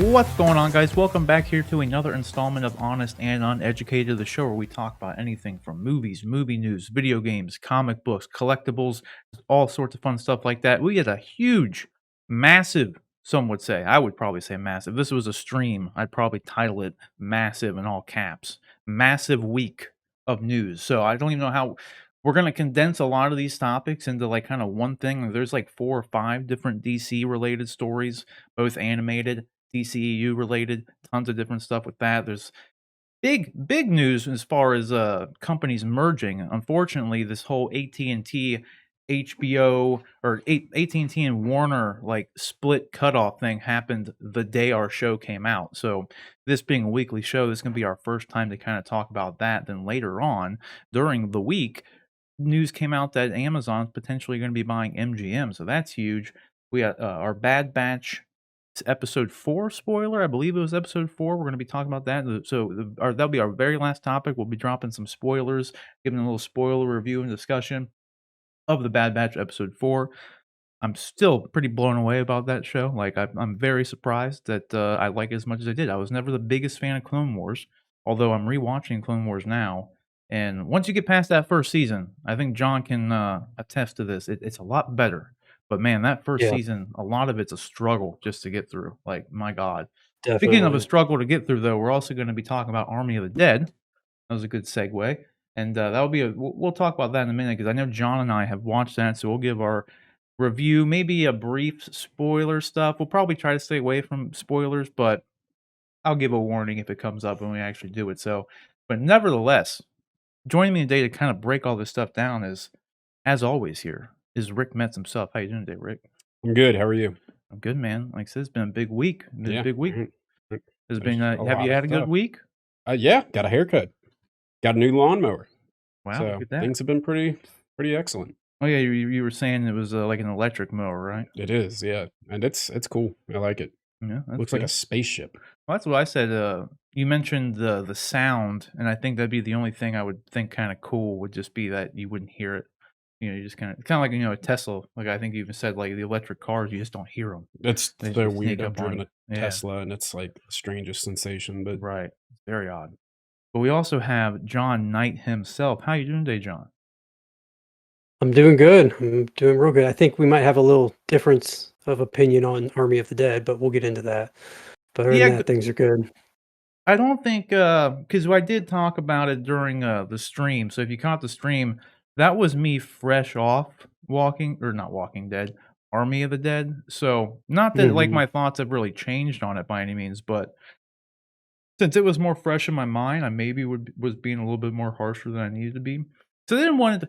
What's going on, guys? Welcome back here to another installment of Honest and Uneducated, the show where we talk about anything from movies, movie news, video games, comic books, collectibles, all sorts of fun stuff like that. We had a huge, massive, some would say, I would probably say massive. This was a stream. I'd probably title it massive in all caps. Massive week of news. So I don't even know how we're going to condense a lot of these topics into like kind of one thing. There's like 4 or 5 different DC related stories, both animated, DCEU related, tons of different stuff with that. There's big news as far as companies merging. Unfortunately, this whole AT&T HBO or AT&T and Warner like split cutoff thing happened the day our show came out. So this being a weekly show, this is going to be our first time to kind of talk about that. Then later on during the week, news came out that Amazon's potentially going to be buying MGM. So that's huge. We got our Bad Batch episode 4 spoiler. I believe it was episode 4. We're going to be talking about that. So that'll be our very last topic. We'll be dropping some spoilers, giving a little spoiler review and discussion of the Bad Batch episode 4. I'm still pretty blown away about that show. Like I'm very surprised that I like it as much as I did. I was never the biggest fan of Clone Wars, although I'm rewatching Clone Wars now. And once you get past that first season, I think John can attest to this. It's a lot better. But man, that first Yeah, season, a lot of it's a struggle just to get through. Like, my God. Speaking of a definitely. struggle to get through, though, we're also going to be talking about Army of the Dead. That was a good segue. And that'll be we'll talk about that in a minute because I know John and I have watched that. So we'll give our review, maybe a brief spoiler stuff. We'll probably try to stay away from spoilers, but I'll give a warning if it comes up when we actually do it. So, but nevertheless, joining me today to kind of break all this stuff down is, as always, here is Rick Metz himself. How you doing today, Rick? I'm good. How are you? I'm good, man. Like I said, it's been a big week. It's been a Yeah. big week. It's There's been. a Have lot you of had a good stuff. week? Yeah, got a haircut. Got a new lawnmower. Wow, look So at that. things have been pretty excellent. Oh yeah, you were saying it was like an electric mower, right? It is, yeah. And it's cool. I like it. Yeah, that's Looks like good. a spaceship. Well, that's what I said. You mentioned the sound, and I think that'd be the only thing I would think kind of cool would just be that you wouldn't hear it. You just kind of like a Tesla. Like I think you even said like the electric cars, you just don't hear them. It's They so just weird. sneak I've up on driven you. a Yeah, Tesla and it's like the strangest sensation, but right. It's very odd. But we also have John Knight himself. How you doing today, John? I'm doing good. I'm doing real good. I think we might have a little difference of opinion on Army of the Dead, but we'll get into that. But other than Yeah, that, things are good. I don't think because I did talk about it during the stream. So if you caught the stream, that was me fresh off not Walking Dead, Army of the Dead. So not that like Mhm. my thoughts have really changed on it by any means, but since it was more fresh in my mind, I maybe was being a little bit more harsher than I needed to be. So they didn't want it.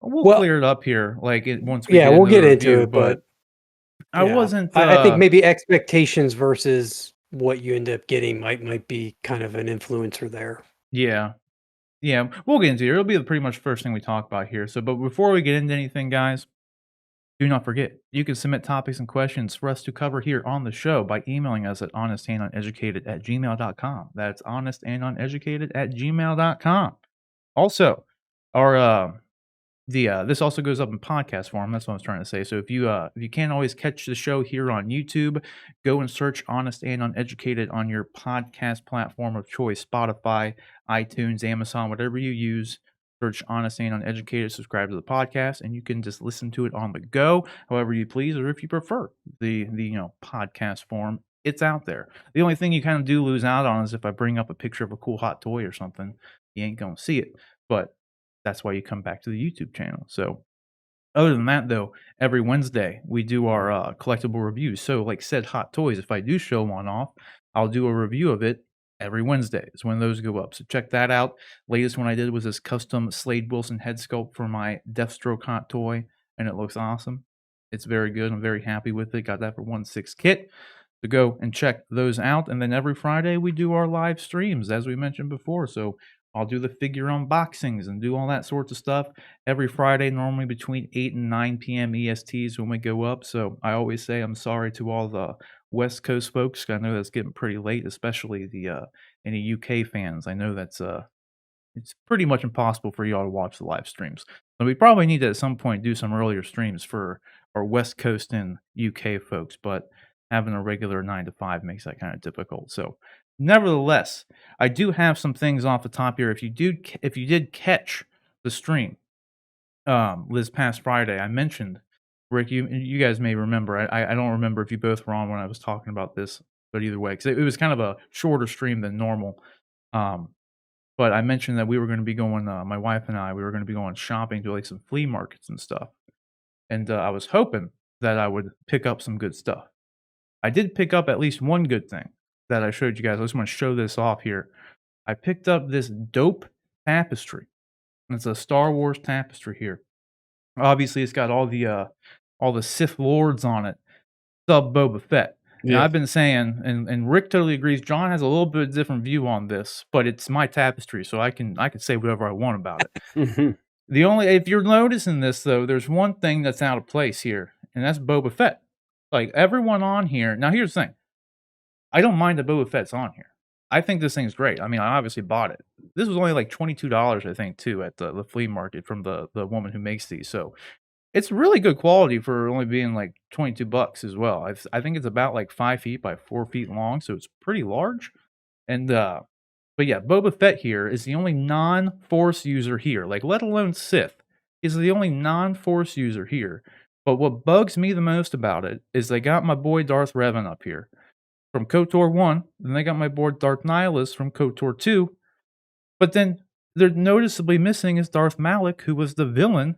We'll Well, clear it up here, like once we yeah, get we'll into the get into review. it, but But I yeah, wasn't. I think maybe expectations versus what you end up getting might be kind of an influencer there. Yeah. Yeah, we'll get into it. It'll be the pretty much first thing we talk about here. So, but before we get into anything, guys, do not forget, you can submit topics and questions for us to cover here on the show by emailing us at honestanduneducated@gmail.com. That's honestanduneducated@gmail.com. Also, our this also goes up in podcast form. That's what I was trying to say. So if you can't always catch the show here on YouTube, go and search Honest and Uneducated on your podcast platform of choice, Spotify, iTunes, Amazon, whatever you use. Search Honest and Uneducated, subscribe to the podcast, and you can just listen to it on the go, however you please, or if you prefer the podcast form. It's out there. The only thing you kind of do lose out on is if I bring up a picture of a cool hot toy or something, you ain't gonna see it. But that's why you come back to the YouTube channel. So other than that, though, every Wednesday we do our collectible reviews. So like said hot toys, if I do show one off, I'll do a review of it every Wednesday is when those go up. So check that out. Latest one I did was this custom Slade Wilson head sculpt for my Deathstroke hot toy, and it looks awesome. It's very good. I'm very happy with it. Got that for 1/6 kit. So go and check those out. And then every Friday we do our live streams, as we mentioned before. So I'll do the figure unboxings and do all that sorts of stuff every Friday, normally between 8 and 9 p.m. ESTs when we go up. So I always say I'm sorry to all the West Coast folks. I know that's getting pretty late, especially the any UK fans. I know that's it's pretty much impossible for y'all to watch the live streams. So we probably need to at some point do some earlier streams for our West Coast and UK folks. But having a regular 9 to 5 makes that kind of difficult. So, nevertheless, I do have some things off the top here. If you did catch the stream, this past Friday, I mentioned, Rick, you guys may remember. I don't remember if you both were on when I was talking about this, but either way, because it was kind of a shorter stream than normal. Um, but I mentioned that we were going to be going, my wife and I, we were going to be going shopping to like some flea markets and stuff. And I was hoping that I would pick up some good stuff. I did pick up at least one good thing that I showed you guys. I just want to show this off here. I picked up this dope tapestry. It's a Star Wars tapestry here. Obviously, it's got all the Sith Lords on it. Sub Boba Fett. And Yeah. I've been saying, and Rick totally agrees. John has a little bit different view on this, but it's my tapestry, so I can say whatever I want about it. Mhm. The only if you're noticing this though, there's one thing that's out of place here, and that's Boba Fett. Like everyone on here. Now here's the thing. I don't mind that Boba Fett's on here. I think this thing's great. I mean, I obviously bought it. This was only like $22, I think, too, at the flea market from the woman who makes these. So it's really good quality for only being like $22 as well. I think it's about like 5 feet by 4 feet long, so it's pretty large. And but yeah, Boba Fett here is the only non-Force user here, like let alone Sith, is the only non-Force user here. But what bugs me the most about it is they got my boy Darth Revan up here from KOTOR 1, then they got my boy Darth Nihilus from KOTOR 2, but then they're noticeably missing is Darth Malak, who was the villain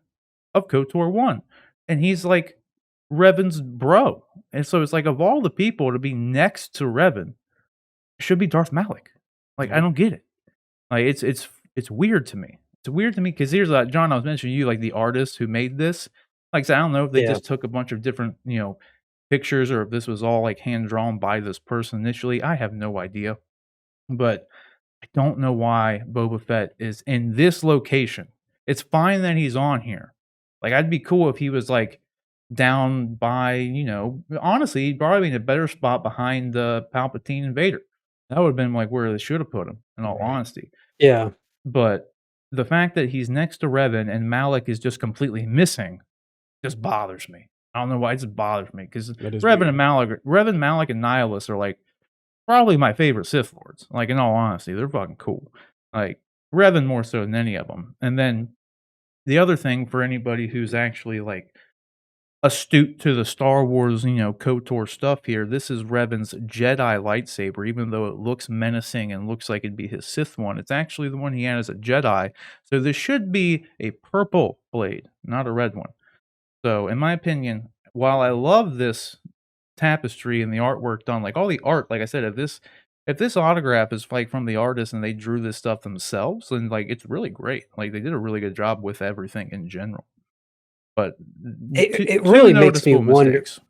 of KOTOR 1. And he's like Revan's bro. And so it's like of all the people to be next to Revan, it should be Darth Malak. Like, I don't get it. Like it's weird to me. It's weird to me because here's John, I was mentioning you, like the artist who made this. Like I said, I don't know if they Yeah. just took a bunch of different, pictures or if this was all like hand drawn by this person initially. I have no idea. But I don't know why Boba Fett is in this location. It's fine that he's on here. Like, I'd be cool if he was like down by, honestly, he'd probably be in a better spot behind Palpatine and Vader. That would have been like where they should have put him, in all honesty. Yeah. But the fact that he's next to Revan and Malak is just completely missing just bothers me. I don't know why, it just bothers me because That is Revan weird. and Malak and Nihilus are like probably my favorite Sith Lords. Like, in all honesty, they're fucking cool. Like, Revan more so than any of them. And then the other thing for anybody who's actually like astute to the Star Wars, KOTOR stuff here, this is Revan's Jedi lightsaber. Even though it looks menacing and looks like it'd be his Sith one, it's actually the one he had as a Jedi. So this should be a purple blade, not a red one. So, in my opinion, while I love this tapestry and the artwork done, like all the art, like I said, if this autograph is like from the artist and they drew this stuff themselves, then like it's really great. Like they did a really good job with everything in general. But It two really makes me noticeable wonder. mistakes.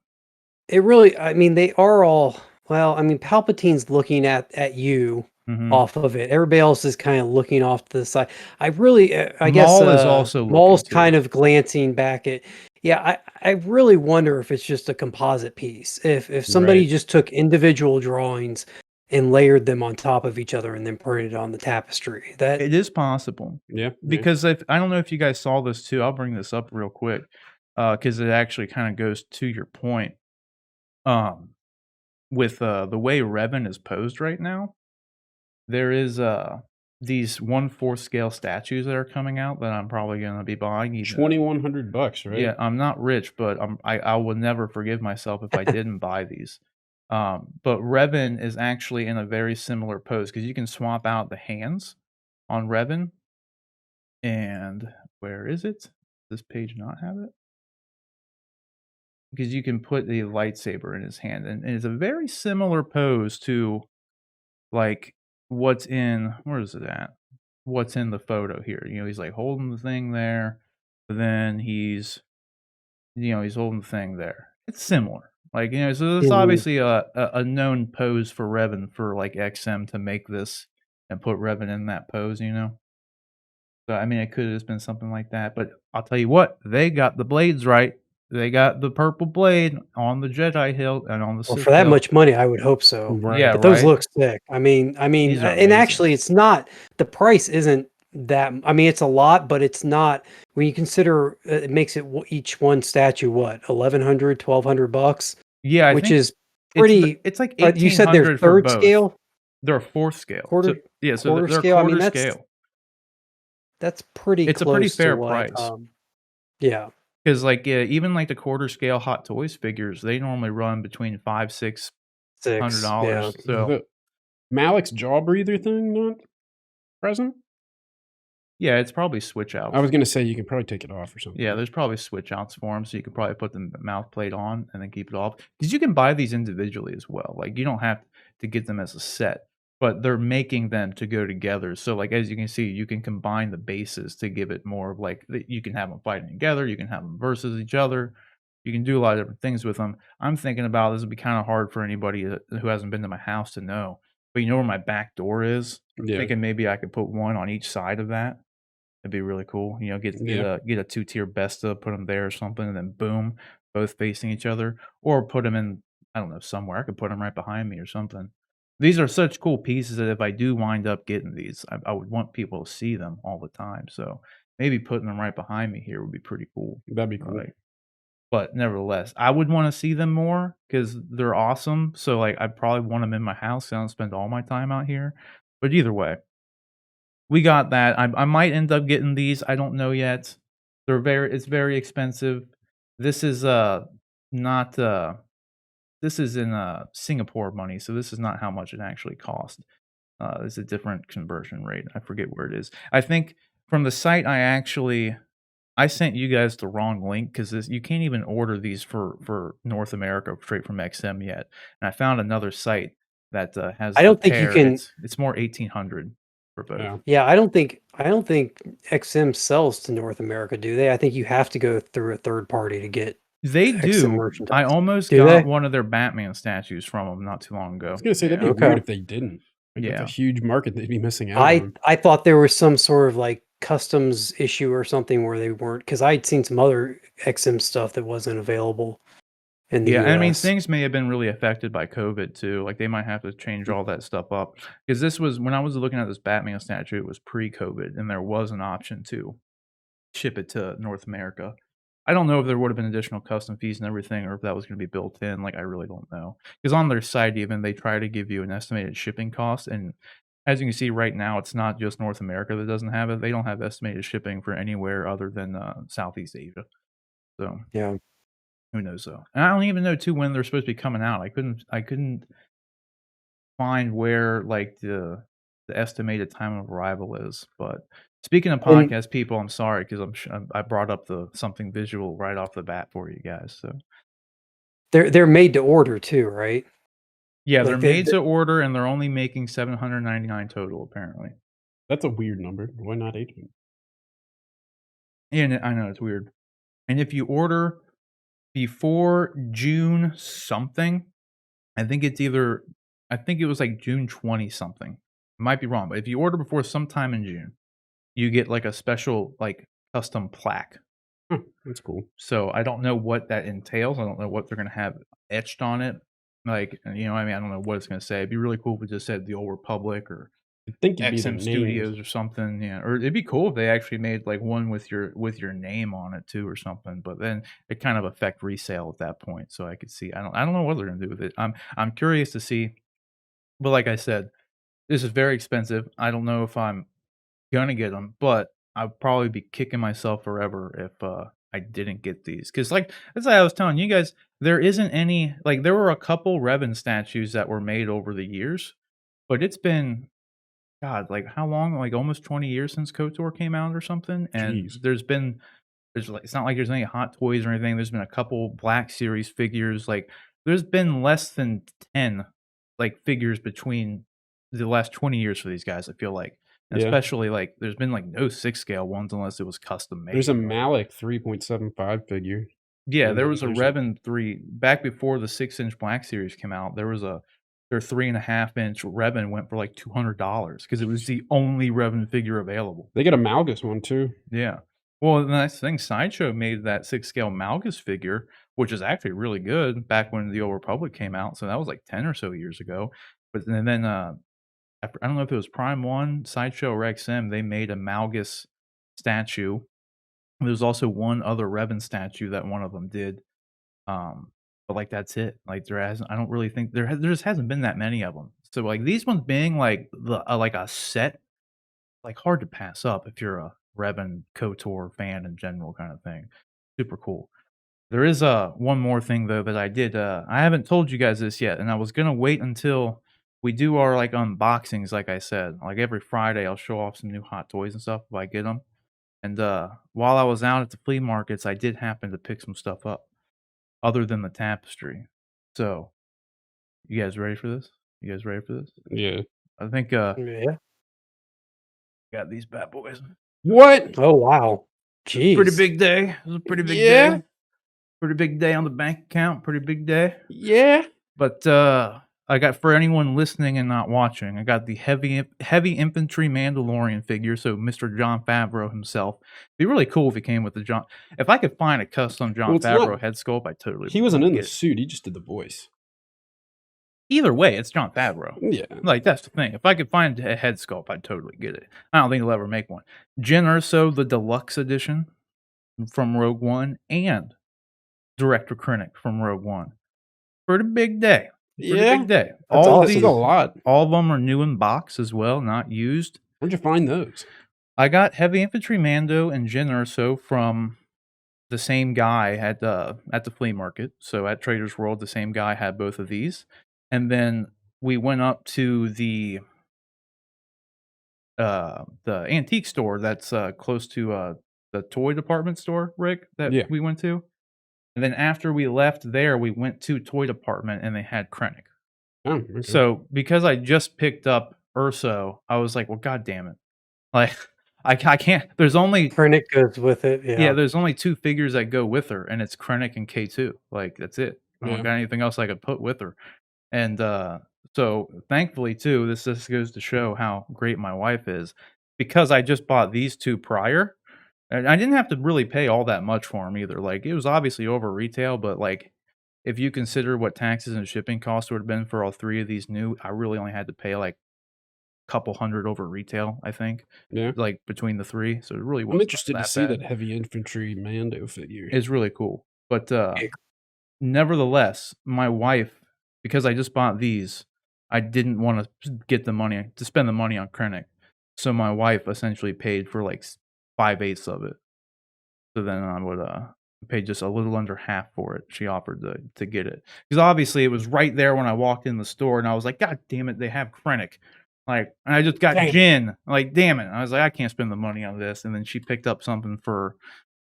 It really, I mean, they are all, well, I mean, Palpatine's looking at you Mhm. off of it. Everybody else is kind of looking off to the side. I really, I guess, Maul is also Maul's looking, too. kind of glancing back at, yeah, I really wonder if it's just a composite piece. If somebody Right. just took individual drawings and layered them on top of each other and then printed it on the tapestry. That It is possible. Yeah. Because if I don't know if you guys saw this too, I'll bring this up real quick, because it actually kind of goes to your point. With the way Revan is posed right now, there is these 1/4 scale statues that are coming out that I'm probably gonna be buying. Even $2,100, right? yeah, I'm not rich, but I would never forgive myself if I didn't buy these. But Revan is actually in a very similar pose because you can swap out the hands on Revan. And where is it? Does this page not have it? Because you can put the lightsaber in his hand, and it's a very similar pose to like what's in where is it at? What's in the photo here? He's like holding the thing there, but then he's holding the thing there. It's similar. Like, so it's Mhm. obviously a known pose for Revan for like XM to make this and put Revan in that pose. So I mean, it could have just been something like that, but I'll tell you what, they got the blades right. They got the purple blade on the Jedi hilt and on the Well, Sith for that hilt. much money, I would hope so. Right. Yeah, But those right? look sick. I mean, These are and amazing. actually, it's not the price isn't that. I mean, it's a lot, but it's not when you consider it makes it each one statue what $1,100, $1,200, Yeah, I which think is pretty. It's like You said they're 1,800 for third both. scale, They're a 4th scale. So quarter yeah, so quarter they're scale. I mean, quarter scale. that's pretty It's a pretty close to fair what. price. Yeah, 'Cause, like, yeah, even, like, the quarter scale Hot Toys figures, they normally run between 5, six. Yeah, $600, Is so the Malik's jaw breather thing not present? yeah, it's probably switch I outs. was gonna say you can probably take it off or something. Yeah, there's probably switch outs for them, so you could probably put the mouth plate on and then keep it off. Because you can buy these individually as well, like, you don't have to get them as a set, but they're making them to go together, so, like, as you can see, you can combine the bases to give it more of, like, you can have them fighting together, you can have them versus each other, you can do a lot of different things with them. I'm thinking about this would be kinda hard for anybody who hasn't been to my house to know, but you know where my back door is? Yeah. Thinking maybe I could put one on each side of that. It'd be really cool, you know, Yeah. get a two-tier Besta, put them there or something, and then boom, both facing each other, or put them in, I don't know, somewhere. I could put them right behind me or something. These are such cool pieces that if I do wind up getting these, I would want people to see them all the time, so maybe putting them right behind me here would be pretty cool, That'd be cool. like, but nevertheless, I would wanna see them more because 'cause they're awesome, so, like, I'd probably want them in my house, so I don't spend all my time out here, but either way, we got that. I might end up getting these, I don't know yet. It's very expensive. This is, not, this is in, Singapore money, so this is not how much it actually cost. It's a different conversion rate. I forget where it is. I think from the site I sent you guys the wrong link because you can't even order these for North America straight from XM yet, and I found another site that, has I the don't think you pair. can. It's more 1,800 for both. Yeah. Yeah, I don't think XM sells to North America, do they? I think you have to go through a third party to get They XM do. I merchandise. almost Do got they? one of their Batman statues from them not too long I was ago. gonna say that'd Yeah. be weird Okay. if they didn't. Like that's a Yeah. huge market they'd be missing out I on. I thought there was some sort of like customs issue or something where they weren't, because I'd seen some other XM stuff that wasn't available in the Yeah, and I mean, US. things may have been really affected by COVID too, like, they might have to change all that stuff up. Because this was when I was looking at this Batman statue, it was pre-COVID, and there was an option to ship it to North America. I don't know if there would have been additional custom fees and everything, or if that was gonna be built in, like, I really don't know. Because on their site even, they try to give you an estimated shipping cost, and as you can see right now, it's not just North America that doesn't have it, they don't have estimated shipping for anywhere other than, Southeast Asia. So, Yeah. who knows, though? And I don't even know too when they're supposed to be coming out. I couldn't find where, like, the estimated time of arrival is, but speaking of And podcast people, I'm sorry 'cause I brought up the something visual right off the bat for you guys, so they're made to order too, right? yeah, they're Like made to order, and they're only making 799 total, apparently. That's a weird number. Why not 800? And I know, it's weird. And if you order before June something, I think it's either I think it was, like, June 20 something. Might be wrong, but if you order before sometime in June, you get, like, a special, like, custom plaque. Huh, that's cool. So, I don't know what that entails. I don't know what they're gonna have etched on it. Like, you know, I mean, I don't know what it's gonna say. It'd be really cool if it just said The Old Republic or I think it'd be their XM names. Studios or something, yeah, or it'd be cool if they actually made, like, one with your name on it too or something, but then it kind of affect resale at that point, so I could see I don't know what they're gonna do with it. I'm curious to see, but like I said, this is very expensive. I don't know if I'm gonna get them, but I'd probably be kicking myself forever if, I didn't get these. Cause like as I was telling you guys, there isn't any like, there were a couple Revan statues that were made over the years, but it's been God, like, how long? Like, almost 20 years since KOTOR came out or something, and Jeez. there's, like it's not like there's any Hot Toys or anything, there's been a couple Black Series figures, like, there's been less than 10, like, figures between the last 20 years for these guys, I feel like, and Yeah. especially, like, there's been, like, no 6 scale ones unless it was custom made, There's a like Malik 3.75 figure. yeah, there was a Limited edition. Revan 3 back before the 6-inch Black Series came out, there was a their 3.5-inch Revan went for, like, $200 because it was the only Revan figure available. They got a Malgus one too. Yeah. Well, the nice thing, Sideshow made that 6-scale Malgus figure, which is actually really good back when the Old Republic came out, so that was, like, 10 or so years ago, but then, I don't know if it was Prime 1, Sideshow, or XM, they made a Malgus statue. There's also one other Revan statue that one of them did, um, but like that's it. Like there hasn't. I don't really think there just hasn't been that many of them. So like these ones being like like a set, like hard to pass up if you're a Revan KOTOR fan in general kind of thing. Super cool. There is one more thing though that I did. I haven't told you guys this yet, and I was gonna wait until we do our like unboxings. Like I said, like every Friday, I'll show off some new hot toys and stuff if I get them. And while I was out at the flea markets, I did happen to pick some stuff up, other than the tapestry. So, you guys ready for this? You guys ready for this? Yeah. I think Yeah. got these bad boys. What? Oh wow. Jeez. Pretty big day. It was a pretty big Yeah. day. Pretty big day on the bank account. Pretty big day. Yeah. But I got, for anyone listening and not watching, I got the heavy infantry Mandalorian figure. So Mr. Jon Favreau himself. It'd be really cool if he came with the John. If I could find a custom Jon Well, it's Favreau not- head sculpt, I totally. He wasn't in the get it. suit. He just did the voice. Either way, it's Jon Favreau. Yeah. Like that's the thing. If I could find a head sculpt, I'd totally get it. I don't think they'll ever make one. Jyn Erso, the deluxe edition from Rogue One, and Director Krennic from Rogue One. Pretty big day. Pretty Yeah. big day. That's All awesome. This is these, a lot. all of them are new in box as well, not used. Where'd you find those? I got Heavy Infantry Mando and Jyn Erso from the same guy at the flea market. So at Trader's World, the same guy had both of these. And then we went up to the antique store that's close to the toy department store, Rick, that Yeah. we went to. And then after we left there, we went to toy department and they had Krennic. Oh, okay. So because I just picked up Urso, I was like, well, god damn it. Like I can't, there's only Krennic goes with it. yeah, there's only 2 figures that go with her, and it's Krennic and K2. Like that's it. I don't Yeah. got anything else I could put with her. And so thankfully too, this goes to show how great my wife is, because I just bought these 2 prior, and I didn't have to really pay all that much for them either. Like it was obviously over retail, but like if you consider what taxes and shipping costs would have been for all 3 of these new, I really only had to pay like a couple hundred over retail, I think, Yeah. like between the 3. So it really was. I'm interested to see bad. that heavy infantry Mando figure. It's really cool. But nevertheless, my wife, because I just bought these, I didn't want to get the money to spend the money on Krennic. So my wife essentially paid for like 5/8 of it. So then I would pay just a little under half for it. She offered to get it, because obviously it was right there when I walked in the store, and I was like, God damn it, they have Krennic. Like, and I just got Dang. Jyn. Like, damn it. I was like, I can't spend the money on this. And then she picked up something for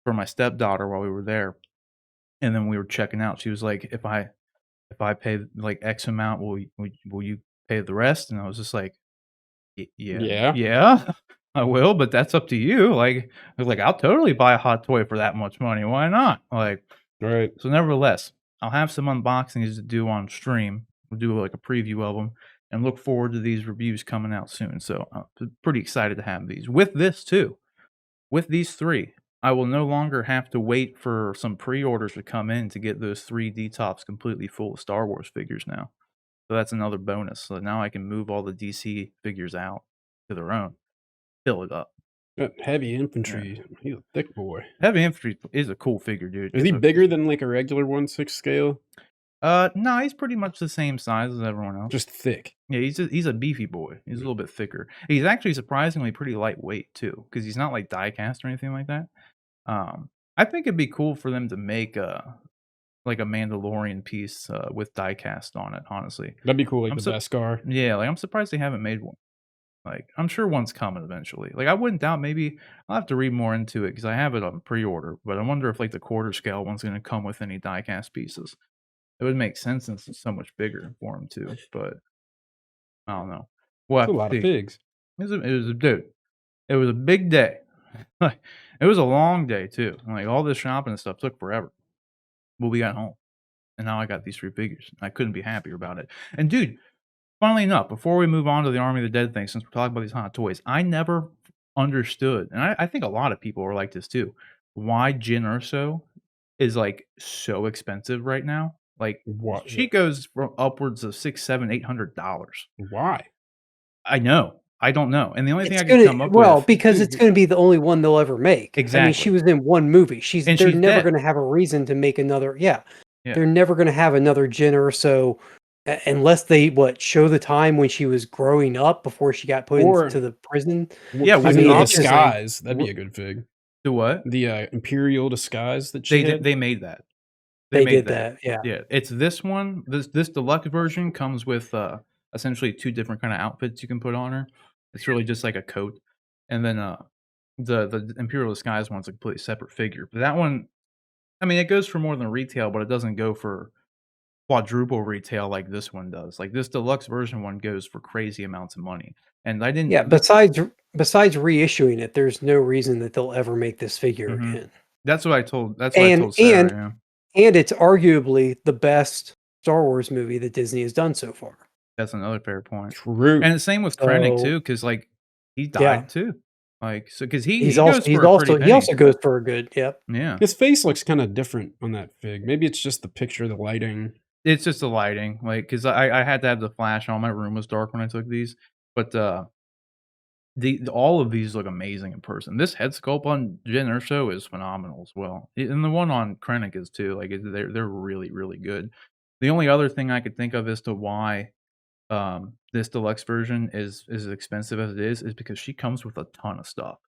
my stepdaughter while we were there. And then we were checking out. She was like, if I pay like X amount, will you pay the rest? And I was just like, yeah, I will, but that's up to you. Like, I was like, I'll totally buy a hot toy for that much money. Why not? Like, Right. so nevertheless, I'll have some unboxings to do on stream. We'll do like a preview of them, and look forward to these reviews coming out soon. So I'm pretty excited to have these. With this too, with these 3, I will no longer have to wait for some pre-orders to come in to get those 3 D-tops completely full of Star Wars figures now. So that's another bonus. So now I can move all the DC figures out to their own, fill it up. That heavy infantry. He's a thick boy. Heavy Infantry is a cool figure, dude. Is he bigger than like a regular 1/6 scale? No, he's pretty much the same size as everyone else. Just thick. Yeah, he's a beefy boy. He's a little bit thicker. He's actually surprisingly pretty lightweight too, because he's not like die cast or anything like that. I think it'd be cool for them to make like a Mandalorian piece with die cast on it. Honestly, That'd be cool, like I'm the so- Beskar. yeah, like I'm surprised they haven't made one. Like I'm sure one's coming eventually. Like I wouldn't doubt, maybe I'll have to read more into it because I have it on pre-order. But I wonder if like the quarter scale one's going to come with any die cast pieces. It would make sense since it's so much bigger for him too. But I don't know. Well, That's a lot of pigs. it was a dude. It was a big day. Like it was a long day too. Like all this shopping and stuff took forever. But we got home, and now I got these 3 figures. I couldn't be happier about it. And dude, funnily enough, before we move on to the Army of the Dead thing, since we're talking about these hot toys, I never understood, and I think a lot of people are like this too, why Jyn Erso is like so expensive right now. Like What? she goes from upwards of $600, $700, $800. Why? I know. I don't know. And the only thing It's I can come up with, because it's going to be the only one they'll ever make. I mean, Exactly. she was in one movie. And They're she's never dead. going to have a reason to make another. Yeah. Yeah. they're never going to have another Jenner. So unless they show the time when she was growing up before she got put Or into the prison. Yeah, I with mean, the the obviously- disguise, that'd be a good fig. The what? The Imperial disguise that she had. They made that. They made did that, yeah. Yeah, it's this one. This deluxe version comes with essentially 2 different kind of outfits you can put on her. It's really just like a coat, and then the Imperial disguise one's a completely separate figure. But that one, I mean, it goes for more than retail, but it doesn't go for quadruple retail like this one does. Like this deluxe version one goes for crazy amounts of money, and I didn't. Yeah, besides reissuing it, there's no reason that they'll ever make this figure Mhm. again. That's what I told. That's what I told Sarah. And it's arguably the best Star Wars movie that Disney has done so far. That's another fair point. True. And the same with Krennic So- too, because like he Yeah. died too. Like so, because he He goes for a pretty penny. also goes for a good, yep. Yeah, His face looks kind of different on that fig. Maybe it's just the picture, the lighting. it's just the lighting. Like because I had to have the flash on. My room was dark when I took these, but the all of these look amazing in person. This head sculpt on Jyn Erso is phenomenal as well, and the one on Krennic is too. Like they're really really good. The only other thing I could think of as to why this deluxe version is as expensive as it is because she comes with a ton of stuff.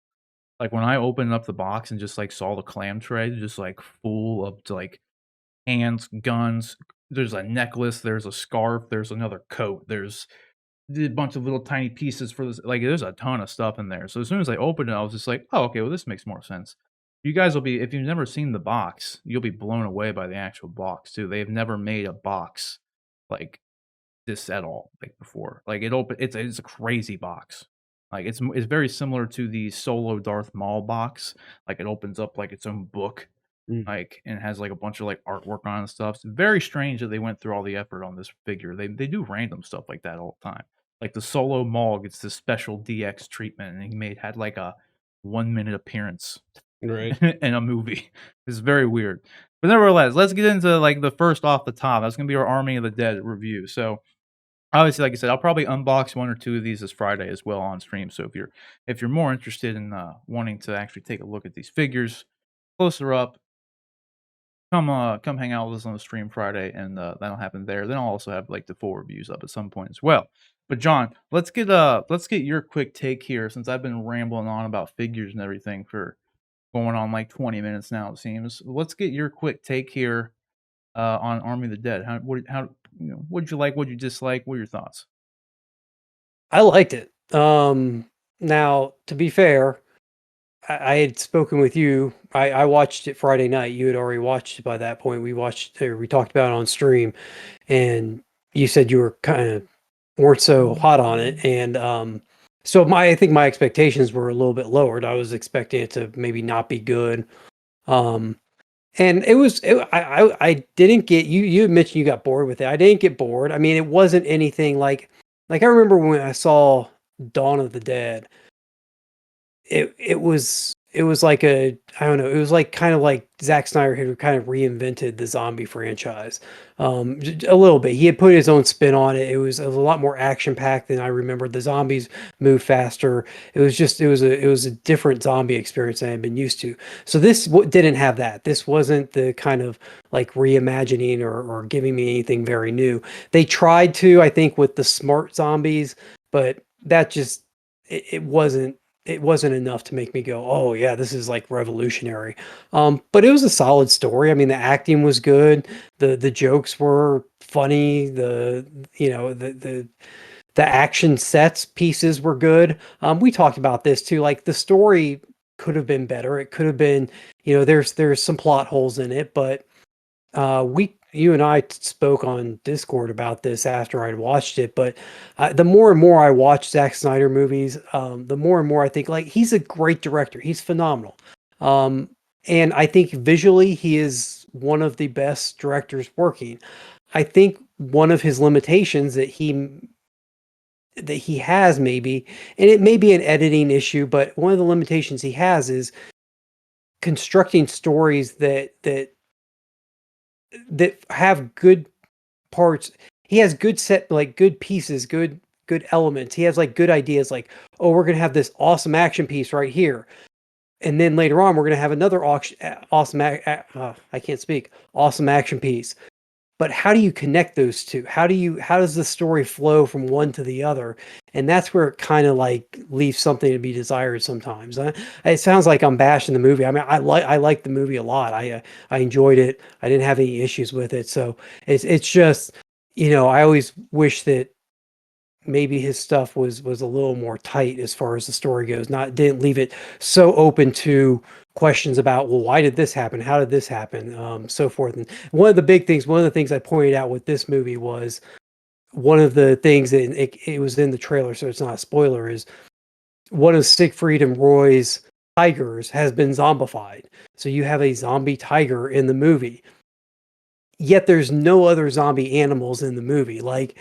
Like when I opened up the box and just like saw the clam tray, just like full of like hands, guns. There's a necklace, there's a scarf, there's another coat, there's a bunch of little tiny pieces for this. Like there's a ton of stuff in there. So as soon as I opened it, I was just like, oh, okay, well, this makes more sense. You guys will be, if you've never seen the box, you'll be blown away by the actual box too. They've never made a box like this at all, like before. Like it's a crazy box. Like it's very similar to the Solo Darth Maul box. Like it opens up like its own book, like and has like a bunch of like artwork on and stuff. It's very strange that they went through all the effort on this figure. They do random stuff like that all the time. Like the Solo Maul gets this special DX treatment, and he had like a 1-minute appearance Right. in a movie. It's very weird. But nevertheless, let's get into like the first off the top. That's gonna be our Army of the Dead review. So obviously, like I said, I'll probably unbox 1 or 2 of these this Friday as well on stream. So if you're more interested in wanting to actually take a look at these figures closer up, come hang out with us on the stream Friday, and that'll happen there. Then I'll also have like the full reviews up at some point as well. But John, let's get your quick take here, since I've been rambling on about figures and everything for going on like 20 minutes now, it seems. Let's get your quick take here on Army of the Dead. What'd you like? What'd you dislike? What are your thoughts? I liked it. Now, to be fair, I had spoken with you. I watched it Friday night. You had already watched it by that point. We talked about it on stream, and you said you were kind of weren't so hot on it. And so I think my expectations were a little bit lowered. I was expecting it to maybe not be good. And I didn't get you had mentioned you got bored with it. I didn't get bored. I mean, it wasn't anything like I remember when I saw Dawn of the Dead. It was like I don't know, it was like kind of like Zack Snyder had kind of reinvented the zombie franchise. A little bit. He had put his own spin on it. It was a lot more action packed than I remembered. The zombies moved faster. It was a different zombie experience than I had been used to. So this didn't have that. This wasn't the kind of like reimagining or giving me anything very new. They tried to, I think, with the smart zombies, but that just it wasn't enough to make me go, oh yeah, this is like revolutionary. But it was a solid story. I mean, the acting was good. The jokes were funny. The action sets pieces were good. We talked about this too. Like the story could have been better. It could have been, there's some plot holes in it, but you and I spoke on Discord about this after I'd watched it, but the more and more I watch Zack Snyder movies, the more and more I think like he's a great director. He's phenomenal. And I think visually he is one of the best directors working. I think one of his limitations that he has maybe, and it may be an editing issue, but one of the limitations he has is constructing stories that have good parts. He has good good pieces, good elements. He has like good ideas like, oh, we're going to have this awesome action piece right here. and then later on we're going to have another awesome I can't speak, awesome action piece. But how do you connect those two? How does the story flow from one to the other? And that's where it kind of like leaves something to be desired sometimes. It sounds like I'm bashing the movie. I mean, I like the movie a lot. I enjoyed it. I didn't have any issues with it. So it's just, I always wish that maybe his stuff was a little more tight as far as the story goes. Not didn't leave it so open to questions about, well, why did this happen? How did this happen? So forth. And one of the things I pointed out with this movie was one of the things that it was in the trailer, so it's not a spoiler, is one of Siegfried and Roy's tigers has been zombified. So you have a zombie tiger in the movie. Yet there's no other zombie animals in the movie. Like,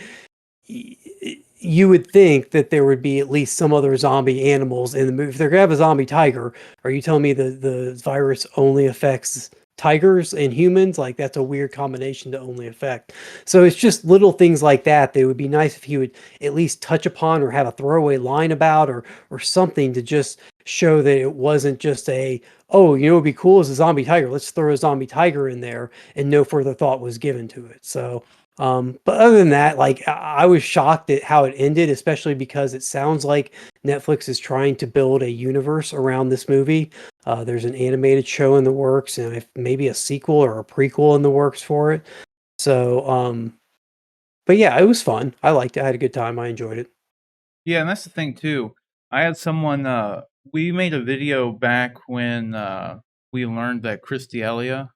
you would think that there would be at least some other zombie animals in the movie. If they're gonna have a zombie tiger, are you telling me the virus only affects tigers and humans? Like, that's a weird combination to only affect. So it's just little things like that. They would be nice if he would at least touch upon or have a throwaway line about or something to just show that it wasn't just oh, what would be cool is a zombie tiger. Let's throw a zombie tiger in there, and no further thought was given to it. So but other than that, like, I was shocked at how it ended, especially because it sounds like Netflix is trying to build a universe around this movie. There's an animated show in the works, and maybe a sequel or a prequel in the works for it. So, but yeah, it was fun. I liked it. I had a good time. I enjoyed it. Yeah, and that's the thing too. I had someone. We made a video back when we learned that Christielia.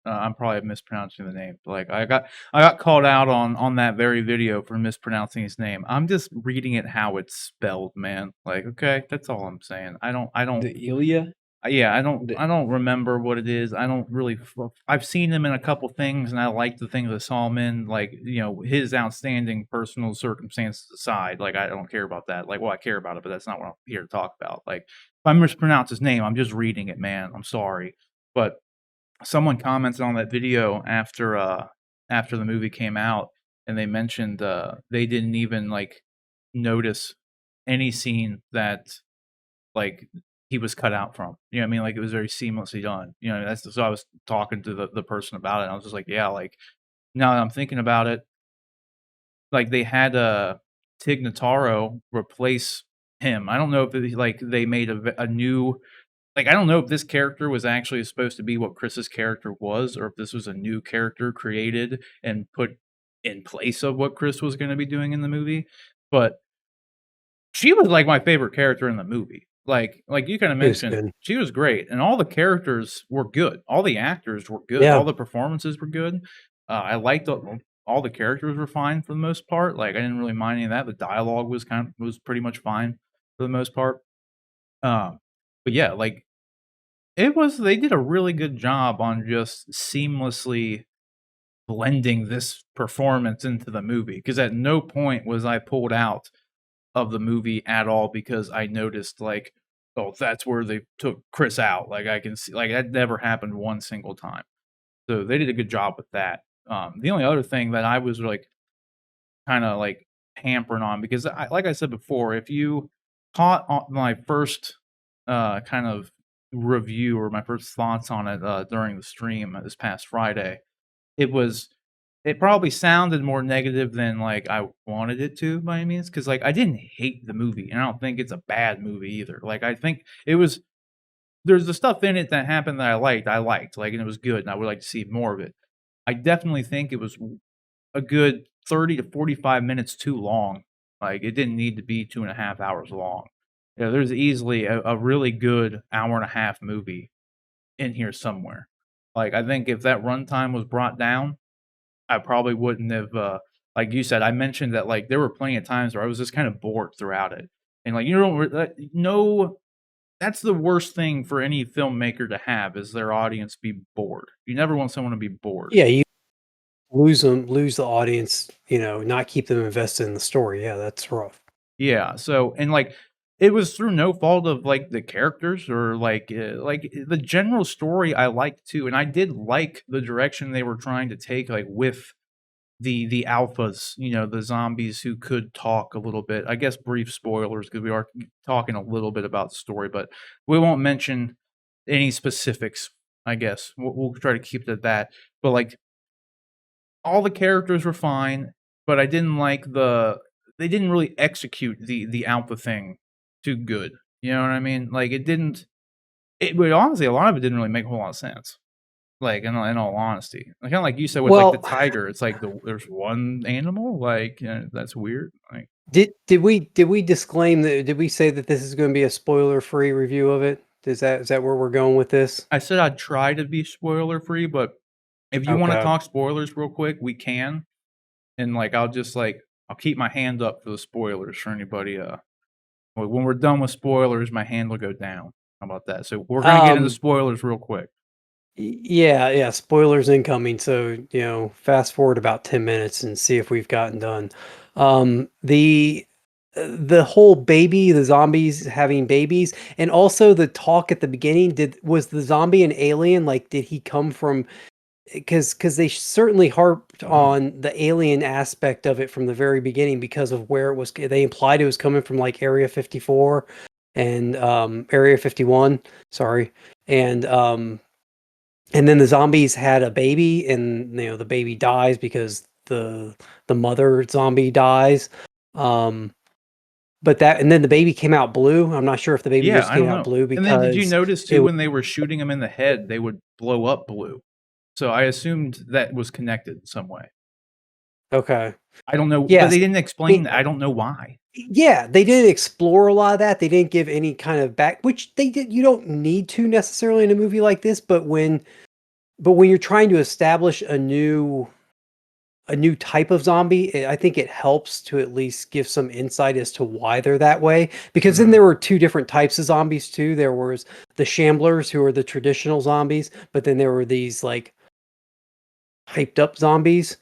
I'm probably mispronouncing the name. But like I got called out on that very video for mispronouncing his name. I'm just reading it how it's spelled, man. Like, okay, that's all I'm saying. I don't. The Ilya? Yeah, The- I don't remember what it is. I don't really. I've seen him in a couple things, and I like the things I saw him in. Like, his outstanding personal circumstances aside, like, I don't care about that. Like, well, I care about it, but that's not what I'm here to talk about. Like, if I mispronounce his name, I'm just reading it, man. I'm sorry, but someone commented on that video after the movie came out, and they mentioned they didn't even like notice any scene that like he was cut out from. You know what I mean? Like, it was very seamlessly done. That's so I was talking to the person about it, and I was just like, yeah, like, now that I'm thinking about it, like, they had Tig Notaro replace him. I don't know if like they made a new, like, I don't know if this character was actually supposed to be what Chris's character was, or if this was a new character created and put in place of what Chris was gonna be doing in the movie, but she was, like, my favorite character in the movie. Like you kinda It was mentioned, good. she was great, and all the characters were good. All the actors were good. Yeah. All the performances were good. I liked all the characters were fine for the most part. Like, I didn't really mind any of that. The dialogue was pretty much fine for the most part. Um, but yeah, like, they did a really good job on just seamlessly blending this performance into the movie. Because at no point was I pulled out of the movie at all because I noticed, like, oh, that's where they took Chris out. Like, I can see, like, that never happened one single time. So they did a good job with that. The only other thing that I was like kind of like hampering on, because like I said before, if you caught on my first kind of review or my first thoughts on it during the stream this past Friday, it probably sounded more negative than like I wanted it to by any means, because like I didn't hate the movie, and I don't think it's a bad movie either. Like, I think there's the stuff in it that happened that I liked, like, and it was good, and I would like to see more of it. I definitely think it was a good 30 to 45 minutes too long. Like, it didn't need to be 2.5 hours long. There's easily a really good hour and a half movie in here somewhere. Like, I think if that runtime was brought down, I probably wouldn't have, like you said, I mentioned that, like, there were plenty of times where I was just kind of bored throughout it. And, like, you don't no, that's the worst thing for any filmmaker to have, is their audience be bored. You never want someone to be bored. Yeah, you lose the audience, not keep them invested in the story. Yeah, that's rough. Yeah, so, and, like, it was through no fault of, like, the characters or, like, the general story I liked too, and I did like the direction they were trying to take, like, with the alphas, the zombies who could talk a little bit. I guess brief spoilers, because we are talking a little bit about the story, but we won't mention any specifics. I guess we'll try to keep it at that. But like, all the characters were fine, but I didn't like they didn't really execute the alpha thing too good. You know what I mean? Like it didn't. But honestly, a lot of it didn't really make a whole lot of sense. Like in all honesty, kind of like you said with like the Well, tiger, it's like there's one animal. Like that's weird. Like did we disclaim that? Did we say that this is going to be a spoiler-free review of it? Is that where we're going with this? I said, I'd try to be spoiler free, but if you want to Okay. talk spoilers real quick, we can. And like I'll just like I'll keep my hand up for the spoilers for anybody. When we're done with spoilers, my hand will go down. How about that? So we're gonna get into spoilers real quick. Yeah, spoilers incoming. So, fast forward about 10 minutes and see if we've gotten done. The whole the zombies having babies, and also the talk at the beginning, was the zombie an alien? Like, did he come from, because they certainly harped on the alien aspect of it from the very beginning because of where it was. They implied it was coming from like Area 54 and Area 51, sorry. And then the zombies had a baby, and the baby dies because the mother zombie dies. But and then the baby came out blue. I'm not sure if the baby just I came don't out know. blue And then did you because notice too when they were shooting him in the head, they would blow up blue. So I assumed that was connected in some way. Okay. I don't know, Yes. but they didn't explain that. I don't know why. Yeah, they didn't explore a lot of that. They didn't give any kind of which they did. You don't need to necessarily in a movie like this, but when you're trying to establish a new type of zombie, I think it helps to at least give some insight as to why they're that way. Because then there were two different types of zombies too. There was the shamblers, who are the traditional zombies, but then there were these like hyped up zombies,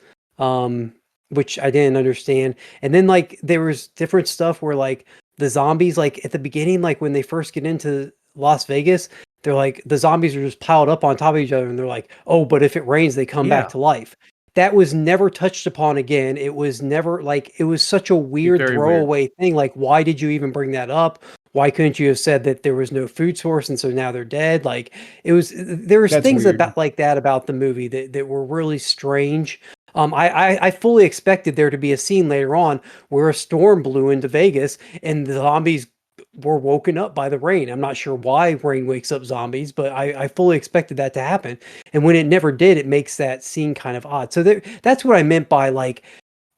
which I didn't understand. And then like there was different stuff where like the zombies, like at the beginning, like when they first get into Las Vegas, they're like the zombies are just piled up on top of each other, and they're like, oh, but if it rains, they come back Yeah. to life. That was never touched upon again. It was never like, it was such a weird Very weird. throwaway thing. Like, why did you even bring that up? Why couldn't you have said that there was no food source and so now they're dead? Like, there was That's things weird. about like that about the movie that were really strange. I fully expected there to be a scene later on where a storm blew into Vegas and the zombies were woken up by the rain. I'm not sure why rain wakes up zombies, but I fully expected that to happen. And when it never did, it makes that scene kind of odd. So that's what I meant by like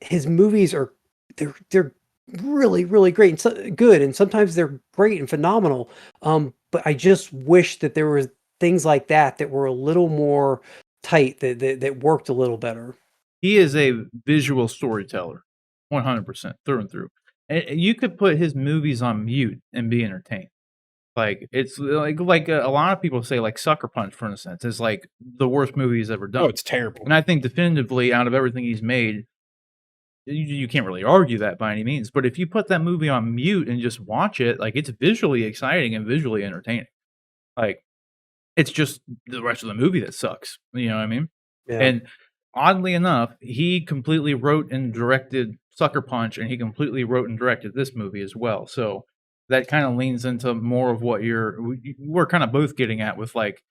his movies are they're really really great and good, and sometimes they're great and phenomenal. But I just wish that there was things like that were a little more tight, that worked a little better. He is a visual storyteller, 100% through and through. And you could put his movies on mute and be entertained. Like it's like a lot of people say, like Sucker Punch, for instance, is like the worst movie he's ever done. Oh, it's terrible. And I think definitively, out of everything he's made, you can't really argue that by any means. But if you put that movie on mute and just watch it, like it's visually exciting and visually entertaining. Like it's just the rest of the movie that sucks. You know what I mean? Yeah. And oddly enough, he completely wrote and directed Sucker Punch, and he completely wrote and directed this movie as well. So that kind of leans into more of what we're kind of both getting at with like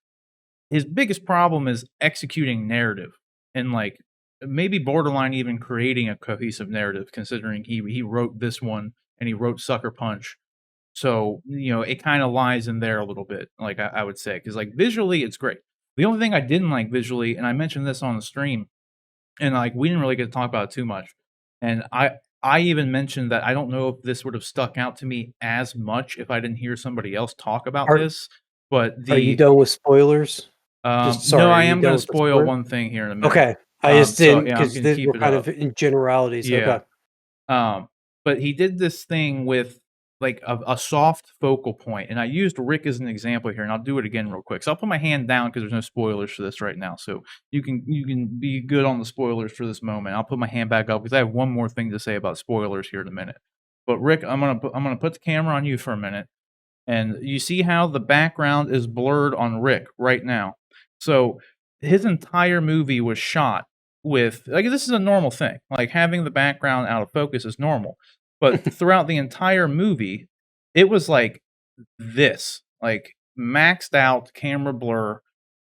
his biggest problem is executing narrative and like maybe borderline even creating a cohesive narrative, considering he wrote this one and he wrote Sucker Punch. So, it kind of lies in there a little bit, like I would say, because like visually, it's great. The only thing I didn't like visually, and I mentioned this on the stream, and like we didn't really get to talk about it too much, and I even mentioned that I don't know if this would have stuck out to me as much if I didn't hear somebody else talk about this. But Are you done with spoilers? no, I am going to spoil one thing here in a minute. Okay, I just didn't, yeah, I'm because gonna keep we're it kind up. of in generalities. Yeah. Okay. But he did this thing with like a soft focal point, and I used Rik as an example here, and I'll do it again real quick. So I'll put my hand down because there's no spoilers for this right now, so you can be good on the spoilers for this moment. I'll put my hand back up because I have one more thing to say about spoilers here in a minute. But Rik, I'm gonna put the camera on you for a minute, and you see how the background is blurred on Rik right now. So his entire movie was shot with like this is a normal thing. Like having the background out of focus is normal. But throughout the entire movie, it was like this. Like maxed out camera blur,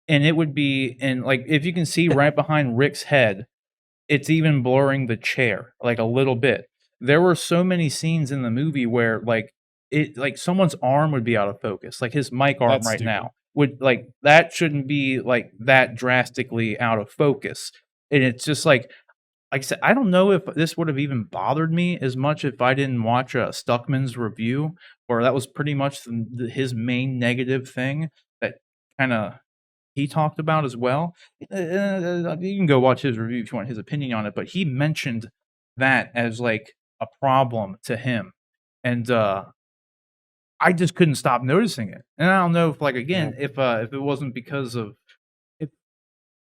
and it would be and like if you can see right behind Rick's head, it's even blurring the chair like a little bit. There were so many scenes in the movie where like someone's arm would be out of focus, like his mic arm That's right stupid. now would like that shouldn't be like that drastically out of focus. And it's just like I said, I don't know if this would have even bothered me as much if I didn't watch Stuckman's review, or that was pretty much his main negative thing that kind of he talked about as well. You can go watch his review if you want his opinion on it, but he mentioned that as like a problem to him, and I just couldn't stop noticing it. And I don't know if like Yeah. again if it wasn't because of if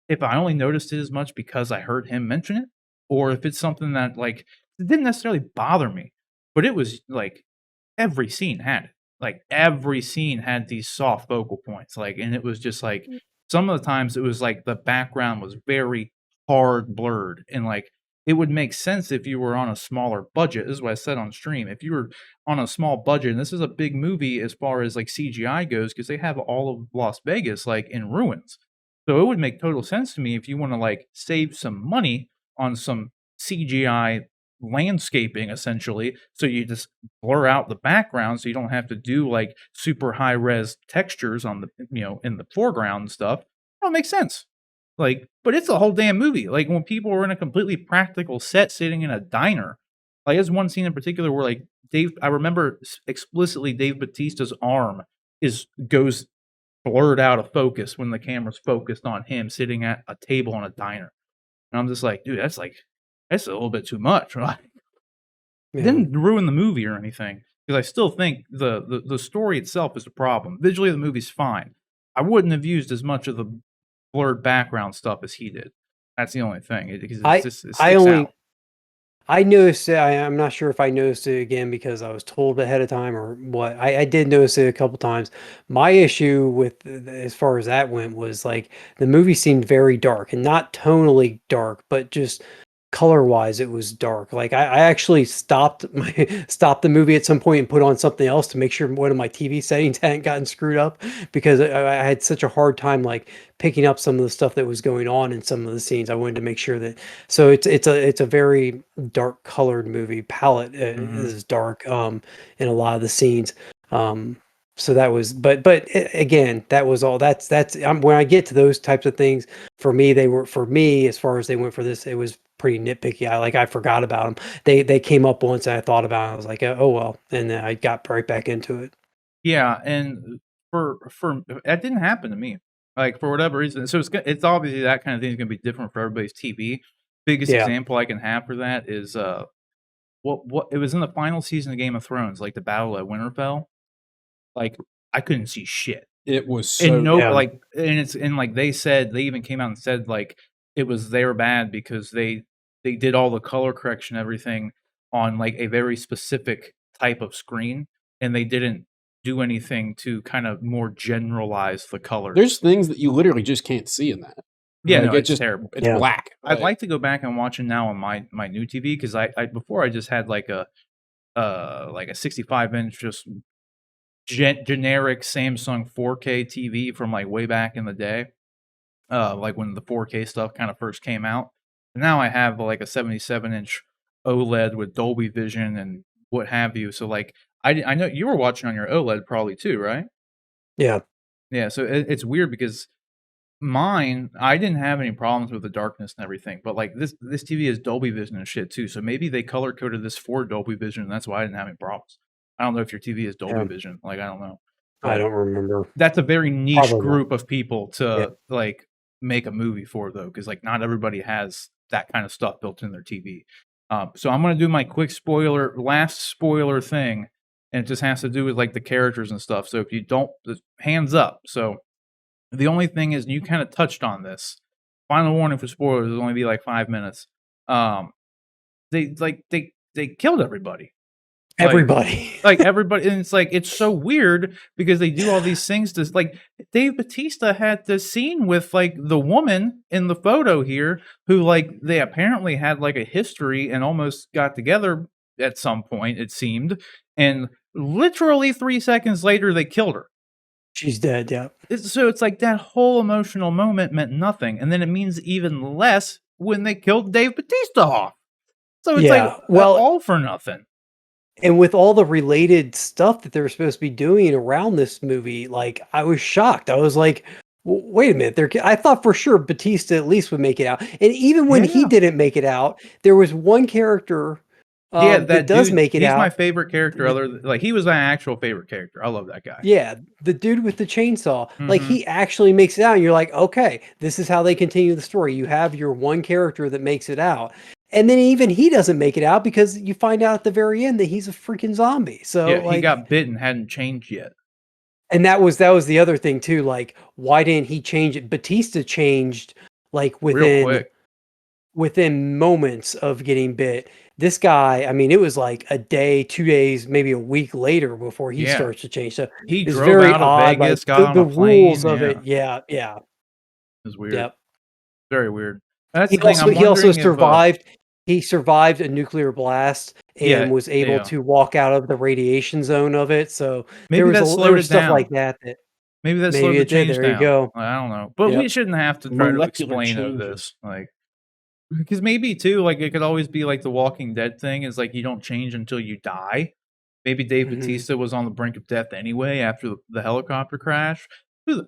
if I only noticed it as much because I heard him mention it, or if it's something that like it didn't necessarily bother me, but it was like every scene had it. Like, every scene had these soft focal points, like, and it was just like some of the times it was like the background was very hard blurred, and like it would make sense if you were on a smaller budget. This is what I said on stream. If you were on a small budget, and this is a big movie as far as like CGI goes, because they have all of Las Vegas like in ruins. So it would make total sense to me if you want to like save some money on some CGI landscaping essentially. So you just blur out the background so you don't have to do like super high res textures on the in the foreground and stuff. That makes sense. Like, but it's a whole damn movie. Like when people were in a completely practical set sitting in a diner. Like there's one scene in particular where like I remember explicitly Dave Bautista's arm goes blurred out of focus when the camera's focused on him sitting at a table in a diner. And I'm just like, dude, that's a little bit too much, right? It Yeah. didn't ruin the movie or anything, because I still think the story itself is the problem. Visually, the movie's fine. I wouldn't have used as much of the blurred background stuff as he did. That's the only thing, because it's I just it I sticks only out. I noticed it. I'm not sure if I noticed it again because I was told ahead of time or what. I did notice it a couple times. My issue with as far as that went was like the movie seemed very dark and not tonally dark, but just color wise it was dark. Like I actually stopped the movie at some point and put on something else to make sure one of my TV settings hadn't gotten screwed up because I had such a hard time like picking up some of the stuff that was going on in some of the scenes. I wanted to make sure that so it's a very dark colored movie. Palette Mhm. is dark in a lot of the scenes. Um, so that was, again, that was all. That's when I get to those types of things. For me, they were for me as far as they went for this. It was pretty nitpicky. I forgot about them. They came up once and I thought about it. I was like, oh well, and then I got right back into it. Yeah, and for that didn't happen to me. Like for whatever reason, so it's obviously that kind of thing is gonna be different for everybody's TV. Biggest Yeah, example I can have for that is what it was in the final season of Game of Thrones, like the battle at Winterfell. Like I couldn't see shit. It was And so no, yeah, dark. like, and it's and like they said, they even came out and said like it was their bad because they did all the color correction, everything on like a very specific type of screen, and they didn't do anything to kind of more generalize the colors. There's things that you literally just can't see in that. Yeah, Like no, it it's just terrible. it's yeah. black. I'd like to go back and watch it now on my new TV because I before I just had like a 65-inch just generic Samsung 4K TV from like way back in the day. Like when the 4K stuff kind of first came out. Now I have like a 77-inch OLED with Dolby Vision and what have you. So like I know you were watching on your OLED probably too, right? Yeah. Yeah. So it's weird because mine I didn't have any problems with the darkness and everything, but like this TV is Dolby Vision and shit too. So maybe they color coded this for Dolby Vision, and that's why I didn't have any problems. I don't know if your TV is Dolby Yeah. Vision. Like I don't know, I but don't remember. that's a very niche Probably not. group of people Yeah. to, like, make a movie for, though, because like, not everybody has that kind of stuff built in their TV. So I'm gonna do my quick last spoiler thing, and it just has to do with, like, the characters and stuff, so if you don't just hands up. So, the only thing is, you kinda touched on this. Final warning for spoilers, it'll only be, like, 5 minutes. Um, they killed everybody. Like Everybody. like, everybody and it's like, it's so weird because they do all these things to like, Dave Bautista had this scene with, like, the woman in the photo here who, like, they apparently had, like, a history and almost got together at some point, it seemed, and literally 3 seconds later, they killed her. She's dead. Yeah. So it's like that whole emotional moment meant nothing, and then it means even less when they killed Dave Bautista off. So it's like Yeah. Well, all for nothing. and with all the related stuff that they were supposed to be doing around this movie, like I was shocked. I was like, Wait a minute." I thought for sure Batista at least would make it out, and even when he Yeah. didn't make it out, there was one character Yeah, that that does dude, make it he's my out. favorite character. The Like he was my actual favorite character. I love that guy. Yeah, the dude with the chainsaw, like Mhm. he actually makes it out, and you're like, okay, this is how they continue the story. You have your one character that makes it out, and then even he doesn't make it out because you find out at the very end that he's a freaking zombie. So Yeah, he like, got bit and hadn't changed yet. and that was the other thing too. Like, why didn't he change it? Batista changed like Real quick. within moments of getting bit. This guy, I mean, it was like a day, 2 days, maybe a week later before he Yeah. starts to change. So He it's drove very out of odd, like Vegas, got on the a rules plane. of Yeah. it. Yeah, yeah, It was weird. yep. Very weird. That's He the thing. also I'm he also wondering if survived. He survived a nuclear blast yeah, and was able yeah. to walk out of the radiation zone of it. So Maybe that there slowed was it stuff like down. that that Maybe that slowed maybe the it did. change There you down. go. I don't know. But we Yep. shouldn't have to try to Molecular explain changes. this. Like because maybe too, like it could always be like the Walking Dead thing is like you don't change until you die. Maybe Dave Mhm. Bautista was on the brink of death anyway after the helicopter crash.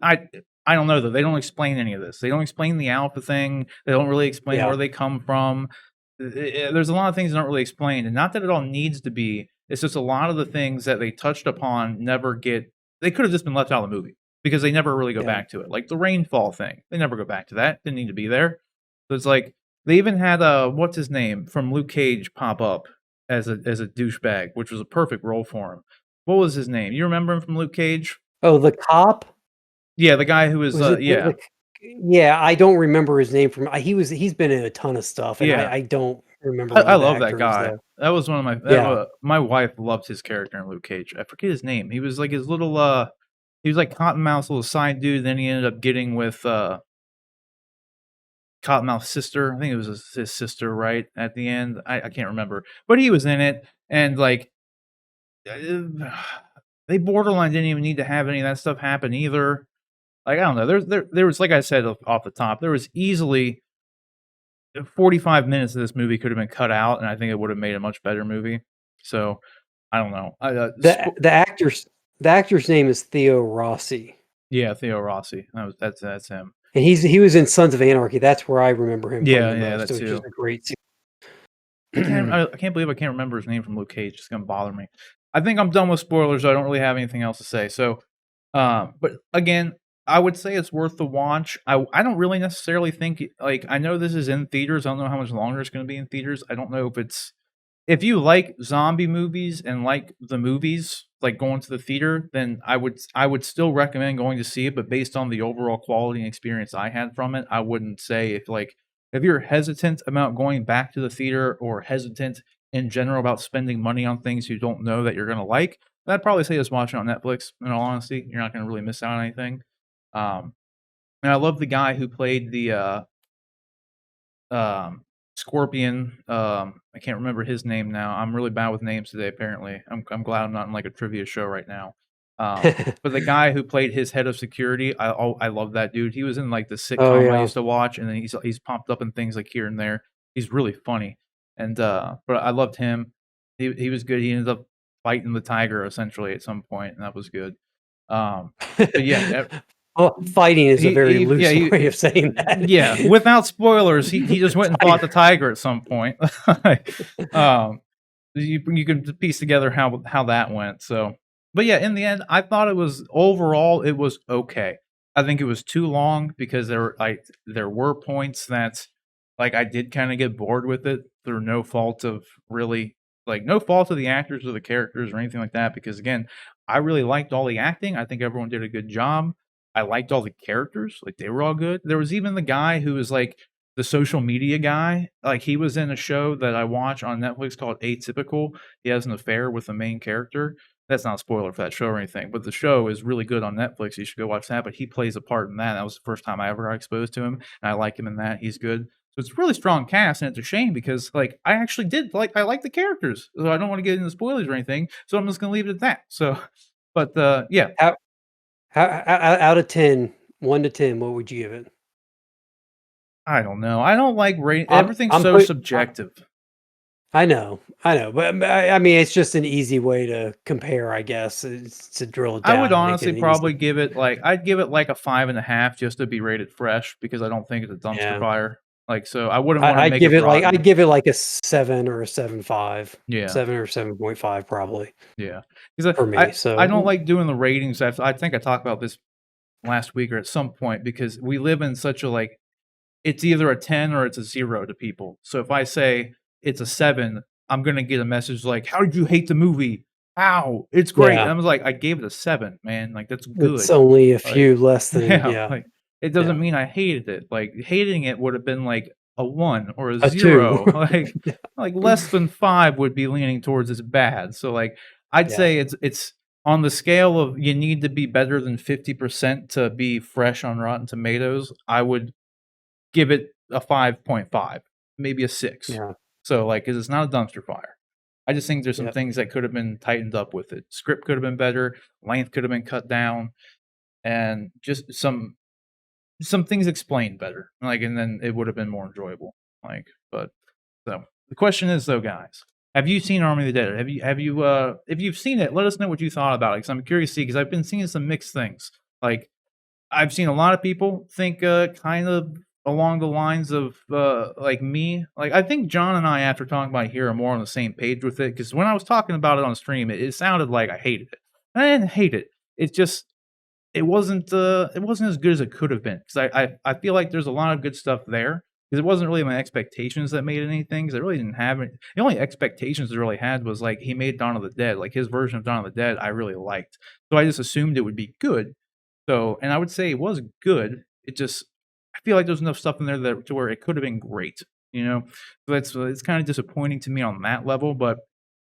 I don't know though. They don't explain any of this. They don't explain the alpha thing. They don't really explain Yeah. where they come from. There's a lot of things that aren't really explained, and not that it all needs to be. It's just a lot of the things that they touched upon never get. They could have just been left out of the movie because they never really go Yeah. back to it. Like the rainfall thing, they never go back to that. Didn't need to be there. So it's like they even had what's his name from Luke Cage pop up as a douchebag, which was a perfect role for him. What was his name? You remember him from Luke Cage? Oh, the cop? Yeah, the guy who was Was it yeah. yeah, I don't remember his name from he's been in a ton of stuff, and Yeah. I don't remember I who the love that actor is guy. though. That was one of my Yeah. my wife loved his character in Luke Cage. I forget his name. He was like his little he was like Cottonmouth's little side dude, then he ended up getting with Cottonmouth's sister. I think it was his sister, right? At the end. I can't remember. But he was in it and like they borderline didn't even need to have any of that stuff happen either. Like I don't know. There was like I said off the top, there was easily 45 minutes of this movie could have been cut out, and I think it would have made a much better movie. So I don't know. The actor's name is Theo Rossi, Yeah, Theo Rossi. That's him. and he was in Sons of Anarchy. That's where I remember him from the Yeah, most, that which is too. a great scene. I can't believe I can't remember his name from Luke Cage. It's gonna bother me. I think I'm done with spoilers. I don't really have anything else to say. So, but again, I would say it's worth the watch. I don't really necessarily think like I know this is in theaters. I don't know how much longer it's going to be in theaters. I don't know if you like zombie movies and like the movies, like going to the theater, then I would still recommend going to see it. But based on the overall quality and experience I had from it, I wouldn't say if you're hesitant about going back to the theater or hesitant in general about spending money on things you don't know that you're gonna like, I'd probably say just watch it on Netflix. In all honesty, you're not gonna really miss out on anything. Um, and I love the guy who played the um, Scorpion. I can't remember his name now. I'm really bad with names today. Apparently, I'm glad I'm not in like a trivia show right now. But the guy who played his head of security, I love that dude. He was in like the Oh sitcom I yeah. used to watch, and then he's popped up in things like here and there. He's really funny, and but I loved him. He was good. He ended up fighting the tiger essentially at some point, and that was good. But yeah, Well, fighting is a very loose he way of saying that. yeah, without spoilers, he just went and fought the tiger at some point. um, you can piece together how that went. So, but yeah, in the end, I thought it was overall it was okay. I think it was too long because there were points that like I did kind of get bored with it through no fault of really like no fault of the actors or the characters or anything like that. Because again, I really liked all the acting. I think everyone did a good job. I liked all the characters, like they were all good. There was even the guy who was like the social media guy. Like he was in a show that I watch on Netflix called Atypical. He has an affair with the main character. That's not a spoiler for that show or anything, but the show is really good on Netflix. You should go watch that. But he plays a part in that. That was the first time I ever got exposed to him, and I like him in that. He's good. So it's a really strong cast, and it's a shame because like I actually did I like the characters. So I don't want to get into spoilers or anything. So I'm just gonna leave it at that. So, but yeah, Out of 10, 1 to 10, what would you give it? I don't know. I don't like everything's I'm so put subjective. I know, but I mean, it's just an easy way to compare, I guess, is to drill it I down would and make honestly it probably easy. give it like I'd give it like a 5.5 just to be rated fresh because I don't think it's a dumpster Yeah. fire. Like, so I wouldn't want to make it I'd rotten. give it like a 7 or a 7.5, Yeah, 7 or 7.5 probably yeah. Because for me. I don't So like doing the ratings. I think I talked about this last week or at some point because we live in such a like it's either a 10 or it's a 0 to people. So if I say it's a 7, I'm gonna get a message like, "How did you hate the movie? How? It's great." And yeah, I was like, "I gave it a 7, man. Like that's it's good." only a Like, few less than yeah, yeah, like it yeah, doesn't mean I hated it. Like hating it would have been like a 1 or a a 2. 0. Like less than 5 would be leaning towards it's bad. So like I'd Yeah, say it's on the scale of you need to be better than 50% to be fresh on Rotten Tomatoes. I would give it a 5.5, maybe a 6. yeah, So, like, 'cause it's not a dumpster fire. I just think there's some yep, things that could have been tightened up with it. Script could have been better, length could have been cut down, and just some things explained better. Like, and then it would have been more enjoyable. Like, but so the question is though, guys, have you seen Army of the Dead? If you've seen it, let us know what you thought about it. Because I'm curious to see because I've been seeing some mixed things. Like I've seen a lot of people think, kind of along the lines of, like me. Like, I think John and I, after talking about it here, are more on the same page with it. Because when I was talking about it on stream, it sounded like I hated it. I didn't hate it. It's just it wasn't as good as it could have been. Because I feel like there's a lot of good stuff there. Because it wasn't really my expectations that made anything. Because I really didn't have any. The only expectations I really had was like he made Dawn of the Dead. Like his version of Dawn of the Dead, I really liked. So I just assumed it would be good. So, and I would say it was good. It just I feel like there's enough stuff in there that to where it could have been great, you know? So that's it's kind of disappointing to me on that level, but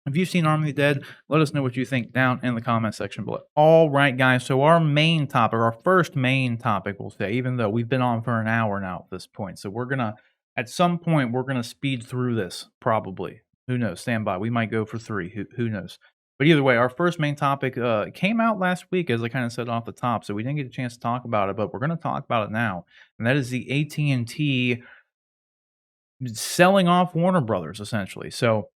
if you've seen Army of the Dead, let us know what you think down in the comment section below. All right, guys. So our main topic, our first main topic, we'll say, even though we've been on for an hour now at this point, so we're gonna at some point we're gonna speed through this probably. Who knows? Stand by. We might go for 3. Who knows? But either way, our first main topic came out last week, as I kind of said off the top, so we didn't get a chance to talk about it, but we're gonna talk about it now, and that is the AT&T selling off Warner Brothers, essentially. So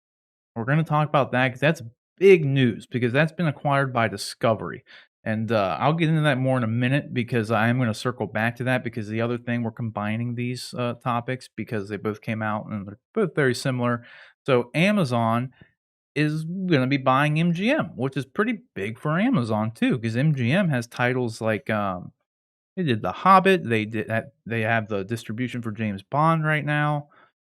we're going to talk about that because that's big news because that's been acquired by Discovery. And I'll get into that more in a minute because I am going to circle back to that because the other thing we're combining these topics because they both came out and they're both very similar. So Amazon is going to be buying MGM, which is pretty big for Amazon too because MGM has titles like they did The Hobbit. They have the distribution for James Bond right now.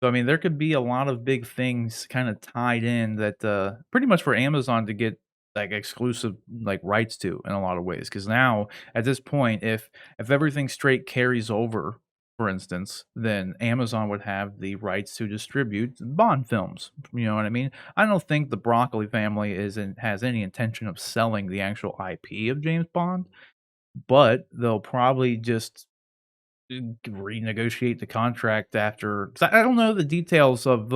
So I mean, there could be a lot of big things kind of tied in that pretty much for Amazon to get like exclusive like rights to in a lot of ways. Because now at this point, if everything straight carries over, for instance, then Amazon would have the rights to distribute Bond films. You know what I mean? I don't think the Broccoli family has any intention of selling the actual IP of James Bond, but they'll probably just renegotiate the contract after 'cause I don't know the details of,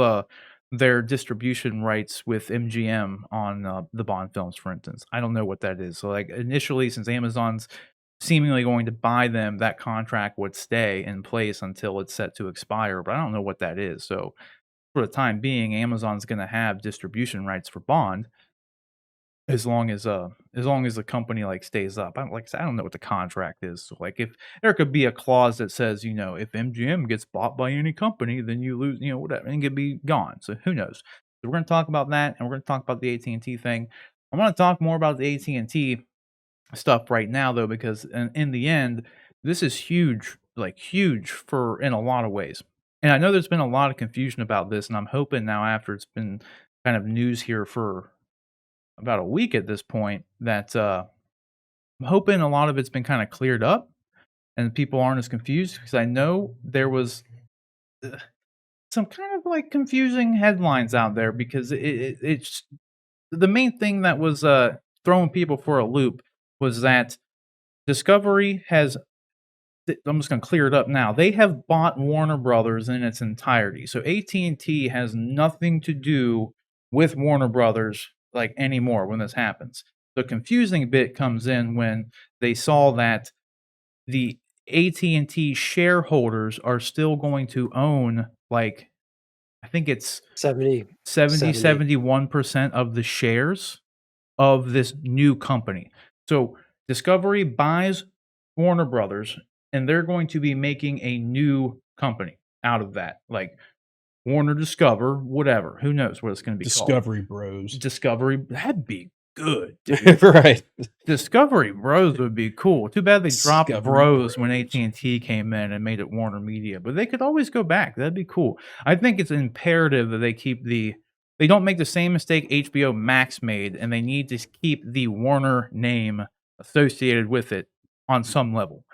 their distribution rights with MGM on, the Bond films, for instance. I don't know what that is. So, like, initially, since Amazon's seemingly going to buy them, that contract would stay in place until it's set to expire, but I don't know what that is. So, for the time being, Amazon's gonna have distribution rights for Bond, as long as the company, like, stays up. Like I said, I don't know what the contract is, so, like, if there could be a clause that says, you know, "If MGM gets bought by any company, then you lose," you know, whatever, and it could be gone, so who knows? So we're gonna talk about that, and we're gonna talk about the AT&T thing. I wanna talk more about the AT&T stuff right now, though, because in the end, this is huge, like, huge for in a lot of ways, and I know there's been a lot of confusion about this, and I'm hoping now after it's been kind of news here for about a week at this point that I'm hoping a lot of it's been kind of cleared up and people aren't as confused because I know there was uh, some kind of like confusing headlines out there because it's the main thing that was throwing people for a loop was that Discovery has I'm just going to clear it up now. They have bought Warner Brothers in its entirety. So AT&T has nothing to do with Warner Brothers like anymore when this happens. The confusing bit comes in when they saw that the AT&T shareholders are still going to own, like, I think it's 70. 71% of the shares of this new company. So Discovery buys Warner Brothers, and they're going to be making a new company out of that, like Warner Discover, whatever. Who knows what it's going to be called? Discovery Bros. Discovery. That'd be good, dude. Right. Discovery Bros would be cool. Too bad they dropped Discovery Bros when Bros. AT&T came in and made it WarnerMedia, but they could always go back. That'd be cool. I think it's imperative that they keep they don't make the same mistake HBO Max made, and they need to keep the Warner name associated with it on some level,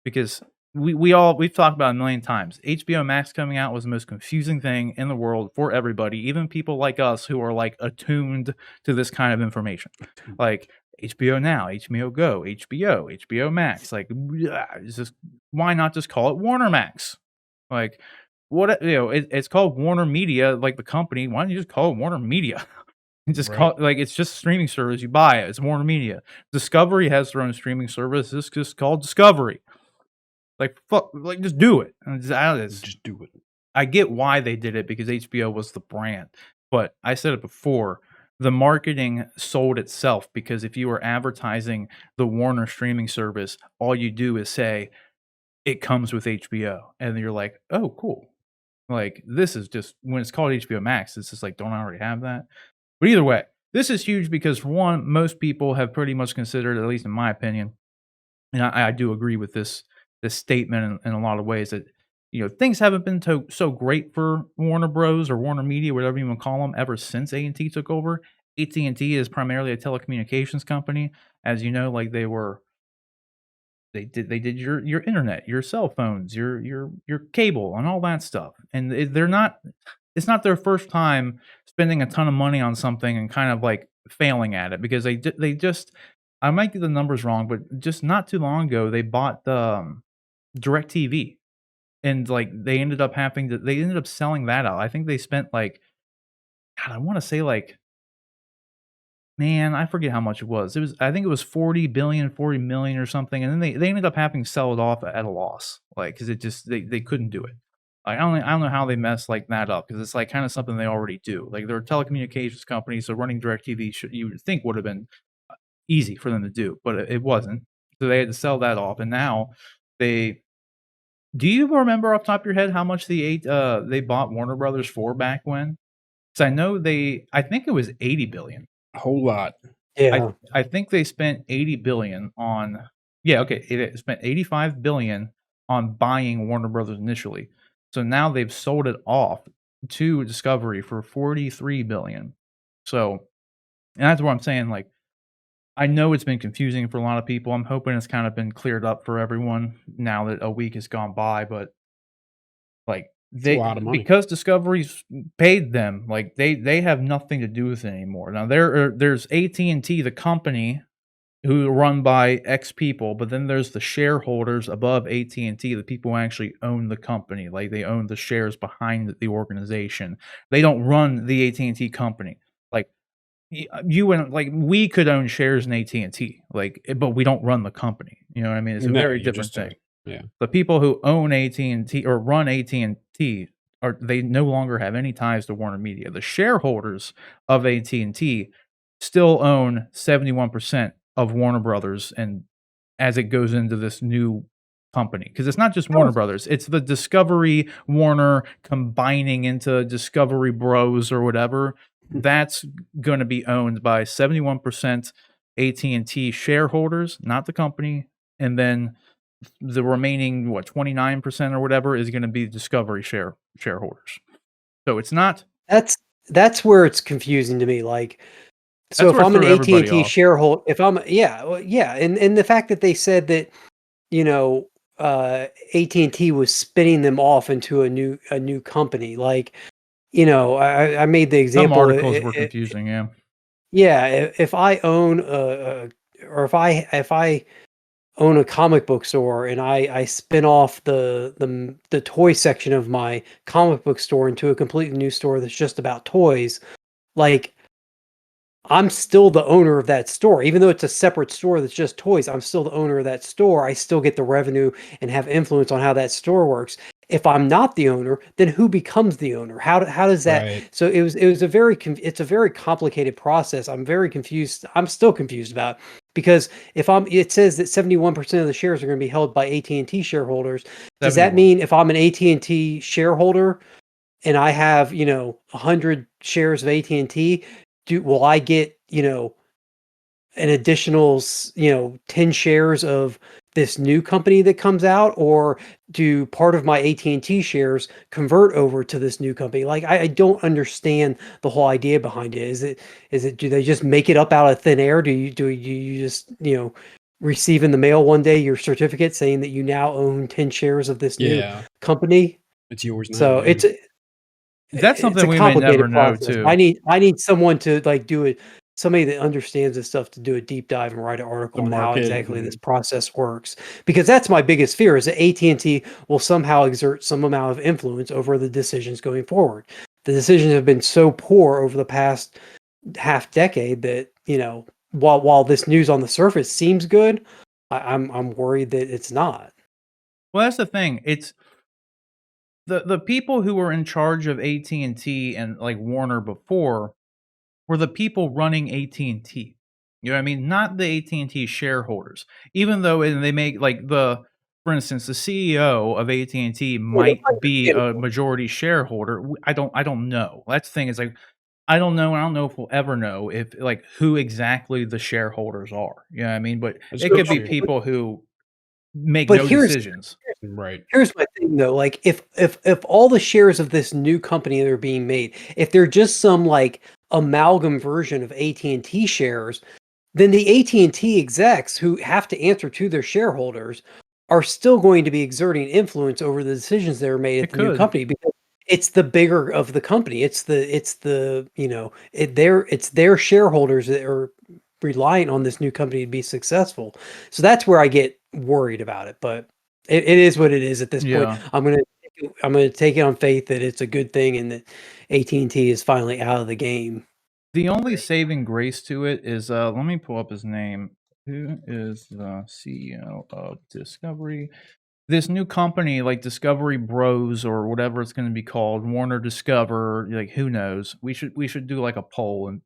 because we've talked about it a million times. HBO Max coming out was the most confusing thing in the world for everybody, even people like us who are like attuned to this kind of information. Like HBO Now, HBO Go, HBO Max. Like, it's just, why not just call it Warner Max? Like, what, it's called Warner Media, like the company. Why don't you just call it Warner Media? Just call it, like, it's just a streaming service. You buy it. It's Warner Media. Discovery has their own streaming service. It's just called Discovery. Like, fuck, like, just do it. Just do it. I get why they did it, because HBO was the brand. But I said it before, the marketing sold itself, because if you were advertising the Warner streaming service, all you do is say, it comes with HBO. And you're like, oh, cool. Like, this is just, when it's called HBO Max, it's just like, don't I already have that? But either way, this is huge because, for one, most people have pretty much considered, at least in my opinion, and I do agree with this statement in a lot of ways, that things haven't been so great for Warner Bros. Or Warner Media, whatever you want to call them, ever since AT&T took over. AT&T is primarily a telecommunications company, as you know. Like, they did your internet, your cell phones, your cable, and all that stuff. And they're not. It's not their first time spending a ton of money on something and kind of like failing at it, because they just, I might get the numbers wrong, but just not too long ago they bought the DirecTV, and like they ended up selling that out. I think they spent like, God, I want to say like, man, I forget how much it was. I think it was 40 million or something, and then they ended up having to sell it off at a loss, like, because it just, they couldn't do it. Like, I don't know how they messed like that up, because it's like kind of something they already do. Like, they're a telecommunications company, so running DirecTV you would think would have been easy for them to do, but it wasn't. So they had to sell that off, and now they. Do you remember off the top of your head how much they bought Warner Brothers for back when? Because I know I think it was 80 billion. A whole lot. Yeah. I think they spent 80 billion on. Yeah, okay, it spent 85 billion on buying Warner Brothers initially. So now they've sold it off to Discovery for 43 billion. So, and that's what I'm saying. Like, I know it's been confusing for a lot of people. I'm hoping it's kind of been cleared up for everyone now that a week has gone by. But like, a lot of money. because Discovery's paid them, like they have nothing to do with it anymore. Now there's AT&T, the company, who are run by X people, but then there's the shareholders above AT&T, the people who actually own the company. Like, they own the shares behind the organization. They don't run the AT&T company. Like, you and like we could own shares in AT&T, like, but we don't run the company. You know what I mean? It's a very different thing. Yeah. The people who own AT&T or run AT&T they no longer have any ties to Warner Media. The shareholders of AT&T still own 71% of Warner Brothers, and as it goes into this new company, because it's not just Warner Brothers, it's the Discovery Warner combining into Discovery Bros or whatever. That's going to be owned by 71% AT&T shareholders, not the company, and then the remaining 29% or whatever is going to be Discovery shareholders. So it's not. That's where it's confusing to me. Like, so if I'm an AT&T shareholder, and the fact that they said that, AT&T was spinning them off into a new company, like, I made the example. Some articles were confusing, yeah. Yeah, if I own or if I own a comic book store and I spin off the toy section of my comic book store into a completely new store that's just about toys, like, I'm still the owner of that store. Even though it's a separate store that's just toys, I'm still the owner of that store. I still get the revenue and have influence on how that store works. If I'm not the owner, then who becomes the owner? How does that? Right. So it's a very complicated process. I'm very confused. I'm still confused about because it says that 71% of the shares are going to be held by AT&T shareholders. Does that 71. mean if I'm an AT&T shareholder and I have 100 shares of AT&T, will I get an additional 10 shares of this new company that comes out, or do part of my AT&T shares convert over to this new company? Like I don't understand the whole idea behind it. Is it do they just make it up out of thin air? Do you just receive in the mail one day your certificate saying that you now own 10 shares of this new Yeah. company? It's yours now. So Yeah. That's it's something a we may never complicated know, process. I too. need someone to do it. Somebody that understands this stuff to do a deep dive and write an article The on how market exactly this and process works. Because that's my biggest fear is that AT&T will somehow exert some amount of influence over the decisions going forward. The decisions have been so poor over the past half decade that, while this news on the surface seems good, I'm worried that it's not. Well, that's the thing. It's the people who were in charge of AT&T and, like, Warner before were the people running AT&T. You know what I mean? Not the AT&T shareholders. Even though and they make, like, for instance, the CEO of AT&T might be a Understandable. majority shareholder. I don't know. That's the thing is, like, I don't know if we'll ever know if, like, who exactly the shareholders are. You know what I mean? But that's it very could be true. people who make But no decisions. Right. here's my thing though, like if all the shares of this new company that are being made, if they're just some like amalgam version of AT&T shares, then the AT&T execs who have to answer to their shareholders are still going to be exerting influence over the decisions that are made at It the new could. company because it's the bigger of the company. It's their shareholders that are reliant on this new company to be successful. So that's where I get worried about it. But it is what it is at this point. Yeah. I'm gonna take it on faith that it's a good thing and that AT&T is finally out of the game. The only saving grace to it is, let me pull up his name. Who is the CEO of Discovery? This new company, like Discovery Bros or whatever it's going to be called, Warner Discover, like who knows? We should do like a poll and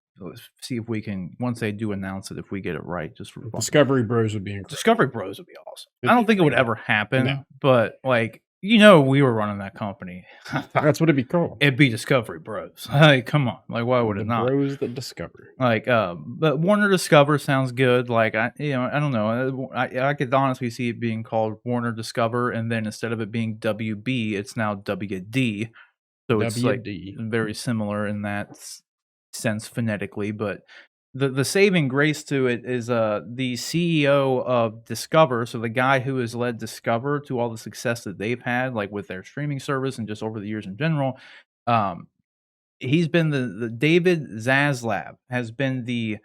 see if we can once they do announce it if we get it right just for fun. Discovery Bros would be incredible. Discovery Bros would be awesome. It'd I don't be think it would incredible. ever happen, No. but like we were running that company. That's what it'd be called. It'd be Discovery Bros. Like, come on, like why would The it not? bros that discover. Like, but Warner Discover sounds good. Like, I don't know. I could honestly see it being called Warner Discover, and then instead of it being WB, it's now WD. So it's like WD. very similar in that sense phonetically. But the saving grace to it is the CEO of Discover, so the guy who has led Discover to all the success that they've had, like with their streaming service and just over the years in general. Um, he's been the David Zaslav has been the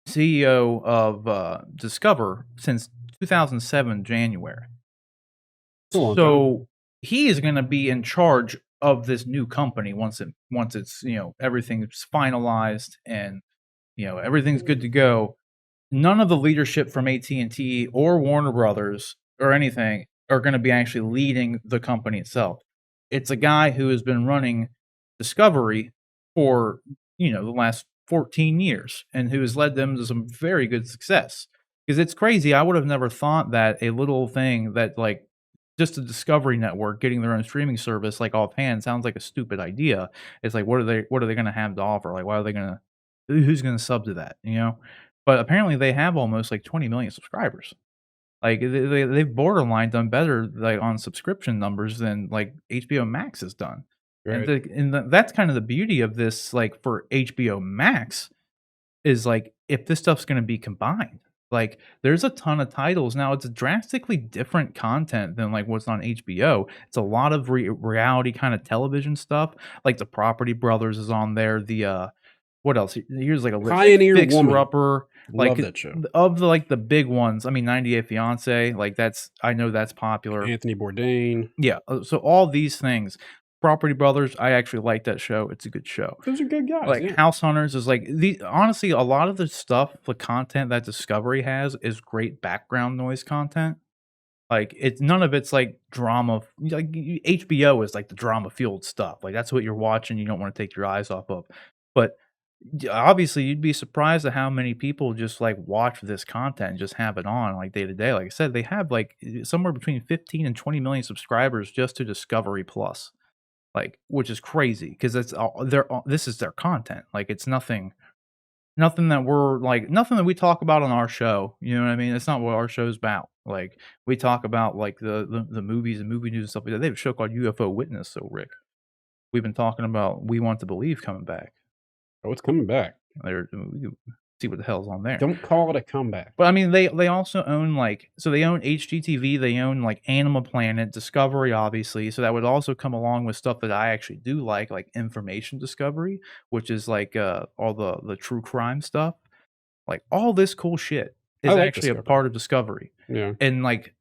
CEO of Discover since 2007 January. It's a long time. So he is going to be in charge of this new company once it's everything's finalized and everything's good to go. None of the leadership from AT&T or Warner Brothers or anything are going to be actually leading the company itself. It's a guy who has been running Discovery for, the last 14 years and who has led them to some very good success. Because it's crazy. I would have never thought that a little thing that like just a Discovery Network getting their own streaming service like offhand sounds like a stupid idea. It's like what are they going to have to offer? Like why are they going to who's going to sub to that, But apparently they have almost like 20 million subscribers. Like they've borderline done better like on subscription numbers than like HBO Max has done. Right. That's kind of the beauty of this, like for HBO Max, is like if this stuff's going to be combined. Like there's a ton of titles now. It's drastically different content than like what's on HBO. It's a lot of reality kind of television stuff. Like the Property Brothers is on there. The what else? Here's like a list. Pioneer Fixer Woman. Upper. Love Like that show. of the like the big ones. I mean, 98 Fiance. Like I know that's popular. Anthony Bourdain. Yeah. So all these things. Property Brothers, I actually like that show. It's a good show. Those are good guys. Like yeah. House Hunters is like honestly, a lot of the stuff, the content that Discovery has is great background noise content. Like it's none of it's like drama. Like HBO is like the drama fueled stuff. Like that's what you're watching. You don't want to take your eyes off of. But obviously, you'd be surprised at how many people just like watch this content and just have it on like day to day. Like I said, they have like somewhere between 15 and 20 million subscribers just to Discovery Plus. Like, which is crazy because it's all this is their content. Like it's nothing that we're like nothing that we talk about on our show. You know what I mean? It's not what our show's about. Like we talk about like the movies and movie news and stuff like that. They have a show called UFO Witness. So Rick, we've been talking about We Want to Believe coming back. Oh, it's coming back. There, we can see what the hell's on there. Don't call it a comeback. But I mean, they also own they own HGTV, they own like Animal Planet, Discovery, obviously. So that would also come along with stuff that I actually do like Information Discovery, which is like all the true crime stuff. Like all this cool shit is like actually a Discovery. part of Discovery. Yeah. And like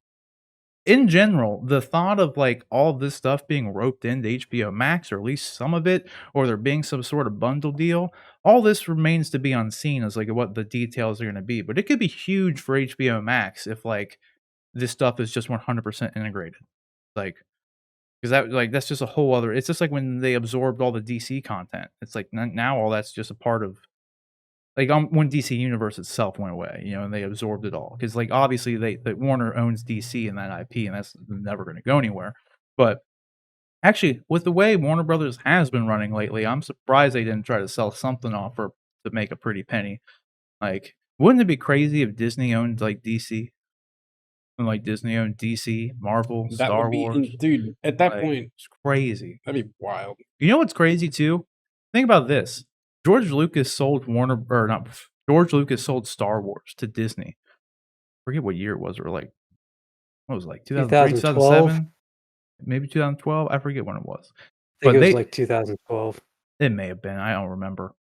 in general, the thought of like all this stuff being roped into HBO Max, or at least some of it, or there being some sort of bundle deal, all this remains to be unseen as like what the details are going to be. But it could be huge for HBO Max if like this stuff is just 100% integrated. Like, because that's just a whole other. It's just like when they absorbed all the DC content. It's like now all that's just a part of. Like when DC Universe itself went away, and they absorbed it all because, like, obviously Warner owns DC and that IP, and that's never going to go anywhere. But actually, with the way Warner Brothers has been running lately, I'm surprised they didn't try to sell something off to make a pretty penny. Like, wouldn't it be crazy if Disney owned like DC? And like Disney owned DC, Marvel, That Star would be, Wars. dude. At that Like, point, it's crazy. that'd be wild. You know what's crazy too? Think about this. George Lucas sold George Lucas sold Star Wars to Disney. Forget what year it was, or like what was it, like 2003, 2012. 2007, maybe 2012. I forget when it was. I think But it was like 2012. it may have been. I don't remember.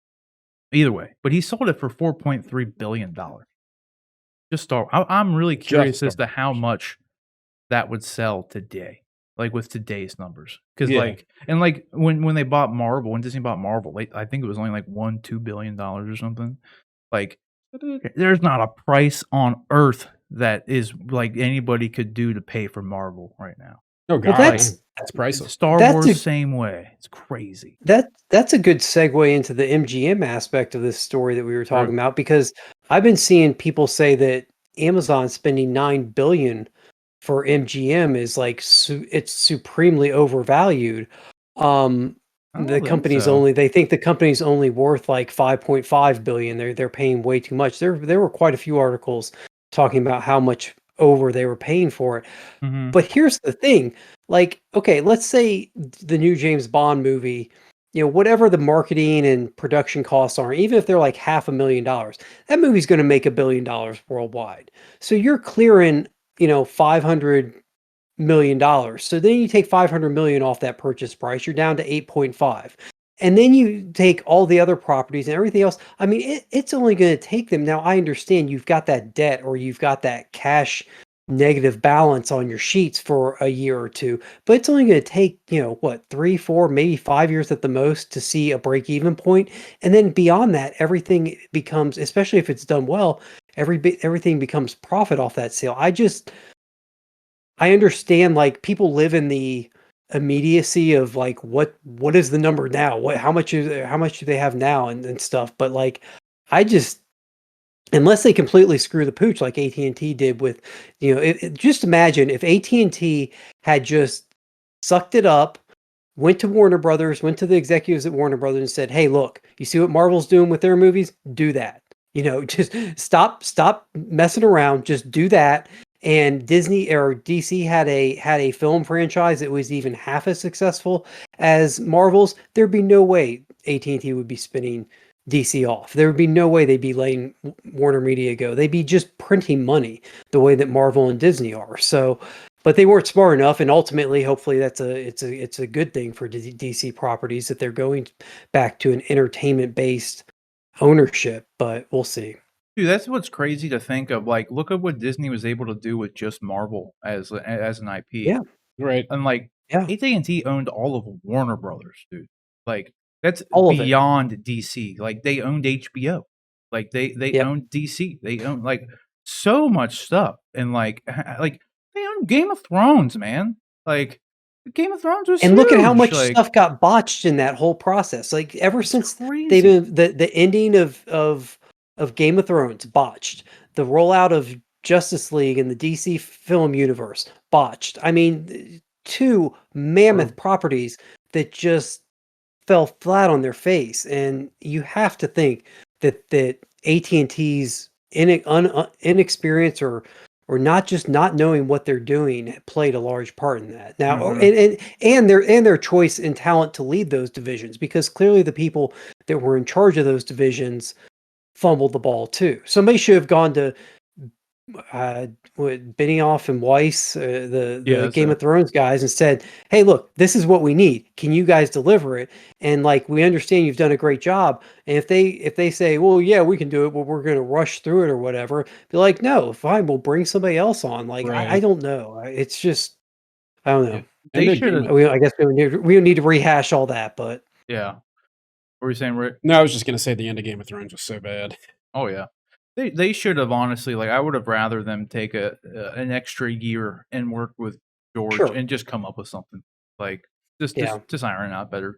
Either way, but he sold it for $4.3 billion. Just Star. I'm really curious as to how much that would sell today, like with today's numbers. Because when they bought Marvel, when Disney bought Marvel, I think it was only like $1-2 billion or something. Like, there's not a price on earth that is like anybody could do to pay for Marvel right now. Oh god, that's priceless. Star Wars same way. It's crazy. That's a good segue into the MGM aspect of this story that we were talking about, because I've been seeing people say that Amazon spending $9 billion for MGM is like it's supremely overvalued. The company's they think the company's only worth like 5.5 billion. They're paying way too much. There were quite a few articles talking about how much over they were paying for it. Mhm. But here's the thing, like, okay, let's say the new James Bond movie, whatever the marketing and production costs are, even if they're like $500,000, that movie's going to make $1 billion worldwide. So you're clearing, $500 million. So then you take 500 million off that purchase price, you're down to 8.5. And then you take all the other properties and everything else. I mean, it's only going to take them. Now, I understand you've got that debt or you've got that cash negative balance on your sheets for a year or two, but it's only going to take, 3, 4, maybe 5 years at the most to see a break even point. And then beyond that, everything becomes, especially if it's done well, everything becomes profit off that sale. I understand, like, people live in the immediacy of like what is the number now, how much do they have now and stuff, but like I just, unless they completely screw the pooch like AT&T did with, just imagine if AT&T had just sucked it up, went to Warner Brothers, went to the executives at Warner Brothers and said, hey, look, you see what Marvel's doing with their movies? Do that. Just stop messing around, just do that. And Disney or DC had a film franchise that was even half as successful as Marvel's, there'd be no way AT&T would be spinning DC off. There would be no way they'd be letting WarnerMedia go. They'd be just printing money the way that Marvel and Disney are. So, but they weren't smart enough, and ultimately, hopefully, it's a good thing for DC properties that they're going back to an entertainment-based ownership. But we'll see. Dude, that's what's crazy to think of. Like, look at what Disney was able to do with just Marvel as an IP. Yeah. Right. And like Yeah. AT&T owned all of Warner Brothers, dude. Like, that's All of it. beyond DC. Like, they owned HBO. Like, they Yep. owned DC. They owned, like, so much stuff. And, like, they owned Game of Thrones, man. Like, Game of Thrones was And look at how huge, much like stuff got botched in that whole process. Like, ever it's since they've crazy. been the ending of Game of Thrones, botched. The rollout of Justice League and the DC film universe, botched. I mean, 2 mammoth properties that just fell flat on their face, and you have to think that AT&T's inexperience or not just not knowing what they're doing played a large part in that. Now, Mhm. and their choice and talent to lead those divisions, because clearly the people that were in charge of those divisions fumbled the ball too. Somebody should have gone to Benioff and Weiss, Yeah, the that's Game it. of Thrones guys, and said, "Hey, look, this is what we need. Can you guys deliver it? And like, we understand you've done a great job. And if they say, well, yeah, we can do it, but we're going to rush through it or whatever, be like, no, fine, we'll bring somebody else on. Like, I Right. don't know. It's just, I don't Yeah. know. And They their should Game have of I guess we don't need to rehash all that, but yeah. What were you saying, Rick? No, I was just gonna say the end of Game of Thrones was so bad. Oh, yeah. They should have honestly, like, I would have rather them take an extra year and work with George sure, and just come up with something. Like, yeah, just iron it out better.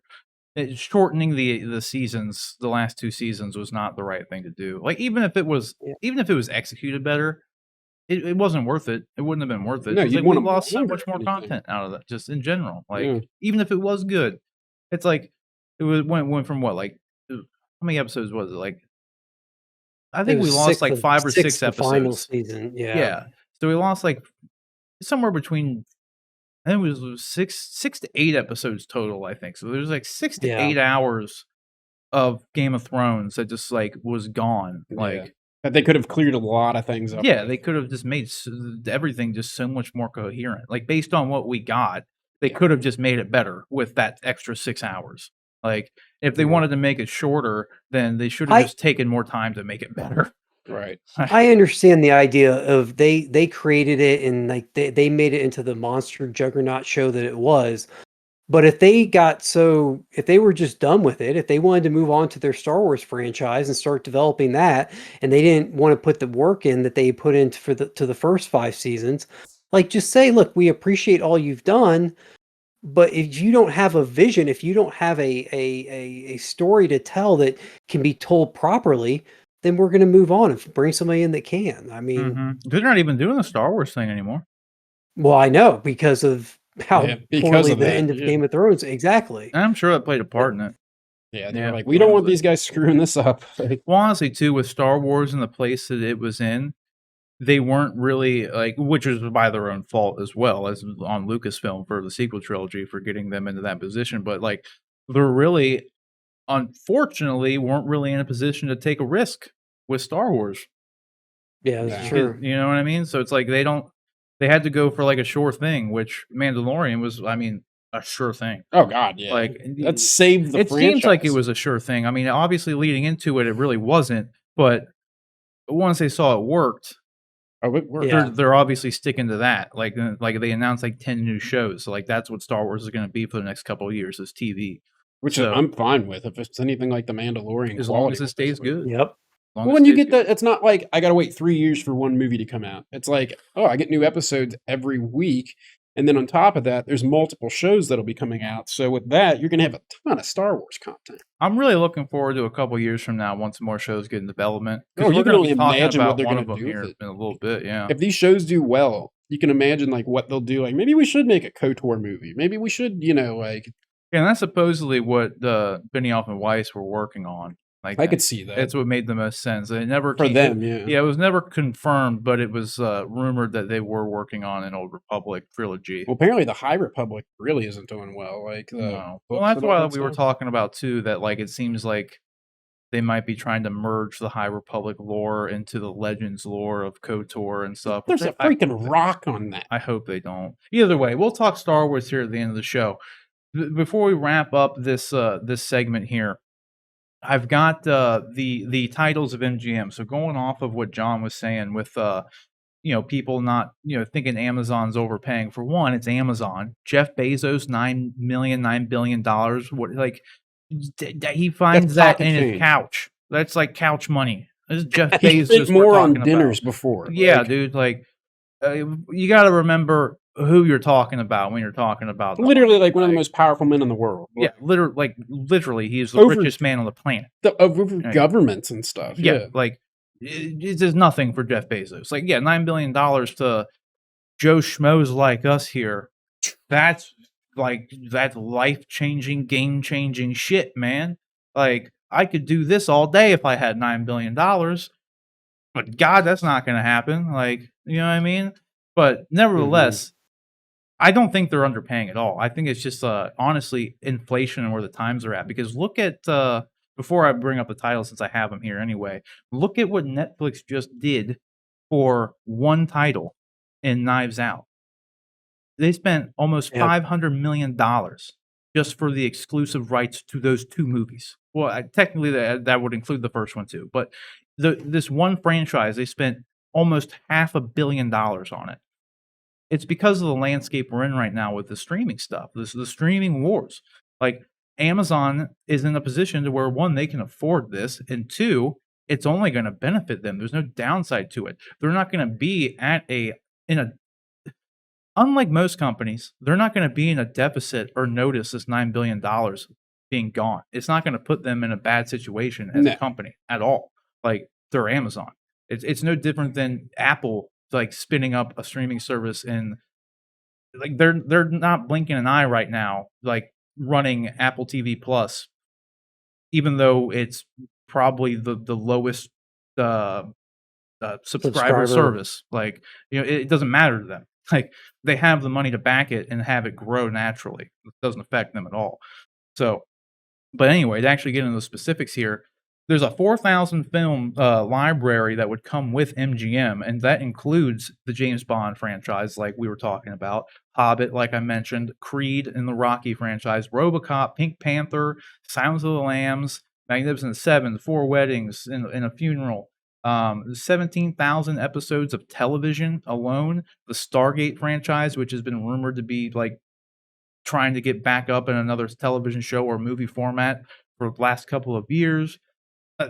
Shortening the seasons, the last 2 seasons was not the right thing to do. Like, yeah, even if it was executed better, it wasn't worth it. It wouldn't have been worth it. No, It's you'd like want we them lost so longer, much if more anything. content out of that just in general. Like, Yeah. even if it was good, it's like it went from what, like, how many episodes was it? Like, I it think we was lost like 5 or 6 the final episodes. season. Yeah, Yeah. So we lost like somewhere between I think it was 6 to 8 episodes total, I think. So there's like 6 to yeah, 8 hours of Game of Thrones that just like was gone. Yeah. Like, But they could have cleared a lot of things up yeah, with. they could have just made everything just so much more coherent. Like, based on what we got, they Yeah. could have just made it better with that extra 6 hours. Like, if they Yeah. wanted to make it shorter, then they should have I just taken more time to make it better. Right. I understand the idea of they created it and like they made it into the monster juggernaut show that it was. But if they were just done with it, if they wanted to move on to their Star Wars franchise and start developing that, and they didn't want to put the work in that they put into to the first 5 seasons, like, just say, look, we appreciate all you've done, but if you don't have a vision, if you don't have a story to tell that can be told properly, then we're going to move on and bring somebody in that can. I mean, Mhm. They're not even doing the Star Wars thing anymore. well, I know because of Yeah. how Because poorly of the that. end of Yeah. Game of Thrones, exactly. And I'm sure that played a But part in it. Yeah. They were Yeah, like, we don't want honestly. these guys screwing this up. Like, Well, honestly, too, with Star Wars and the place that it was in, they weren't really like, which was by their own fault as well as on Lucasfilm for the sequel trilogy for getting them into that position. But like, they're really, unfortunately, weren't really in a position to take a risk with Star Wars. yeah, that's no. Because true. you know what I mean? So it's like they had to go for like a sure thing, which Mandalorian was, I mean, a sure thing. Oh God, yeah. Like, That saved the it seems like it franchise. was a sure thing. I mean, obviously leading into it, it really wasn't. But once they saw it worked, Oh, it worked. Yeah. they're obviously sticking to that. Like they announced like 10 new shows. So like that's what Star Wars is going to be for the next couple of years is TV. Which So I'm fine with if it's anything like the Mandalorian as long as quality. it What this stays was. good, as Yep. long Well, as when it you stays get good. that, it's not like I got to wait 3 years for one movie to come out. It's like, oh, I get new episodes every week. And then on top of that, there's multiple shows that'll be coming out. So with that, you're going to have a ton of Star Wars content. I'm really looking forward to a couple of years from now once more shows get in development Oh, because you we're can going to only be talking imagine what about they're one going of to them do with here it. in a little bit. Yeah. If these shows do well, you can imagine like what they'll do. Like maybe we should make a KOTOR movie. Maybe we should, like Yeah, and that's supposedly what Benioff and Weiss were working on. Like I could see that that's what made the most sense. It never for came. them. Yeah. Yeah, it was never confirmed, but it was rumored that they were working on an Old Republic trilogy. Well, apparently the High Republic really isn't doing well. Like the No, well, books that's and all why that we were stuff. talking about too. That like it seems like they might be trying to merge the High Republic lore into the Legends lore of KOTOR and stuff. There's a freaking rock on that. I hope they don't. Either way, we'll talk Star Wars here at the end of the show. Before we wrap up this this segment here, I've got the titles of MGM. So going off of what John was saying with people not, thinking Amazon's overpaying. For one, it's Amazon. Jeff Bezos, $9 billion. What, like, he finds that pocket in his change. couch. That's like couch money. This is Jeff He spent Bezos we're more on talking dinners about. before. Yeah, Like, dude. Like, you got to remember who you're talking about when you're talking about the literally, money. like one of the most powerful men in the world. Yeah, literally, he is the Over- richest man on the planet. Over Right. governments and stuff. Yeah, Yeah. like there's nothing for Jeff Bezos. Like, yeah, $9 billion to Joe Schmoes like us here. That's life-changing, game-changing shit, man. Like, I could do this all day if I had $9 billion. But God, that's not going to happen. Like, you know what I mean? But nevertheless, I don't think they're underpaying at all. I think it's just honestly inflation and where the times are at. Because look at before I bring up the title, since I have them here anyway, look at what Netflix just did for one title in Knives Out. They spent almost $500 million just for the exclusive rights to those two movies. Well, technically that would include the first one too, but this one franchise, they spent almost $500 million on it. It's because of the landscape we're in right now with the streaming stuff. This is the streaming wars. Like, Amazon is in a position to where, one, they can afford this, and two, it's only going to benefit them. There's no downside to it. They're not going to be unlike most companies, they're not going to be in a deficit or notice this $9 billion being gone. It's not going to put them in a bad situation as a company at all. Like, they're Amazon. It's no different than Apple, like, spinning up a streaming service, and like they're not blinking an eye right now, like running Apple TV Plus, even though it's probably the lowest subscriber service. Like, it doesn't matter to them. Like, they have the money to back it and have it grow naturally. It doesn't affect them at all. So, but anyway, to actually get into the specifics here, there's a 4,000 film library that would come with MGM, and that includes the James Bond franchise, like we were talking about, Hobbit, like I mentioned, Creed in the Rocky franchise, RoboCop, Pink Panther, Silence of the Lambs, Magnificent Seven, Four Weddings, and a Funeral, 17,000 episodes of television alone, the Stargate franchise, which has been rumored to be like trying to get back up in another television show or movie format for the last couple of years.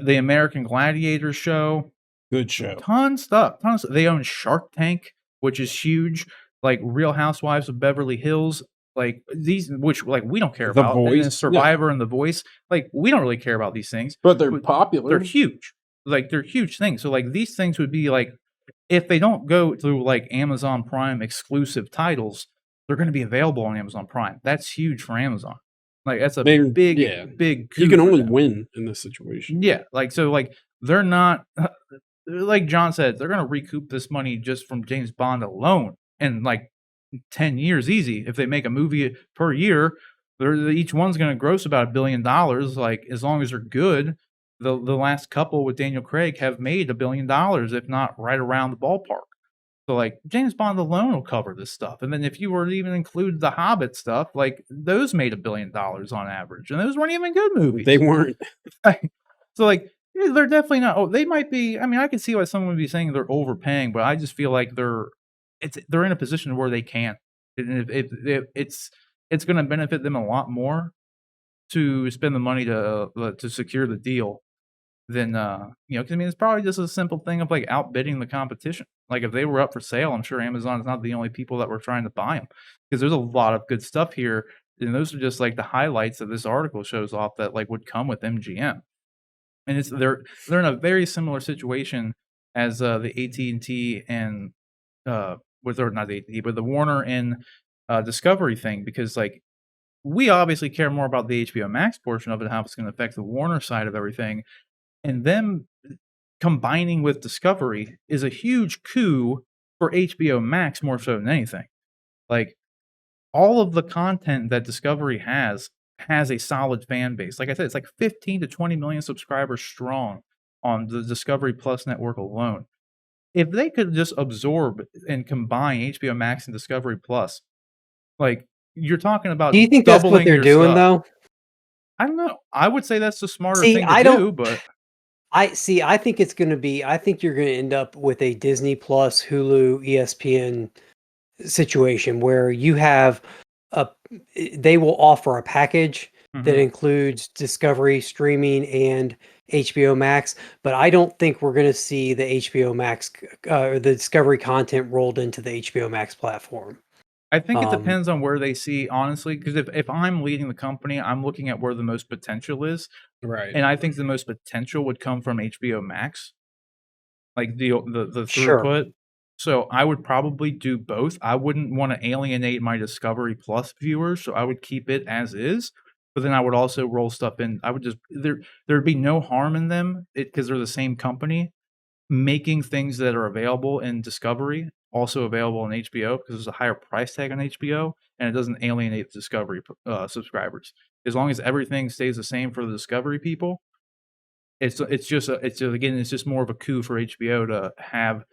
The American Gladiator show. Good show. Tons of stuff. They own Shark Tank, which is huge. Like Real Housewives of Beverly Hills. Like these, which like we don't care about. Voice. And then Survivor and The Voice. Like, we don't really care about these things. But they're popular. They're huge. Like, they're huge things. So like these things would be like, if they don't go through like Amazon Prime exclusive titles, they're going to be available on Amazon Prime. That's huge for Amazon. Like, that's a big coup. You can only win in this situation. Yeah, like, so like they're not like John said, they're going to recoup this money just from James Bond alone in like 10 years easy. If they make a movie per year, each one's going to gross about $1 billion. Like, as long as they're good, the last couple with Daniel Craig have made $1 billion, if not right around the ballpark. So like James Bond alone will cover this stuff. And then if you were to even include the Hobbit stuff, like those made $1 billion on average. And those weren't even good movies. They weren't. So like, they're definitely not. Oh, they might be. I mean, I can see why someone would be saying they're overpaying, but I just feel like they're in a position where they can. And it's going to benefit them a lot more to spend the money to secure the deal than because I mean, it's probably just a simple thing of like outbidding the competition. Like, if they were up for sale, I'm sure Amazon is not the only people that were trying to buy them, because there's a lot of good stuff here, and those are just like the highlights that this article shows off that like would come with MGM. And they're in a very similar situation as the AT&T and not the AT&T, but the Warner and Discovery thing, because like we obviously care more about the HBO Max portion of it, how it's going to affect the Warner side of everything. And them combining with Discovery is a huge coup for HBO Max, more so than anything. Like, all of the content that Discovery has a solid fan base. Like I said, it's like 15 to 20 million subscribers strong on the Discovery Plus network alone. If they could just absorb and combine HBO Max and Discovery Plus, like, you're talking about. Do you think that's what they're doing, though? I don't know. I would say that's the smarter thing to do, but I see. I think it's going to be. I think you're going to end up with a Disney Plus, Hulu, ESPN situation where you have a. They will offer a package that Mhm. includes Discovery streaming and HBO Max, but I don't think we're going to see the HBO Max or the Discovery content rolled into the HBO Max platform. I think it Um, depends on where they see, honestly, because if I'm leading the company, I'm looking at where the most potential is, Right. and I think the most potential would come from HBO Max, like the sure. throughput. So I would probably do both. I wouldn't want to alienate my Discovery Plus viewers, so I would keep it as is. But then I would also roll stuff in. I would just there'd be no harm in them because they're the same company making things that are available in Discovery also available on HBO because there's a higher price tag on HBO and it doesn't alienate Discovery subscribers. As long as everything stays the same for the Discovery people, it's just more of a coup for HBO to have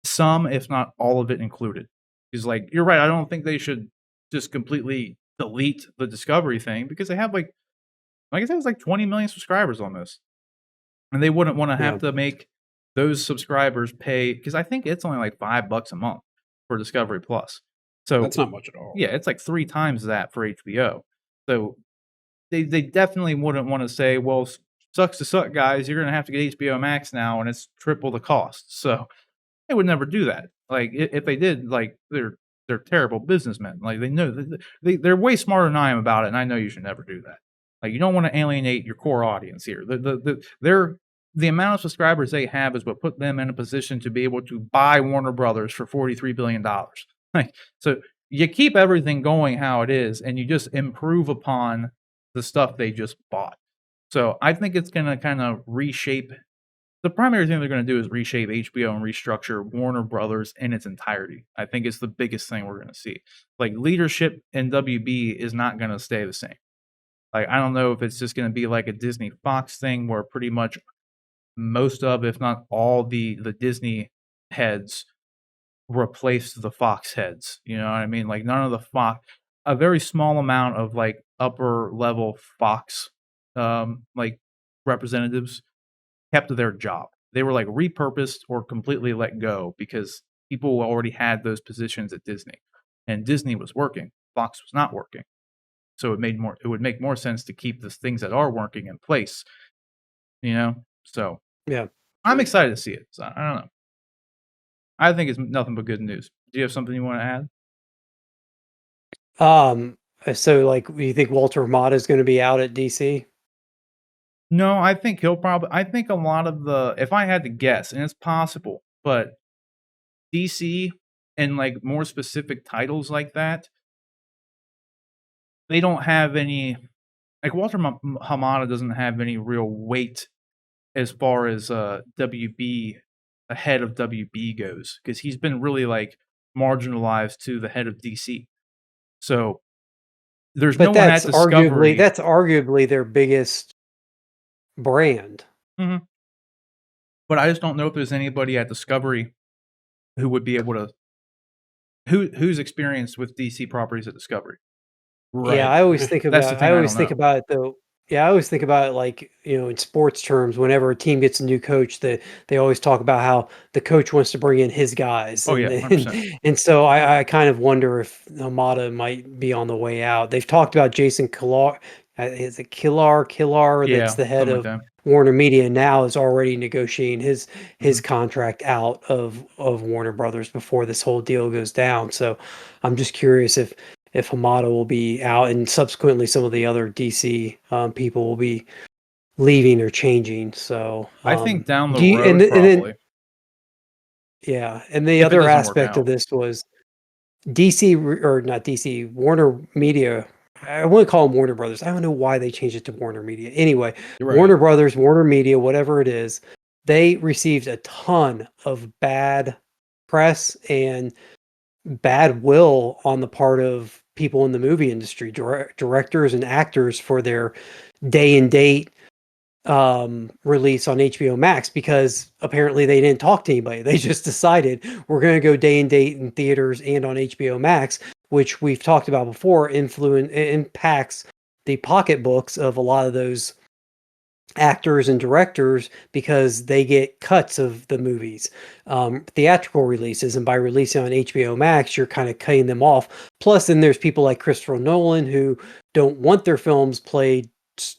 some, if not all of it included. Because like you're right, I don't think they should just completely delete the Discovery thing because they have like I said, it's like 20 million subscribers almost. And they wouldn't wanna Yeah. have to make those subscribers pay because I think it's only like $5 a month for Discovery Plus. So, That's not much at all. yeah, it's like 3 times that for HBO. So, they definitely wouldn't wanna say, "Well, sucks to suck, guys, you're gonna have to get HBO Max now, and it's triple the cost." So they would never do that. Like, if they did, like, they're terrible businessmen. Like, they know they're way smarter than I am about it, and I know you should never do that. Like, you don't wanna alienate your core audience here. The amount of subscribers they have is what put them in a position to be able to buy Warner Brothers for $43 billion. Like, so you keep everything going how it is, and you just improve upon the stuff they just bought. So, I think it's gonna kinda reshape the primary thing they're gonna do is reshape HBO and restructure Warner Brothers in its entirety. I think it's the biggest thing we're gonna see. Like, leadership in WB is not gonna stay the same. Like, I don't know if it's just gonna be like a Disney Fox thing where pretty much most of, if not all the Disney heads replace the Fox heads, you know what I mean? Like, none of the Fox a very small amount of, like, upper level Fox, like, representatives kept their job. They were, like, repurposed or completely let go because people already had those positions at Disney, and Disney was working, Fox was not working. So it would make more sense to keep the things that are working in place, you know? So, Yeah. I'm True. excited to see it. So, I don't know. I think it's nothing but good news. Do you have something you wanna add? So like, you think Walter Hamada is going to be out at DC? No, I think a lot of the if I had to guess, and it's possible, but DC and, like, more specific titles like that, they don't have any like, Walter Hamada doesn't have any real weight as far as, WB the head of WB goes, because 'cause he's been really, like, marginalized to the head of DC. So, there's no But one at Discovery. that's arguably their biggest brand. Mhm. But I just don't know if there's anybody at Discovery who would be able to who's experienced with DC properties at Discovery. Yeah, Right. That's the I thing I always don't think know. about it though. Yeah, I always think about it like, in sports terms, whenever a team gets a new coach, that they always talk about how the coach wants to bring in his guys. Oh, And yeah, and, 100%. and so I kind of wonder if Hamada might be on the way out. They've talked about Jason Killar, is it Killar that's Yeah, the head something like of that. Warner Media now is already negotiating his Mhm. contract out of Warner Brothers before this whole deal goes down. So I'm just curious if Hamada will be out and subsequently some of the other DC people will be leaving or changing. So, I think down the do you, road, and then, probably, yeah. And the if it other doesn't work aspect of out. this was or not DC, Warner Media. I want to call them Warner Brothers. I don't know why they changed it to Warner Media. Anyway, Right. Warner Brothers, Warner Media, whatever it is, they received a ton of bad press and bad will on the part of people in the movie industry, directors and actors for their day and date release on HBO Max because apparently they didn't talk to anybody. They just decided we're going to go day and date in theaters and on HBO Max, which we've talked about before, impacts the pocketbooks of a lot of those actors and directors because they get cuts of the movies, theatrical releases, and by releasing on HBO Max, you're kind of cutting them off. Plus, then there's people like Christopher Nolan who don't want their films played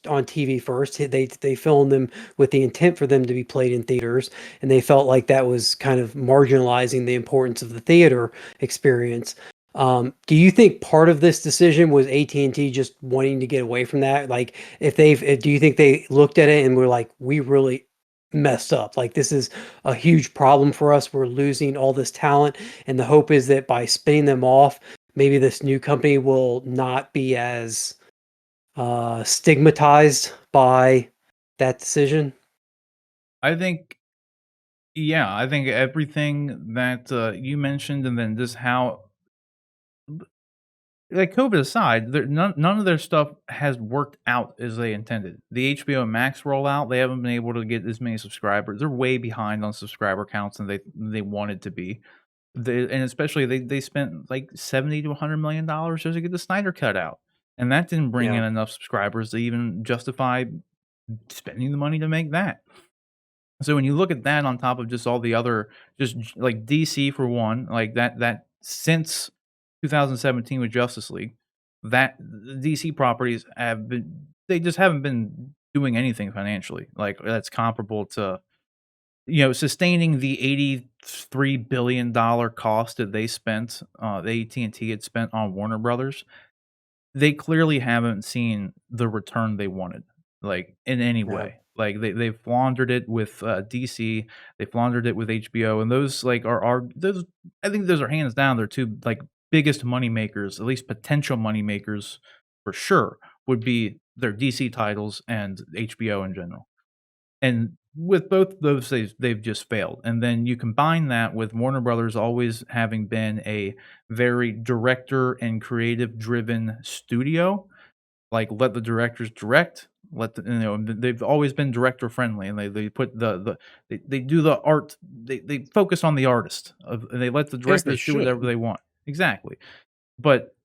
on TV first. They film them with the intent for them to be played in theaters, and they felt like that was kind of marginalizing the importance of the theater experience. Do you think part of this decision was AT&T just wanting to get away from that? Like, do you think they looked at it and were like, we really messed up? Like, this is a huge problem for us. We're losing all this talent. And the hope is that by spinning them off, maybe this new company will not be as stigmatized by that decision. I think, yeah, I think everything that you mentioned, and then just how, like COVID aside, none of their stuff has worked out as they intended. The HBO Max rollout, they haven't been able to get as many subscribers. They're way behind on subscriber counts than they wanted to be. And especially they spent like $70 to $100 million just to get the Snyder cut out, and that didn't bring Yeah. in enough subscribers to even justify spending the money to make that. So when you look at that on top of just all the other, like DC for one, like that since 2017 with Justice League, that DC properties they just haven't been doing anything financially like that's comparable to, sustaining the $83 billion cost that they spent, the AT&T had spent on Warner Brothers. They clearly haven't seen the return they wanted, like, in any Yeah. way. Like, they've floundered it with, DC, they floundered it with HBO, and those, like, are those, I think those are hands down their 2, like, biggest money makers, at least potential money makers for sure, would be their DC titles and HBO in general. And with both those, they've just failed. And then you combine that with Warner Brothers always having been a very director and creative driven studio, like let the directors direct, they've always been director friendly, and they put they do the art, they focus on the artist and they let the As they directors do whatever should. they want. Exactly. But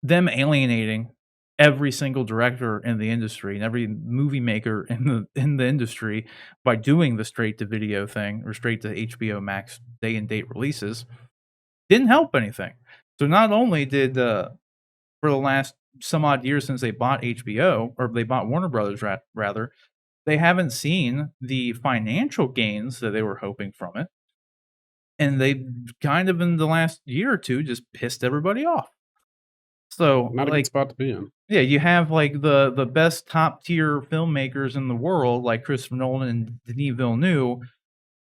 them alienating every single director in the industry and every movie maker in the industry by doing the straight to video thing or straight to HBO Max day and date releases didn't help anything. So not only did for the last some odd years since they bought HBO, or they bought Warner Brothers rather, they haven't seen the financial gains that they were hoping from it. And they kind of in the last year or two just pissed everybody off. So Not a good like, spot to be in. yeah, you have like the best top tier filmmakers in the world, like Christopher Nolan and Denis Villeneuve,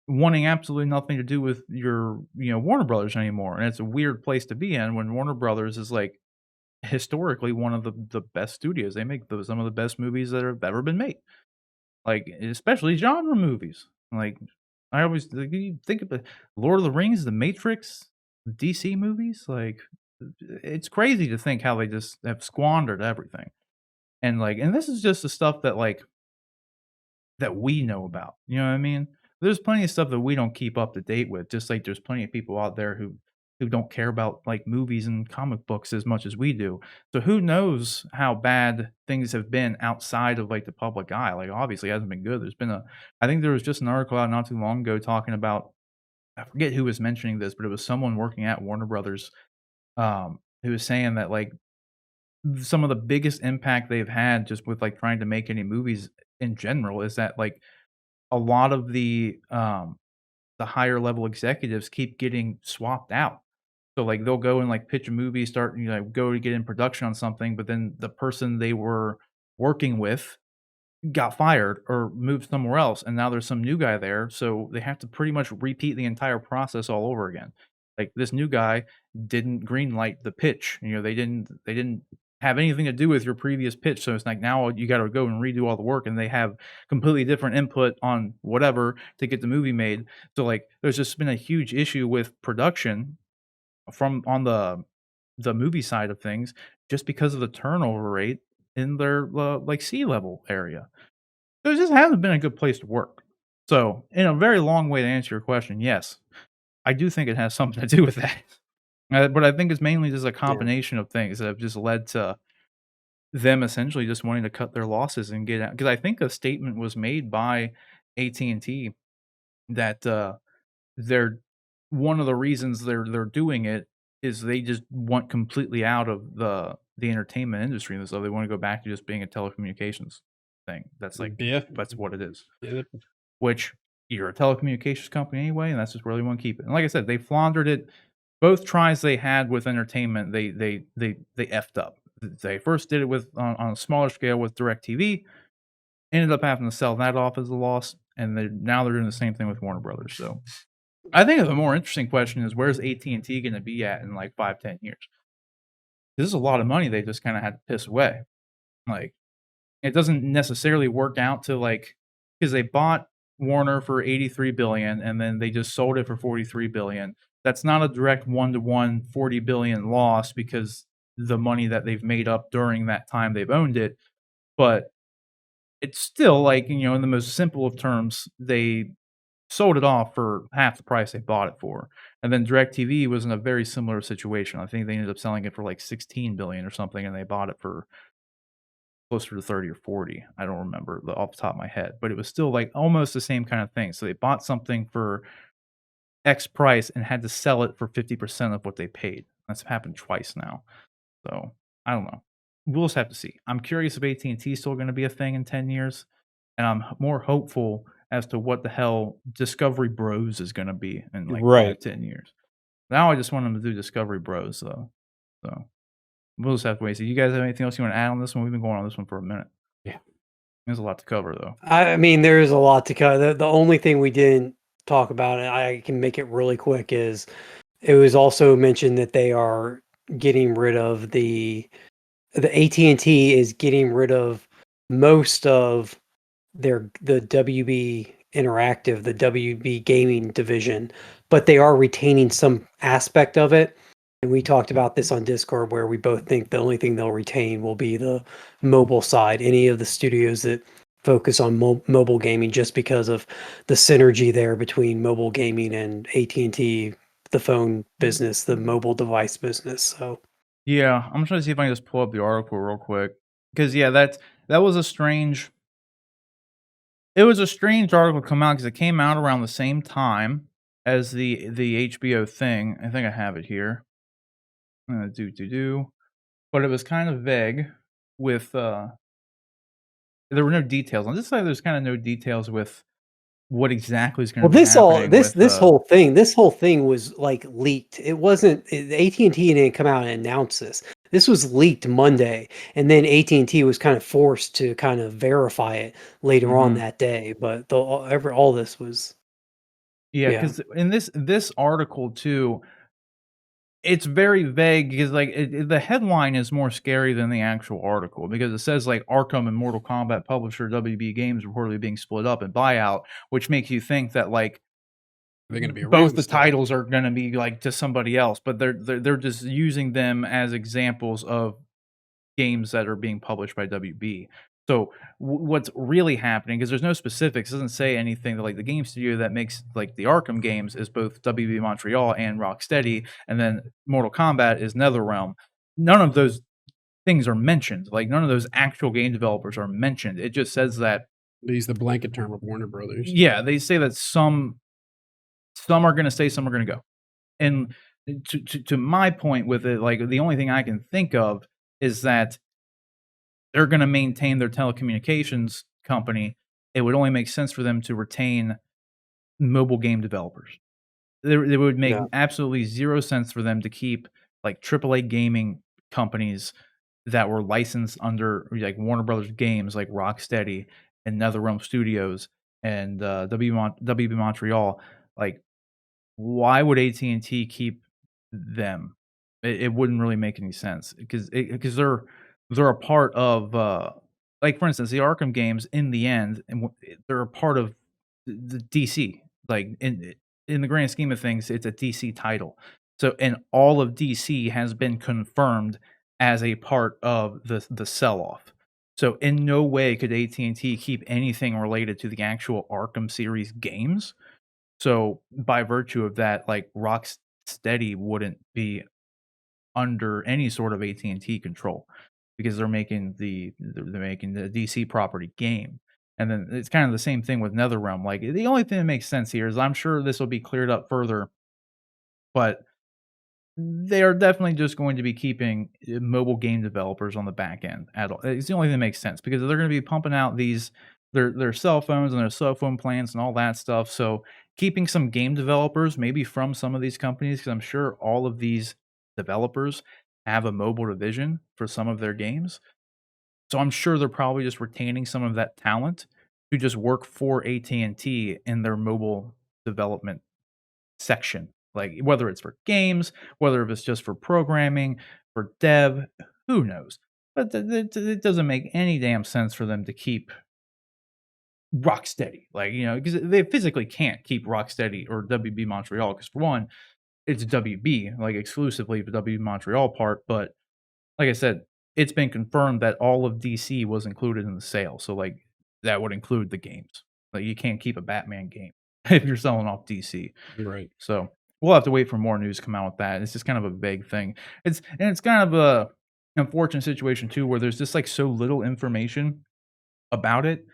wanting absolutely nothing to do with your Warner Brothers anymore. And it's a weird place to be in when Warner Brothers is like historically one of the best studios. They make some of the best movies that have ever been made, like especially genre movies. Like I always you think of the Lord of the Rings, The Matrix, the DC movies. Like it's crazy to think how they just have squandered everything. And this is just the stuff that like that we know about. You know what I mean? There's plenty of stuff that we don't keep up to date with. Just like there's plenty of people out there who don't care about like movies and comic books as much as we do. So who knows how bad things have been outside of like the public eye? Like obviously it hasn't been good. I think there was just an article out not too long ago talking about, I forget who was mentioning this, but it was someone working at Warner Brothers, who was saying that like some of the biggest impact they've had just with like trying to make any movies in general is that like a lot of the higher level executives keep getting swapped out. So like they'll go and like pitch a movie, start go to get in production on something, but then the person they were working with got fired or moved somewhere else, and now there's some new guy there, so they have to pretty much repeat the entire process all over again. Like this new guy didn't greenlight the pitch. They didn't have anything to do with your previous pitch, so it's like now you got to go and redo all the work, and they have completely different input on whatever to get the movie made. So like there's just been a huge issue with production from on the movie side of things just because of the turnover rate in their like C-level area. So it just hasn't been a good place to work. So, in a very long way to answer your question, yes, I do think it has something to do with that. But I think it's mainly just a combination of things that have just led to them essentially just wanting to cut their losses and get out. Because I think a statement was made by AT&T that they're one of the reasons they're doing it is they just want completely out of the entertainment industry, and so they want to go back to just being a telecommunications thing. That's like Yeah. that's what it is. Yeah. Which you're a telecommunications company anyway, and that's just where they want to keep it. And like I said, they floundered it. Both tries they had with entertainment, they effed up. They first did it with on a smaller scale with DirecTV, ended up having to sell that off as a loss, and now they're doing the same thing with Warner Brothers. So I think the more interesting question is where's AT&T going to be at in like 5-10 years? This is a lot of money they just kind of had to piss away. Like it doesn't necessarily work out to like because they bought Warner for 83 billion and then they just sold it for 43 billion. That's not a direct 1-to-1 40 billion loss because the money that they've made up during that time they've owned it, but it's still like, in the most simple of terms, they sold it off for half the price they bought it for. And then DirecTV was in a very similar situation. I think they ended up selling it for like 16 billion or something, and they bought it for closer to 30 or 40. I don't remember off the top of my head, but it was still like almost the same kind of thing. So they bought something for X price and had to sell it for 50% of what they paid. That's happened twice now. So I don't know. We'll just have to see. I'm curious if AT&T is still going to be a thing in 10 years, and I'm more hopeful as to what the hell DiscoveryBros is going to be in like Right. 5-10 years. Now I just want them to do DiscoveryBros though. So we'll just have to wait. So you guys have anything else you want to add on this one? We've been going on this one for a minute. Yeah. There's a lot to cover though. I mean, there's a lot to cover. The only thing we didn't talk about, and I can make it really quick, is it was also mentioned that they are getting rid of the AT&T is getting rid of most of the WB Interactive, the WB Gaming division, but they are retaining some aspect of it. And we talked about this on Discord where we both think the only thing they'll retain will be the mobile side. Any of the studios that focus on mobile gaming, just because of the synergy there between mobile gaming and AT&T, the phone business, the mobile device business. So Yeah, I'm trying to see if I can just pull up the article real quick because yeah, that was a strange. It was a strange article to come out because it came out around the same time as the HBO thing. I think I have it here. But it was kind of vague with there were no details. On this side, there's kind of no details with what exactly is going to be happening with this whole thing was like leaked. It wasn't AT&T didn't come out and announce this. This was leaked Monday, and then AT&T was kind of forced to kind of verify it later on that day. But all this was yeah, yeah. because in this article too, it's very vague because like the headline is more scary than the actual article because it says like Arkham and Mortal Kombat publisher WB Games reportedly being split up and buyout, which makes you think that like They're going to be both the still. titles are going to be like to somebody else, but they're just using them as examples of games that are being published by WB. So what's really happening, because there's no specifics, doesn't say anything that like the game studio that makes like the Arkham games is both WB Montreal and Rocksteady, and then Mortal Kombat is NetherRealm. None of those things are mentioned. Like none of those actual game developers are mentioned. It just says that They use the blanket term of Warner Brothers. yeah, they say that some are going to stay, some are going to go. And to my point with it, like the only thing I can think of is that they're going to maintain their telecommunications company. It would only make sense for them to retain mobile game developers. It would make absolutely zero sense for them to keep like AAA gaming companies that were licensed under like Warner Brothers Games, like Rocksteady and NetherRealm Studios and WB Montreal. Like, why would AT&T keep them? It wouldn't really make any sense because they're a part of like for instance the Arkham games in the end, and they're a part of the DC. Like in the grand scheme of things, it's a DC title. So and all of DC has been confirmed as a part of the sell off. So in no way could AT&T keep anything related to the actual Arkham series games. So by virtue of that, like Rocksteady wouldn't be under any sort of AT&T control. because they're making they're making the DC property game. And then it's kind of the same thing with NetherRealm. Like the only thing that makes sense here is I'm sure this will be cleared up further, but they are definitely just going to be keeping mobile game developers on the back end at all. It's the only thing that makes sense because they're going to be pumping out these their cell phones and their cell phone plans and all that stuff. So keeping some game developers, maybe from some of these companies, because I'm sure all of these developers have a mobile division for some of their games. So I'm sure they're probably just retaining some of that talent to just work for AT&T in their mobile development section, like whether it's for games, whether if it's just for programming, for dev, who knows? But it doesn't make any damn sense for them to keep Rocksteady, like, because they physically can't keep Rocksteady or WB Montreal, because for one, it's WB, like exclusively the WB Montreal part. But like I said, it's been confirmed that all of DC was included in the sale, so like that would include the games. Like you can't keep a Batman game if you're selling off DC. Right. So we'll have to wait for more news to come out with that. It's just kind of a vague thing. It's kind of a unfortunate situation too, where there's just like so little information about it,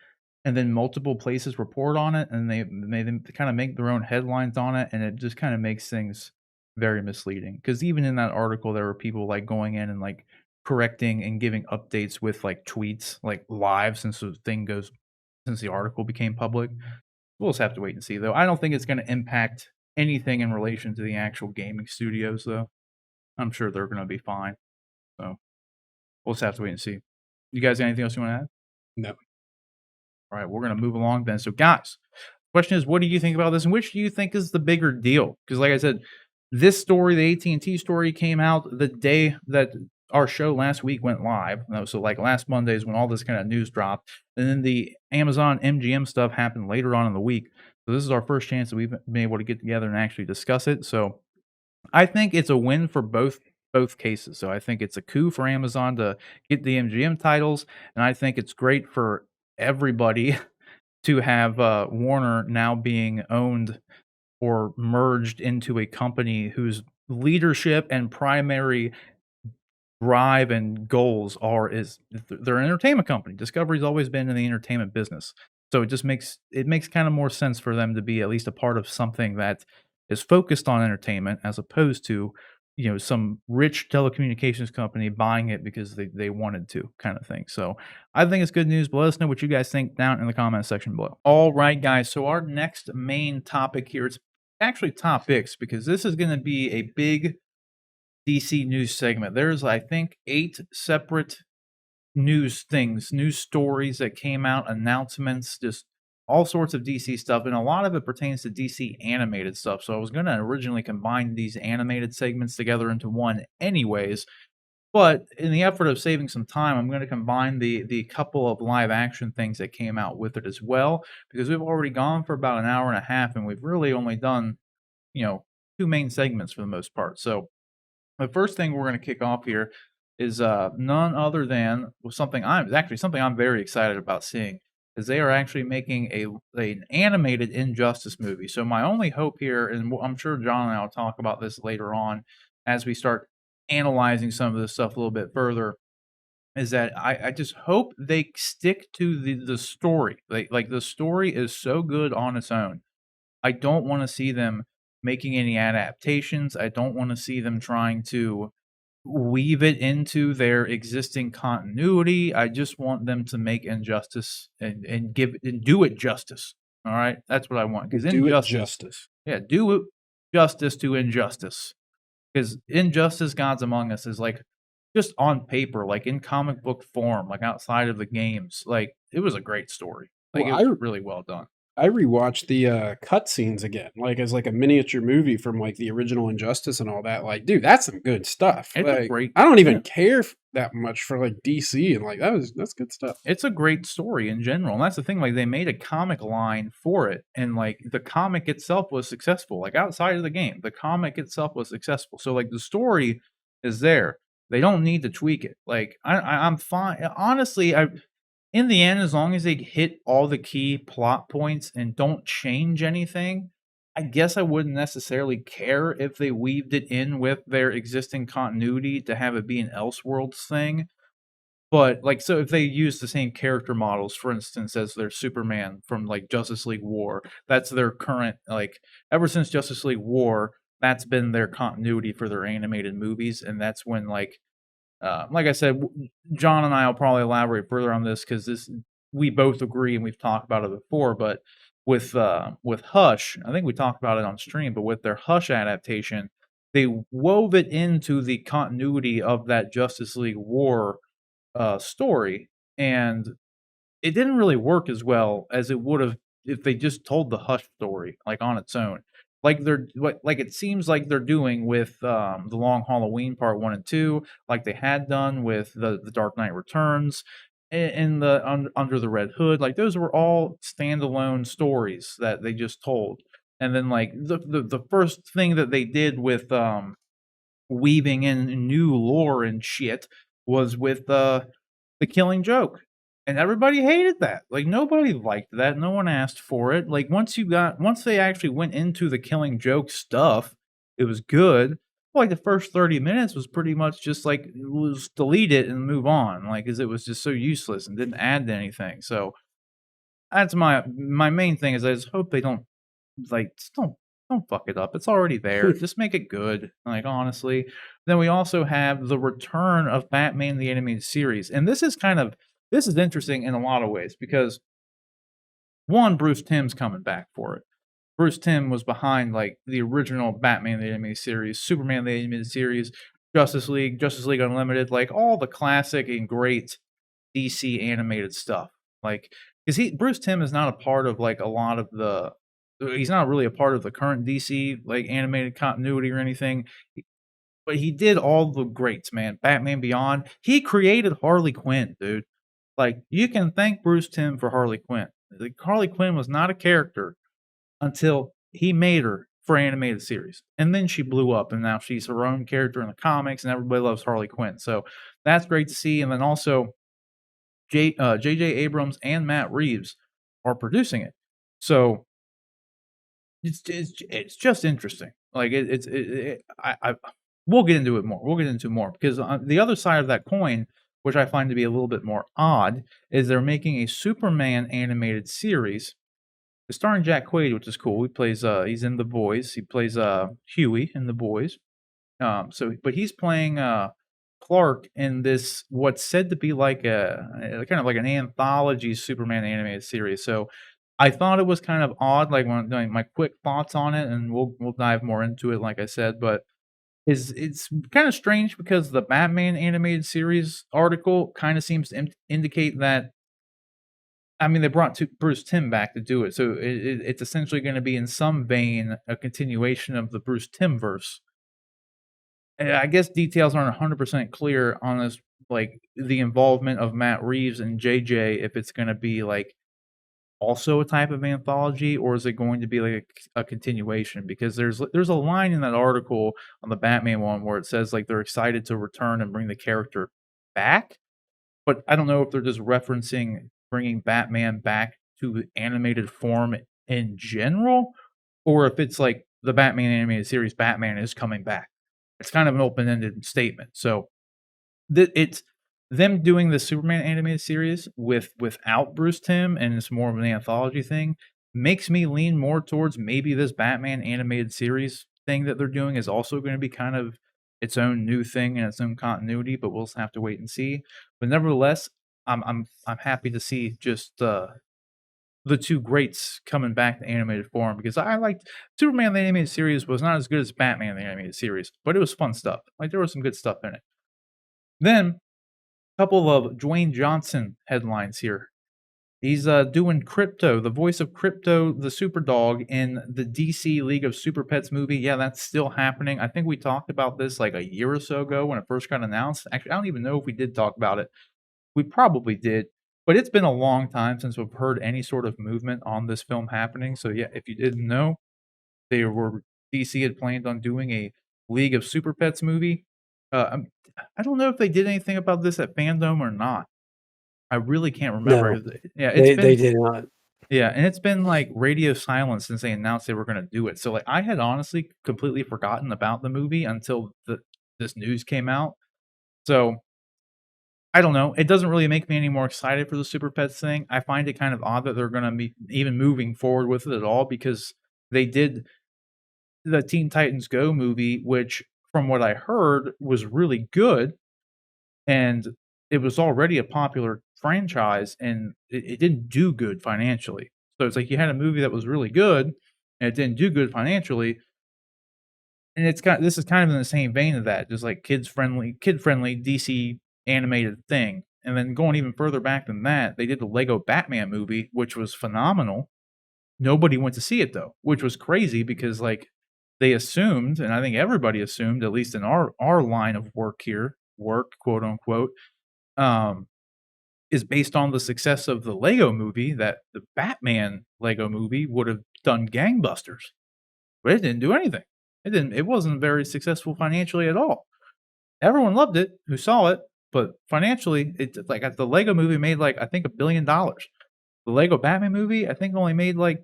and then multiple places report on it, and they kind of make their own headlines on it, and it just kind of makes things very misleading. Because even in that article, there were people like going in and like correcting and giving updates with like tweets, like live since the article became public. We'll just have to wait and see, though. I don't think it's going to impact anything in relation to the actual gaming studios, though. I'm sure they're going to be fine. So we'll just have to wait and see. You guys got anything else you want to add? No. All right, we're going to move along then. So, guys, question is, what do you think about this, and which do you think is the bigger deal? Because, like I said, this story, the AT&T story, came out the day that our show last week went live. So, like last Monday is when all this kind of news dropped, and then the Amazon MGM stuff happened later on in the week. So, this is our first chance that we've been able to get together and actually discuss it. So, I think it's a win for both cases. So, I think it's a coup for Amazon to get the MGM titles, and I think it's great for everybody to have Warner now being owned or merged into a company whose leadership and primary drive and goals they're an entertainment company. Discovery's always been in the entertainment business. So it makes kind of more sense for them to be at least a part of something that is focused on entertainment as opposed to, some rich telecommunications company buying it because they wanted to, kind of thing. So I think it's good news, but let us know what you guys think down in the comment section below. All right, guys. So our next main topic here, it's actually topics, because this is going to be a big DC news segment. There's, I think, 8 separate news stories that came out, announcements, just all sorts of DC stuff, and a lot of it pertains to DC animated stuff. So I was going to originally combine these animated segments together into one anyways, but in the effort of saving some time, I'm going to combine the couple of live action things that came out with it as well, because we've already gone for about an hour and a half, and we've really only done, 2 main segments for the most part. So the first thing we're going to kick off here is none other than something I'm very excited about seeing, is they are actually making an animated Injustice movie. So my only hope here, and I'm sure John and I will talk about this later on as we start analyzing some of this stuff a little bit further, is that I just hope they stick to the story. Like the story is so good on its own. I don't want to see them making any adaptations. I don't want to see them trying to weave it into their existing continuity. I just want them to make Injustice and do it justice. All right, that's what I want. Because Do it Injustice, justice. yeah, do it justice to Injustice. Because Injustice: Gods Among Us is like just on paper, like in comic book form, like outside of the games, like it was a great story. Like Well, it was really well done. I rewatched the cutscenes again, like as like a miniature movie from like the original Injustice and all that. Like, dude, that's some good stuff. It's a Like, great, I don't even yeah. care that much for like DC, and like that's good stuff. It's a great story in general, and that's the thing. Like they made a comic line for it, and like the comic itself was successful. Like outside of the game, the comic itself was successful. So like the story is there. They don't need to tweak it. Like I'm fine. Honestly, in the end, as long as they hit all the key plot points and don't change anything, I guess I wouldn't necessarily care if they weaved it in with their existing continuity to have it be an Elseworlds thing. But, like, so if they use the same character models, for instance, as their Superman from, like, Justice League War, that's their current, like, ever since Justice League War, that's been their continuity for their animated movies, and that's when, like I said, John and I will probably elaborate further on this because this we both agree and we've talked about it before. But with Hush, I think we talked about it on stream. But with their Hush adaptation, they wove it into the continuity of that Justice League War story, and it didn't really work as well as it would have if they just told the Hush story, like, on its own. Like it seems like they're doing with, The Long Halloween Part 1 and 2, like they had done with The Dark Knight Returns, and the Under the Red Hood, like, those were all standalone stories that they just told. And then, like, the first thing that they did with, weaving in new lore and shit was with, The Killing Joke, and everybody hated that, like, nobody liked that, no one asked for it, like, once they actually went into the Killing Joke stuff, it was good. Like, the first 30 minutes was pretty much just, like, was delete it and move on, like, 'cause it was just so useless and didn't add to anything, so that's my main thing is I just hope they don't, like, just don't fuck it up, it's already there, just make it good, like, honestly. Then we also have the return of Batman the Animated Series, and this is interesting in a lot of ways because, 1, Bruce Timm's coming back for it. Bruce Timm was behind, like, the original Batman the Animated Series, Superman the Animated Series, Justice League Unlimited, like, all the classic and great DC animated stuff. Like, 'cause Bruce Timm is not a part of, like, a lot of the he's not really a part of the current DC, like, animated continuity or anything, but he did all the greats, man. Batman Beyond. He created Harley Quinn, dude. Like, you can thank Bruce Timm for Harley Quinn. Like, Harley Quinn was not a character until he made her for animated series, and then she blew up, and now she's her own character in the comics, and everybody loves Harley Quinn. So that's great to see. And then also J.J. Abrams and Matt Reeves are producing it. So it's just interesting. Like, I we'll get into it more. We'll get into more because on the other side of that coin, which I find to be a little bit more odd, is they're making a Superman animated series starring Jack Quaid, which is cool. He plays, he's in The Boys. He plays, Huey in The Boys. But he's playing, Clark in this what's said to be like a kind of like an anthology Superman animated series. So I thought it was kind of odd, like when I'm doing my quick thoughts on it, and we'll dive more into it, like I said. But it's kind of strange because the Batman animated series article kind of seems to indicate that. I mean, they brought Bruce Timm back to do it, so it's essentially going to be in some vein a continuation of the Bruce Timm verse. I guess details aren't 100% clear on this, like, the involvement of Matt Reeves and JJ, if it's gonna be, like, also a type of anthology, or is it going to be, like, a continuation? Because there's a line in that article on the Batman one where it says, like, they're excited to return and bring the character back, but I don't know if they're just referencing bringing Batman back to animated form in general, or if it's, like, the Batman animated series, Batman is coming back. It's kind of an open-ended statement. So it's them doing the Superman animated series without Bruce Timm, and it's more of an anthology thing, makes me lean more towards maybe this Batman animated series thing that they're doing is also gonna be kind of its own new thing and its own continuity, but we'll just have to wait and see. But nevertheless, I'm happy to see just, the 2 greats coming back to animated form because I liked Superman the Animated Series was not as good as Batman the Animated Series, but it was fun stuff. Like, there was some good stuff in it. Then, a couple of Dwayne Johnson headlines here. He's, doing Krypto, the voice of Krypto the Superdog in the DC League of Super Pets movie. Yeah, that's still happening. I think we talked about this, like, a year or so ago when it first got announced. Actually, I don't even know if we did talk about it. We probably did, but it's been a long time since we've heard any sort of movement on this film happening. So yeah, if you didn't know, DC had planned on doing a League of Super Pets movie. I don't know if they did anything about this at Fandom or not. I really can't remember. No, Yeah, they did not. yeah, and it's been like radio silence since they announced they were going to do it. So like, I had honestly completely forgotten about the movie until this news came out. So I don't know. It doesn't really make me any more excited for the Super Pets thing. I find it kind of odd that they're gonna be even moving forward with it at all because they did the Teen Titans Go movie, which from what I heard was really good, and it was already a popular franchise, and it didn't do good financially. So it's like you had a movie that was really good, and it didn't do good financially, and this is kind of in the same vein of that, just like kid-friendly DC animated thing. And then going even further back than that, they did the Lego Batman movie, which was phenomenal. Nobody went to see it though, which was crazy because like they assumed, and I think everybody assumed, at least in our line of work here, work quote unquote, um, is based on the success of the Lego movie that the Batman Lego movie would have done gangbusters. But it didn't do anything. It wasn't very successful financially at all. Everyone loved it who saw it, but financially, it like the Lego movie made like I think $1 billion. The Lego Batman movie, I think only made like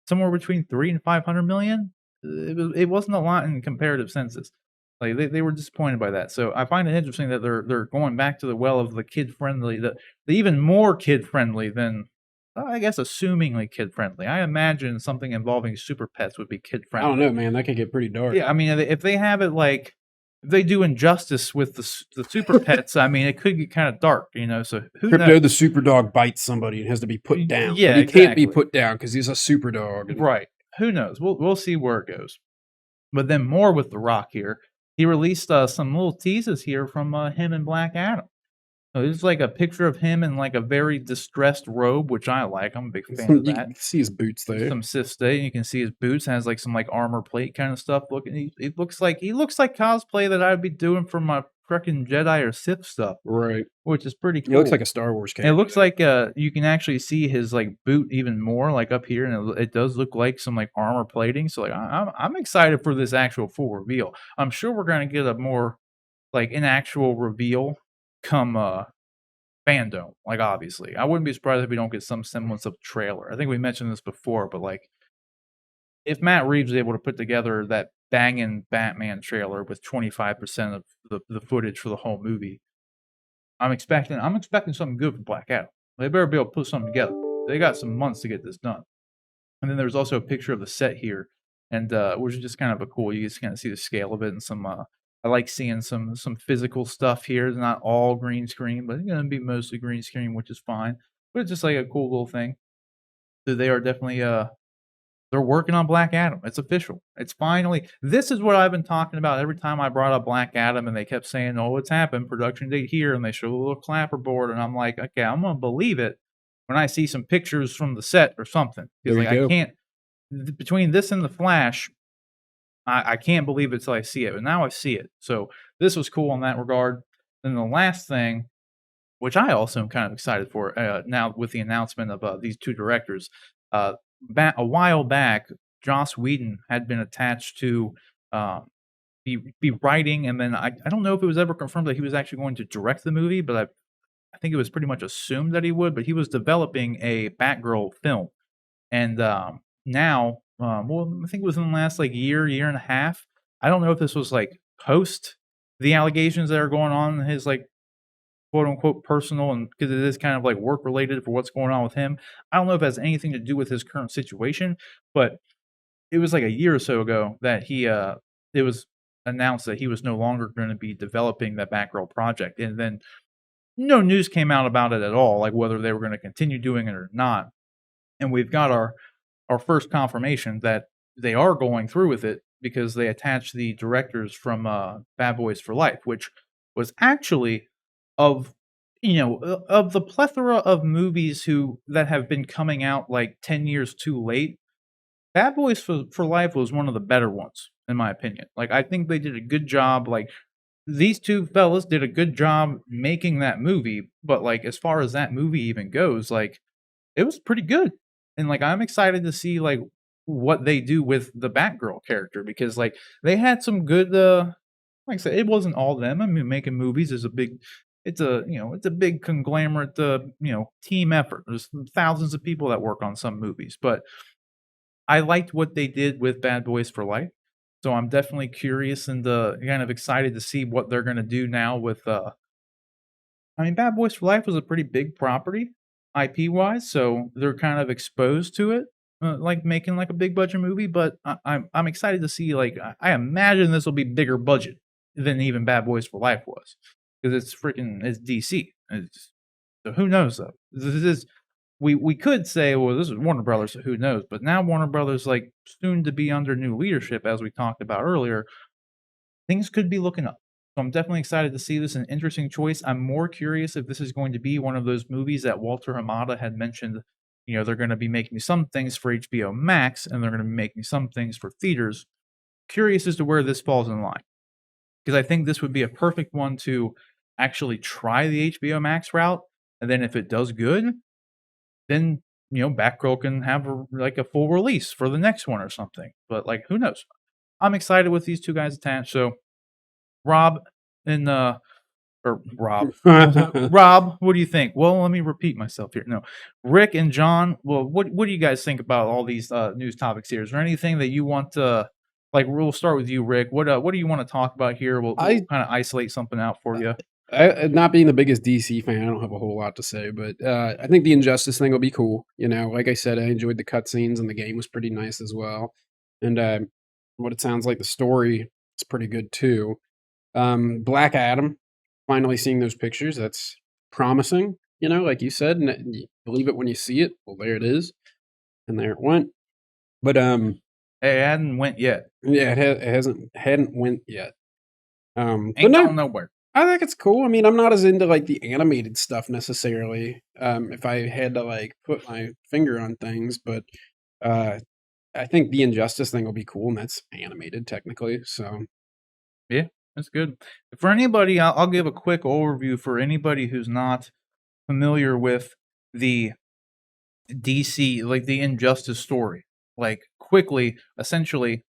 somewhere between 3 and 500 million. It wasn't a lot in comparative senses. Like they were disappointed by that. So I find it interesting that they're going back to the well of the kid friendly, the even more kid friendly than I guess assumingly kid friendly. I imagine something involving super pets would be kid I don't friendly. know, man. That could get pretty dark. Yeah, I mean if they have it like if they do injustice with the super pets, I mean it could get kind of dark, you know. So who Krypto knows? the super dog bites somebody and has to be put down. Yeah, but he can't be exactly. put down because he's a super dog. Right. Who knows? We'll see where it goes. But then more with The Rock here. He released some little teases here from him and Black Adam. So it's like a picture of him in like a very distressed robe, which I like. I'm a big fan of You that. can see his boots there. Some Sith Day, you can see his boots has like some like armor plate kind of stuff looking. He looks like cosplay that I'd be doing for my freaking Jedi or Sith stuff, Right. which is pretty cool. He looks like a Star Wars And character. it looks like you can actually see his like boot even more like up here, and it does look like some like armor plating. So like I'm excited for this actual full reveal. I'm sure we're gonna get a more like an actual reveal come fandom. Like obviously, I wouldn't be surprised if we don't get some semblance of trailer. I think we mentioned this before, but like if Matt Reeves is able to put together that banging Batman trailer with 25% of the footage for the whole movie, I'm expecting something good from Black Adam. They better be able to put something together. They got some months to get this done. And then there's also a picture of the set here, and which is just kind of a cool. You just kind of see the scale of it and some. I like seeing some physical stuff here. It's not all green screen, but it's gonna be mostly green screen, which is fine. But it's just like a cool little thing. So they are definitely they're working on Black Adam. It's official. It's finally. This is what I've been talking about every time I brought up Black Adam, and they kept saying, "Oh, it's happened. Production date here," and they show a little clapperboard, and I'm like, "Okay, I'm gonna believe it when I see some pictures from the set or something." Because There like you I go. can't between this and the Flash, I can't believe it till I see it. But now I see it, so this was cool in that regard. Then the last thing, which I also am kind of excited for now with the announcement of these two directors. Uh, a while back, Joss Whedon had been attached to um, be writing, and then I don't know if it was ever confirmed that he was actually going to direct the movie, but I think it was pretty much assumed that he would. But he was developing a Batgirl film, and now, well, I think it was in the last like year and a half. I don't know if this was like post the allegations that are going on in his like quote unquote personal, and because it is kind of like work related for what's going on with him. I don't know if it has anything to do with his current situation, but it was like a year or so ago that it was announced that he was no longer going to be developing that Batgirl project, and then no news came out about it at all, like whether they were going to continue doing it or not. And we've got our first confirmation that they are going through with it because they attached the directors from Bad Boys for Life, which was actually of of the plethora of movies that have been coming out like 10 years too late. Bad Boys for Life was one of the better ones in my opinion. Like I think they did a good job. Like these two fellas did a good job making that movie, but like as far as that movie even goes, like it was pretty good. And like I'm excited to see like what they do with the Batgirl character because like they had some good like I said, it wasn't all them. I mean making movies is a big it's a big conglomerate team effort. There's thousands of people that work on some movies. But I liked what they did with Bad Boys for Life. So I'm definitely curious and kind of excited to see what they're gonna do now with I mean, Bad Boys for Life was a pretty big property, IP wise, so they're kind of exposed to it, like making like a big budget movie. But I'm excited to see like I imagine this will be bigger budget than even Bad Boys for Life was because it's DC. So who knows though? This is we could say, well, this is Warner Brothers, so who knows? But now Warner Brothers, like soon to be under new leadership, as we talked about earlier, things could be looking up. So I'm definitely excited to see this. An interesting choice. I'm more curious if this is going to be one of those movies that Walter Hamada had mentioned. You know, they're going to be making some things for HBO Max and they're going to be making some things for theaters. Curious as to where this falls in line. Because I think this would be a perfect one to actually try the HBO Max route. And then if it does good, then, Batgirl can have like a full release for the next one or something. But like, who knows? I'm excited with these two guys attached. So Rob and or Rob. Rob, what do you think? Well, let me repeat myself here. No. Rik and Jon, well, what do you guys think about all these news topics here? Is there anything that you want to like we'll start with you, Rik. What do you want to talk about here? We'll kind of isolate something out for you. Not being the biggest DC fan, I don't have a whole lot to say, but I think the Injustice thing will be cool. You know, like I said, I enjoyed the cutscenes and the game was pretty nice as well. And what it sounds like, the story is pretty good too. Black Adam, finally seeing those pictures, that's promising. You know, like you said, and you believe it when you see it. Well, there it is, and there it went. But Hey, it hadn't went yet. yeah, it hadn't went yet. Ain't but no, going nowhere. I think it's cool. I mean, I'm not as into like the animated stuff necessarily. If I had to like put my finger on things, but I think the Injustice thing will be cool, and that's animated technically. So Yeah, that's good. For anybody, I'll give a quick overview for anybody who's not familiar with the DC, like the Injustice story. Like, quickly, essentially,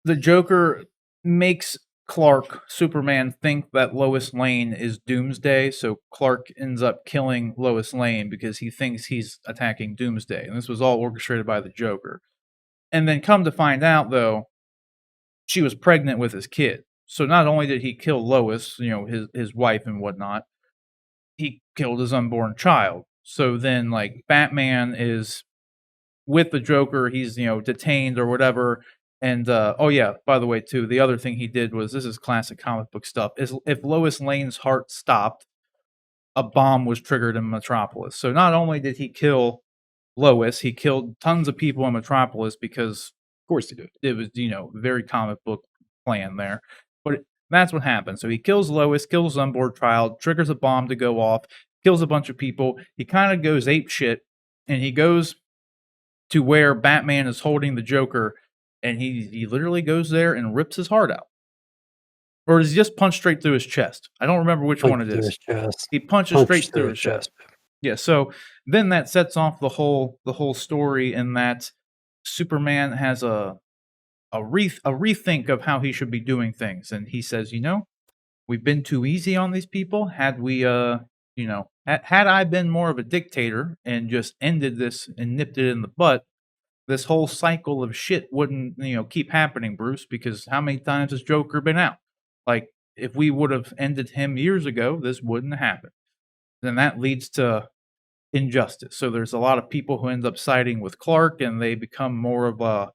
the Joker makes Clark, Superman, think that Lois Lane is Doomsday, so Clark ends up killing Lois Lane because he thinks he's attacking Doomsday. And this was all orchestrated by the Joker. And then come to find out, though, she was pregnant with his kid. So not only did he kill Lois, his wife and whatnot, he killed his unborn child. So then, like, Batman is with the Joker. He's, detained or whatever. And, oh yeah, by the way, too, the other thing he did was, this is classic comic book stuff, is if Lois Lane's heart stopped, a bomb was triggered in Metropolis. So not only did he kill Lois, he killed tons of people in Metropolis because of course he did. It was, very comic book plan there. But that's what happened. So he kills Lois, kills unborn child, triggers a bomb to go off, kills a bunch of people. He kind of goes ape shit, and he goes to where Batman is holding the Joker, and he literally goes there and rips his heart out. Or does he just punch straight through his chest? I don't remember which one it is. He punches straight through his chest. Yeah, so then that sets off the whole story in that Superman has a rethink of how he should be doing things, and he says, we've been too easy on these people. Had we, had I been more of a dictator and just ended this and nipped it in the butt, this whole cycle of shit wouldn't, keep happening, Bruce. Because how many times has Joker been out? Like, if we would have ended him years ago, this wouldn't happen. Then that leads to Injustice. So there's a lot of people who end up siding with Clark, and they become more of a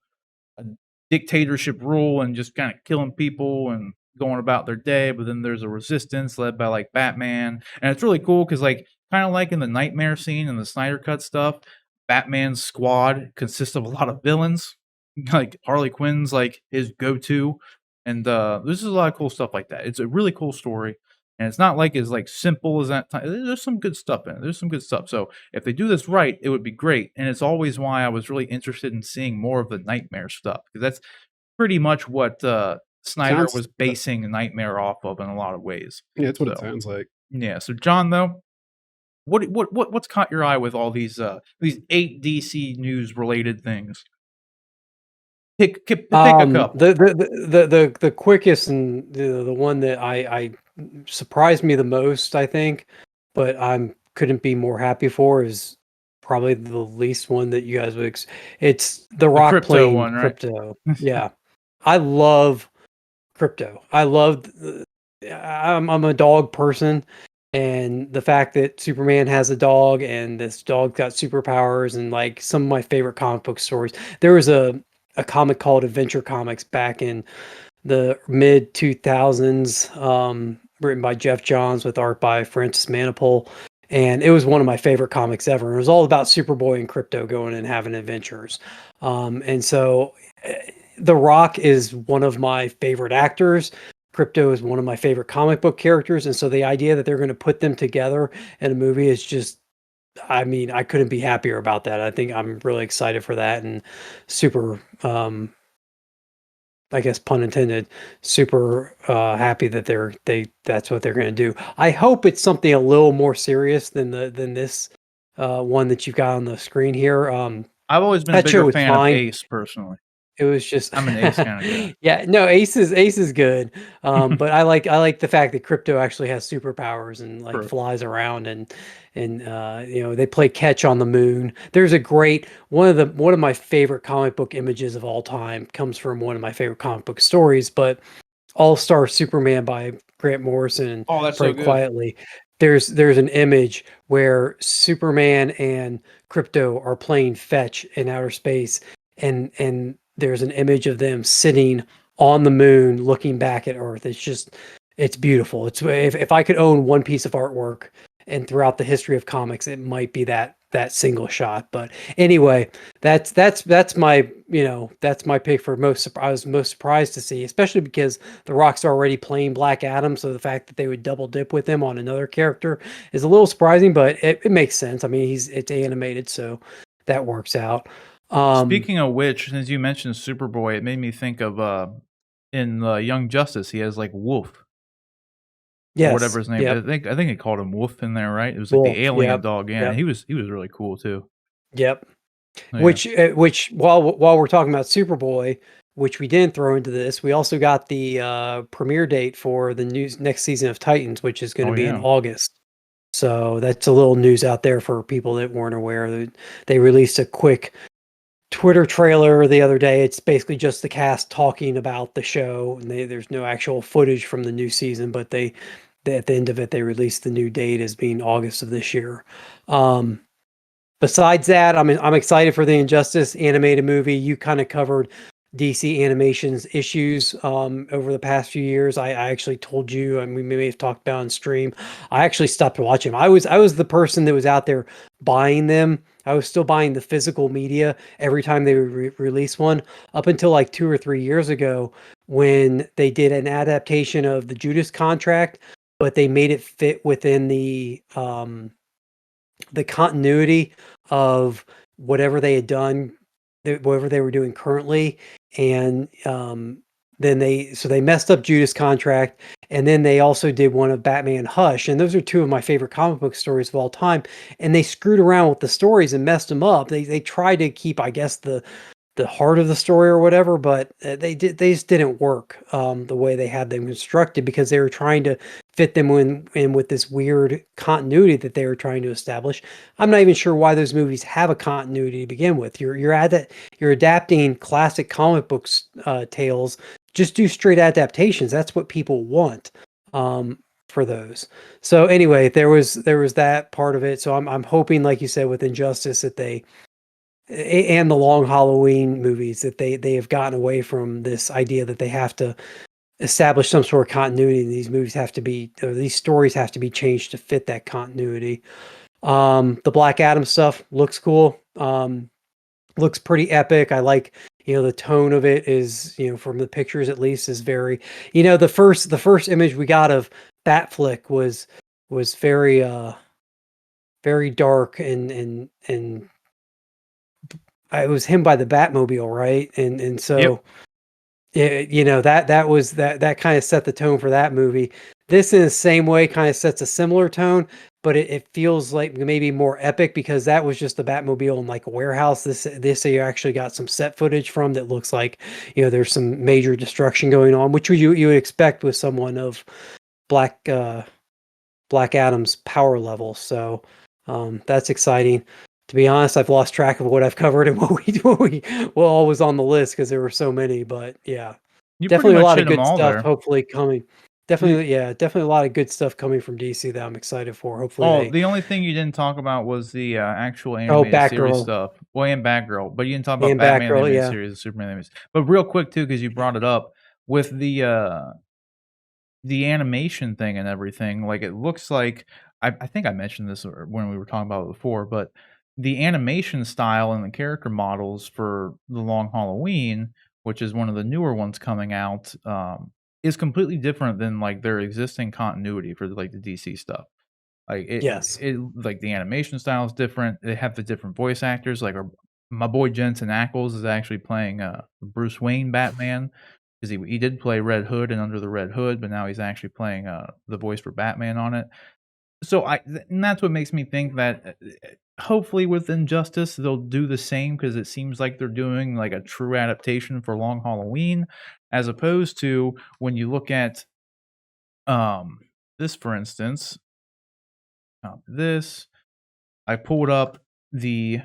dictatorship rule and just kind of killing people and going about their day. But then there's a resistance led by like Batman, and it's really cool because like kind of like in the Nightmare scene and the Snyder Cut stuff, Batman's squad consists of a lot of villains. Like Harley Quinn's like his go-to, and this is a lot of cool stuff like that. It's a really cool story. And it's not like as like simple as that. There's some good stuff in it. There's some good stuff. So if they do this right, it would be great. And it's always why I was really interested in seeing more of the Nightmare stuff, because that's pretty much what Snyder was basing Nightmare off of in a lot of ways. Yeah, that's what it sounds like. Yeah. So John, though, what's caught your eye with all these 8 DC news related things? Pick a couple. The quickest and the one that I surprised me the most, I think, but I couldn't be more happy for, is probably the least one that you guys would. It's the rock Krypto plane one, right? Krypto. Yeah, I love Krypto. I love. I'm a dog person, And the fact that Superman has a dog and this dog got superpowers and like some of my favorite comic book stories. There was a comic called Adventure Comics back in the mid 2000s, written by Jeff Johns with art by Francis Manapul. And it was one of my favorite comics ever. It was all about Superboy and Krypto going and having adventures. And so The Rock is one of my favorite actors. Krypto is one of my favorite comic book characters. And so the idea that they're going to put them together in a movie is just, I mean, I couldn't be happier about that. I think I'm really excited for that and super, I guess pun intended, super happy that that's what they're going to do. I hope it's something a little more serious than this one that you've got on the screen here. I've always been a that show bigger was fan of fine. Ace personally. It was just I'm an Ace kind of guy. yeah, no, Ace is good. But I like the fact that Krypto actually has superpowers and like True. flies around and you know, they play catch on the moon. There's a great one of my favorite comic book images of all time comes from one of my favorite comic book stories, but All-Star Superman by Grant Morrison and Oh, that's Pray so good. Quietly. There's an image where Superman and Krypto are playing fetch in outer space, and there's an image of them sitting on the moon looking back at Earth. It's beautiful. It's if I could own one piece of artwork and throughout the history of comics, it might be that single shot. But anyway, that's my, you know, that's my pick for I was most surprised to see, especially because The Rock's already playing Black Adam, so the fact that they would double dip with him on another character is a little surprising, but it makes sense. I mean, it's animated, so that works out. Speaking of which, since you mentioned Superboy, it made me think of in Young Justice, he has like Wolf or Yes, whatever his name. yep, I think they called him Wolf in there, right? It was like Wolf, the alien yep, dog. Yeah, yep, he was really cool too. yep. Oh, yeah. Which while we're talking about Superboy, which we didn't throw into this, we also got the premiere date for the next season of Titans, which is going to Oh, be in yeah. August. So that's a little news out there for people that weren't aware. They released a quick Twitter trailer the other day. It's basically just the cast talking about the show, and there's no actual footage from the new season, but they at the end of it they released the new date as being August of this year. Besides that, I'm excited for the Injustice animated movie. You kind of covered DC Animation's issues over the past few years. I actually told you, and we may have talked about on stream. I actually stopped watching them. I was the person that was out there buying them. I was still buying the physical media every time they would release one, up until like 2 or 3 years ago when they did an adaptation of the Judas Contract, but they made it fit within the continuity of whatever they had done, whatever they were doing currently. And then they messed up Judas Contract, and then they also did one of Batman Hush, and those are two of my favorite comic book stories of all time. And they screwed around with the stories and messed them up. They tried to keep, I guess, the heart of the story or whatever, but they just didn't work the way they had them constructed, because they were trying to fit them in with this weird continuity that they were trying to establish. I'm not even sure why those movies have a continuity to begin with. You're adapting classic comic books tales. Just do straight adaptations. That's what people want for those. So anyway, there was that part of it. So I'm hoping, like you said, with Injustice, that and the Long Halloween movies, that they have gotten away from this idea that they have to establish some sort of continuity, and these movies have to be, or these stories have to be changed to fit that continuity. The Black Adam stuff looks cool. Looks pretty epic. I like, the tone of it is, from the pictures at least, is very, the first image we got of Batflick was very very dark, and it was him by the Batmobile, right? And so that kind of set the tone for that movie. This, in the same way, kind of sets a similar tone, but it feels like maybe more epic, because that was just the Batmobile in like a warehouse. This you actually got some set footage from that looks like, there's some major destruction going on, which you would expect with someone of Black Adam's power level. So that's exciting. To be honest, I've lost track of what I've covered and what was on the list, because there were so many. But yeah, You pretty definitely a much lot hit of them good all stuff there. hopefully coming. Definitely, yeah, definitely a lot of good stuff coming from DC that I'm excited for. Hopefully Oh, they the only thing you didn't talk about was the actual Oh, animated series Batgirl stuff. Well, and Batgirl, but you didn't talk about and Batman the Batgirl, animated yeah. series, the Superman the animated. But real quick too, because you brought it up with the animation thing and everything, like, it looks like I think I mentioned this when we were talking about it before, but the animation style and the character models for The Long Halloween, which is one of the newer ones coming out, is completely different than, like, their existing continuity for, like, the DC stuff. Like, Yes. like, the animation style is different, they have the different voice actors, like, my boy Jensen Ackles is actually playing, Bruce Wayne Batman, 'cause he did play Red Hood and Under the Red Hood, but now he's actually playing, the voice for Batman on it. So and that's what makes me think that, hopefully with Injustice, they'll do the same because it seems like they're doing, like, a true adaptation for Long Halloween, as opposed to when you look at, um, this, for instance, this I pulled up the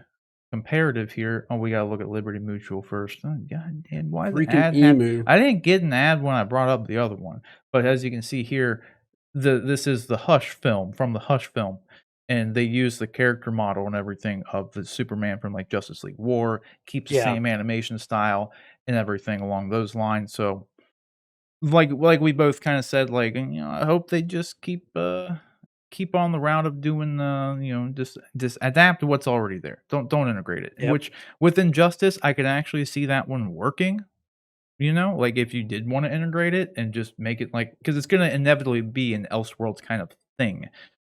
comparative here. Oh, we gotta look at Liberty Mutual first. Oh, god damn, why the Freaking ad have emu. I didn't get an ad when I brought up the other one, but as you can see here, this is the Hush film from the Hush film, and they use the character model and everything of the Superman from, like, Justice League War, keeps the Yeah. same animation style and everything along those lines, so like we both kinda said, like, I hope they just keep on the route of doing, just adapt to what's already there. Don't integrate it, Yep. which with Injustice, I could actually see that one working, like, if you did wanna integrate it and just make it like because it's gonna inevitably be an Elseworlds kind of thing.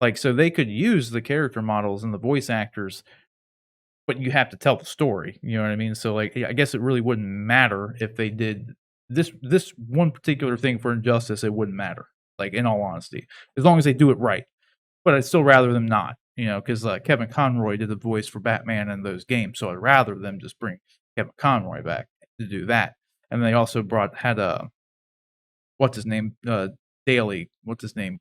Like, so they could use the character models and the voice actors, but you have to tell the story, you know what I mean? So, like, yeah, I guess it really wouldn't matter if they did this one particular thing for Injustice, it wouldn't matter, like, in all honesty, as long as they do it right. But I'd still rather them not, because Kevin Conroy did the voice for Batman in those games, so I'd rather them just bring Kevin Conroy back to do that. And they also had, what's his name? Daly. What's his name?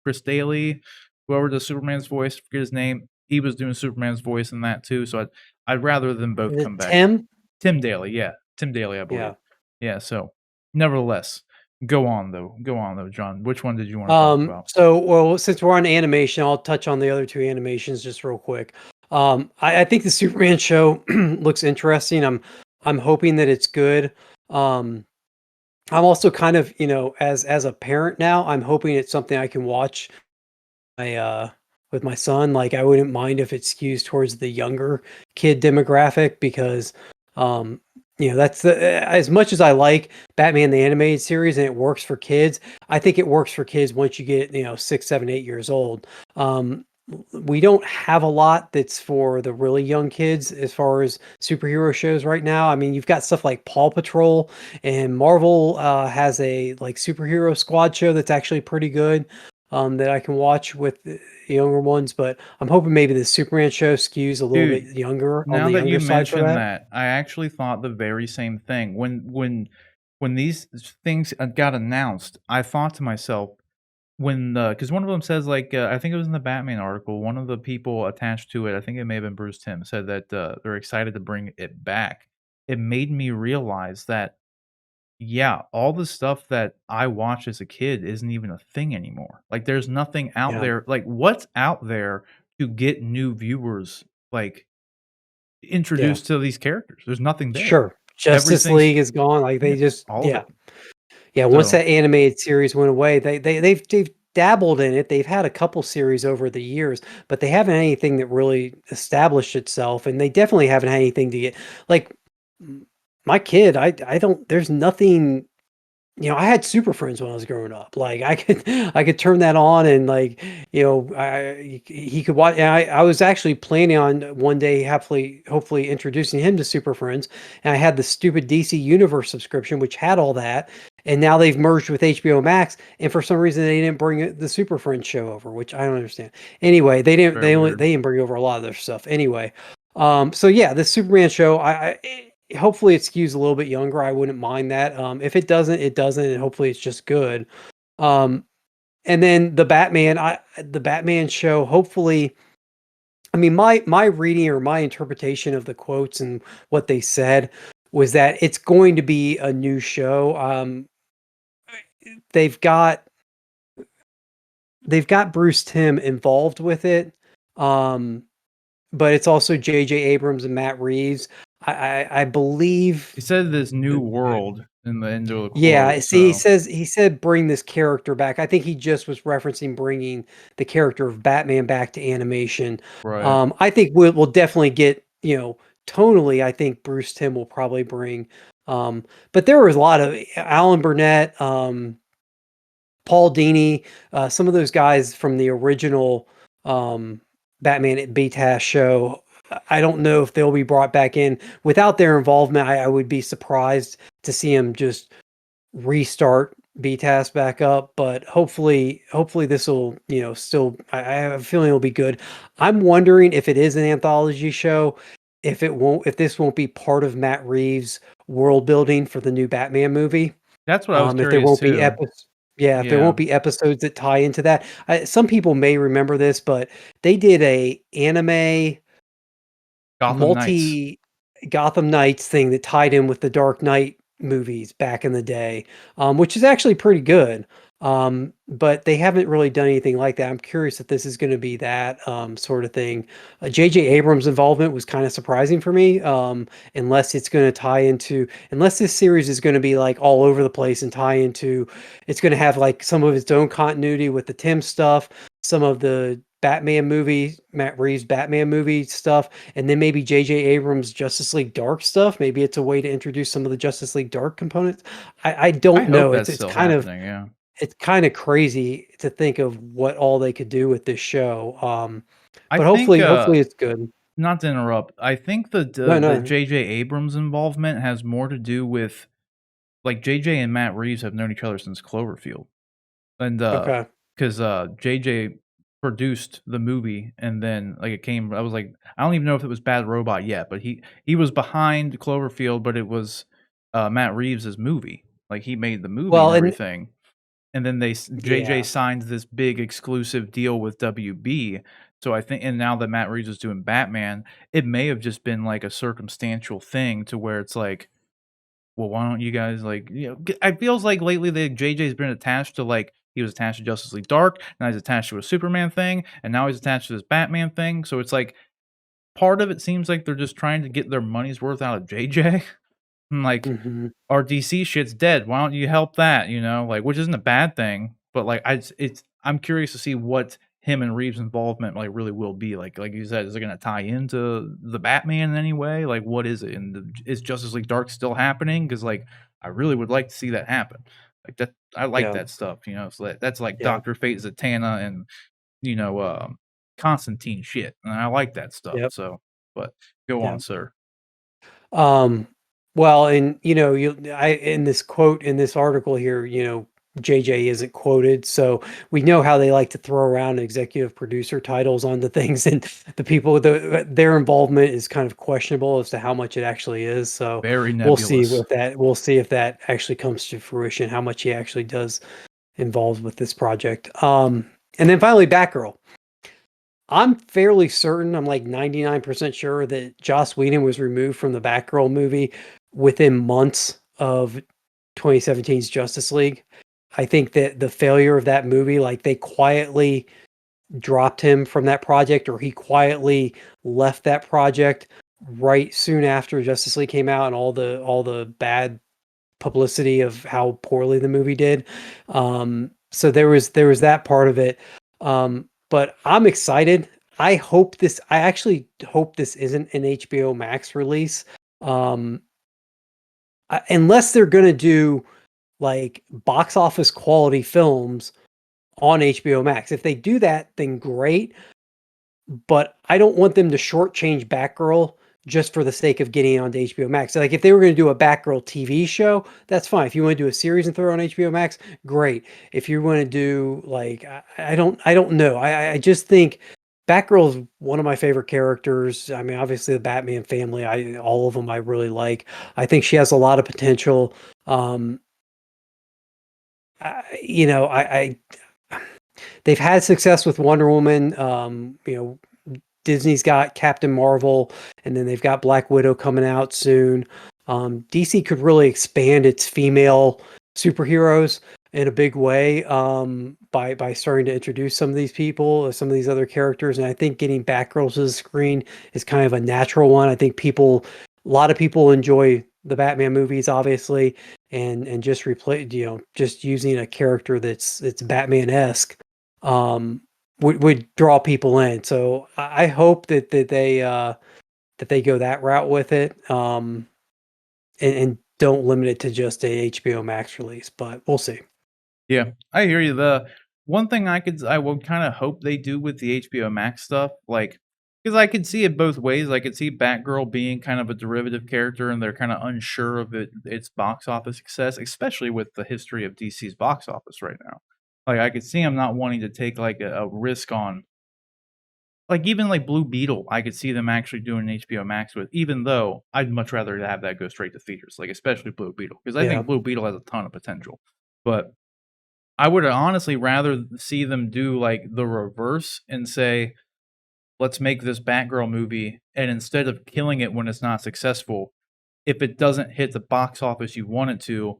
Chris Daly, whoever does Superman's voice, forget his name. He was doing Superman's voice in that too, so I'd rather them both Is it come back. Tim? Tim Daly, yeah. Tim Daly, I believe. Yeah. Yeah, so nevertheless, go on though. Go on though, John. Which one did you wanna talk about? So, well, since we're on animation, I'll touch on the other two animations just real quick. I think the Superman show looks interesting. I'm hoping that it's good. Um, I'm also kind of, as a parent now, I'm hoping it's something I can watch my with my son. Like I wouldn't mind if it skews towards the younger kid demographic because um that's the as much as I like Batman the animated series and it works for kids, I think it works for kids once you get, 6, 7, 8 years old. We don't have a lot that's for the really young kids as far as superhero shows right now. I mean, you've got stuff like Paw Patrol and Marvel has a like superhero squad show that's actually pretty good that I can watch with the younger ones, but I'm hoping maybe the Superman show skews a little bit Dude, younger on now the that younger you side for mentioned that. that, I actually thought the very same thing. When these things, got announced, I thought to myself, because one of them says, like, I think it was in the Batman article, one of the people attached to it, I think it may have been Bruce Timm, said that, they're excited to bring it back. It made me realize that, yeah, all the stuff that I watched as a kid isn't even a thing anymore. Like, there's nothing out Yeah, there like, what's out there to get new viewers, like, yeah, introduced to these characters? There's nothing there. sure. Justice Everything's League is gone. Like yeah, they just, all of yeah, it. yeah. Once So that animated series went away, they've dabbled in it. They've had a couple series over the years, but they haven't had anything that really established itself, and they definitely haven't had anything to get like my kid. I don't. There's nothing. I had Super Friends when I was growing up. Like I could turn that on and like, he could watch. And I was actually planning on one day, hopefully introducing him to Super Friends. And I had the stupid DC Universe subscription, which had all that. And now they've merged with HBO Max. And for some reason, they didn't bring the Super Friends show over, which I don't understand. Anyway, they didn't. very weird. They didn't bring over a lot of their stuff. Anyway, so yeah, the Superman show. Hopefully it skews a little bit younger. I wouldn't mind that. If it doesn't, it doesn't, and hopefully it's just good. Um, and then the Batman show. Hopefully, I mean my reading or my interpretation of the quotes and what they said was that it's going to be a new show. They've got they've got Bruce Timm involved with it, but it's also J.J. Abrams and Matt Reeves. I believe. He said this new world in the end of the Yeah, quote. see, So he said bring this character back. I think he just was referencing bringing the character of Batman back to animation. right. I think we'll definitely get, tonally, I think Bruce Timm will probably bring. But there was a lot of Alan Burnett, Paul Dini, some of those guys from the original Batman at BTAS show. I don't know if they'll be brought back in. Without their involvement, I would be surprised to see them just restart BTAS back up. But hopefully this will, still. I have a feeling it'll be good. I'm wondering if it is an anthology show, if this won't be part of Matt Reeves' world building for the new Batman movie. That's what I was If there curious won't be too. if there Yeah. won't be episodes that tie into that. Some people may remember this, but they did a anime Gotham Knights. multi Gotham Knights thing that tied in with the Dark Knight movies back in the day, which is actually pretty good. But they haven't really done anything like that. I'm curious if this is going to be that sort of thing. J.J. Abrams' involvement was kind of surprising for me, unless it's going to tie into, unless this series is going to be like all over the place and tie into, it's going to have like some of its own continuity with the Tim stuff, some of the Batman movie, Matt Reeves Batman movie stuff, and then maybe J.J. Abrams Justice League Dark stuff. Maybe it's a way to introduce some of the Justice League Dark components. I I don't hope know. that's still happening. Yeah. It's kind of crazy to think of what all they could do with this show. I But think hopefully it's good. not to interrupt. I think No, the no. J.J. Abrams involvement has more to do with like J.J. and Matt Reeves have known each other since Cloverfield. And Okay. because JJ produced the movie and then like it came I was like I don't even know if it was Bad Robot yet, but he was behind Cloverfield, but it was Matt Reeves's movie. Like he made the movie and Well, and everything. And then JJ yeah. signed this big exclusive deal with WB. So I think and now that Matt Reeves is doing Batman, it may have just been like a circumstantial thing to where it's like well, why don't you guys like it feels like lately that JJ's been attached to like he was attached to Justice League Dark, now he's attached to a Superman thing, and now he's attached to this Batman thing. So it's like part of it seems like they're just trying to get their money's worth out of JJ. And like Mhm. our DC shit's dead. Why don't you help that? Like which isn't a bad thing, but like I'm curious to see what him and Reeves' involvement like really will be. Like you said, is it gonna tie into the Batman in any way? Like what is it? And is Justice League Dark still happening? Because like I really would like to see that happen. Like that I like Yeah. that stuff, So that's like Yeah. Doctor Fate, Zatanna, and you know, Constantine shit. And I like that stuff. Yep. So but go Yeah. on, sir. Um, well, and in this quote in this article here, JJ isn't quoted, so we know how they like to throw around executive producer titles onto things, and the people with their involvement is kind of questionable as to how much it actually is. So Very we'll nebulous. see if that actually comes to fruition, how much he actually does involved with this project. And then finally, Batgirl. I'm fairly certain, I'm like 99% sure that Joss Whedon was removed from the Batgirl movie within months of 2017's Justice League. I think that the failure of that movie, like they quietly dropped him from that project, or he quietly left that project right soon after Justice League came out and all the bad publicity of how poorly the movie did. So there was that part of it. But I'm excited. I actually hope this isn't an HBO Max release. Unless they're gonna do like box office quality films on HBO Max. If they do that, then great. But I don't want them to shortchange Batgirl just for the sake of getting it onto HBO Max. Like if they were going to do a Batgirl TV show, that's fine. If you want to do a series and throw it on HBO Max, great. If you want to do like I don't know. I just think Batgirl is one of my favorite characters. I mean, obviously the Batman family, all of them I really like. I think she has a lot of potential. Um, I they've had success with Wonder Woman. Disney's got Captain Marvel, and then they've got Black Widow coming out soon. DC could really expand its female superheroes, in a big way by starting to introduce some of these people, some of these other characters, and I think getting Batgirl to the screen is kind of a natural one. I think a lot of people enjoy the Batman movies, obviously, and just just using a character that's Batman-esque would draw people in. So I hope that they go that route with it, and don't limit it to just a HBO Max release. But we'll see. Yeah, I hear you. The one thing I would kind of hope they do with the HBO Max stuff, like, because I could see it both ways. I could see Batgirl being kind of a derivative character, and they're kind of unsure of its box office success, especially with the history of DC's box office right now. Like, I could see them not wanting to take like a risk on, like, even like Blue Beetle. I could see them actually doing an HBO Max with, even though I'd much rather have that go straight to theaters, like especially Blue Beetle, because I Yeah. think Blue Beetle has a ton of potential, but I would honestly rather see them do like the reverse and say, let's make this Batgirl movie, and instead of killing it when it's not successful, if it doesn't hit the box office you want it to,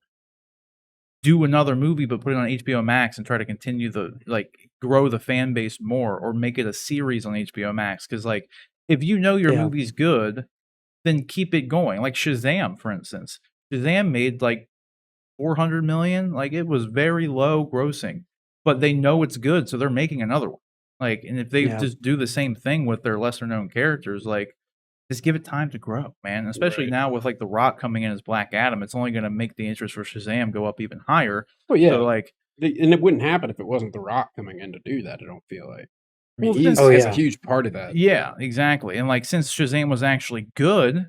do another movie but put it on HBO Max and try to continue grow the fan base more, or make it a series on HBO Max. Because like, if you know your Yeah. movie's good, then keep it going. Like Shazam, for instance. Shazam made like 400 million. Like, it was very low grossing, but they know it's good, so they're making another one. Like, and if they Yeah. just do the same thing with their lesser known characters, like, just give it time to grow, man. Especially Right. now with like The Rock coming in as Black Adam, it's only going to make the interest for Shazam go up even higher. Well, yeah, So like, and it wouldn't happen if it wasn't The Rock coming in to do that. I don't feel like. I mean, well, he's since Oh, has a yeah. huge part of that. yeah, exactly. And like, since Shazam was actually good,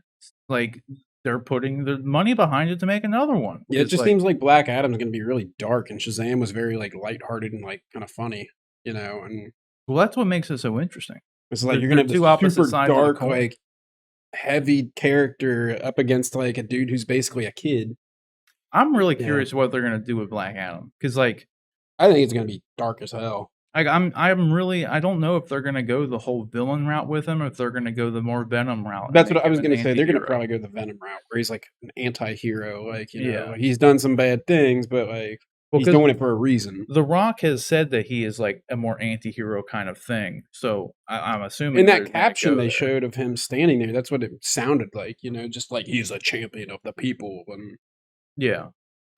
like, they're putting the money behind it to make another one. Yeah, it It's just like, seems like Black Adam's going to be really dark, and Shazam was very like lighthearted and like kind of funny, you know. And well, that's what makes it so interesting. it's like They're- you're going to have they're two this opposite super sides of the dark, coin. like heavy character up against like a dude who's basically a kid. I'm really Yeah. curious what they're gonna do with Black Adam, because like, I think it's going to be dark as hell. I'm really, I don't know if they're gonna go the whole villain route with him, or if they're gonna go the more Venom route. and That's make what I him was an going to say. They're going to anti-hero. probably go the Venom route, where he's like an anti-hero. Like, you know, Yeah. like, he's done some bad things, but like Well, he's 'cause doing it for a reason. The Rock has said that he is like a more anti-hero kind of thing, so I'm assuming In they're that gonna caption go they there. showed of him standing there, that's what it sounded like. You know, just like he's a champion of the people. And Yeah,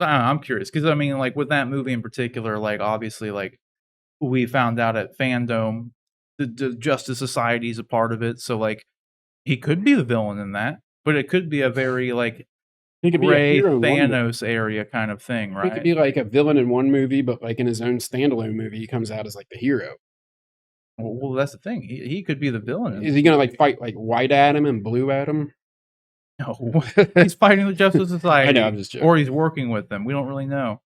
I don't know, I'm curious because I mean, like with that movie in particular, like obviously, like we found out at Fandom, the Justice Society is a part of it, so like he could be the villain in that, but it could be a very like he could be a gray hero in one movie. Thanos area kind of thing, He could right? be like a villain in one movie, but like in his own standalone movie, he comes out as like the hero. Well, that's the thing. He could be the villain. In Is he gonna like fight like White Adam and Blue Adam? No, he's fighting the Justice Society. I know, I'm just joking. Or he's working with them. We don't really know.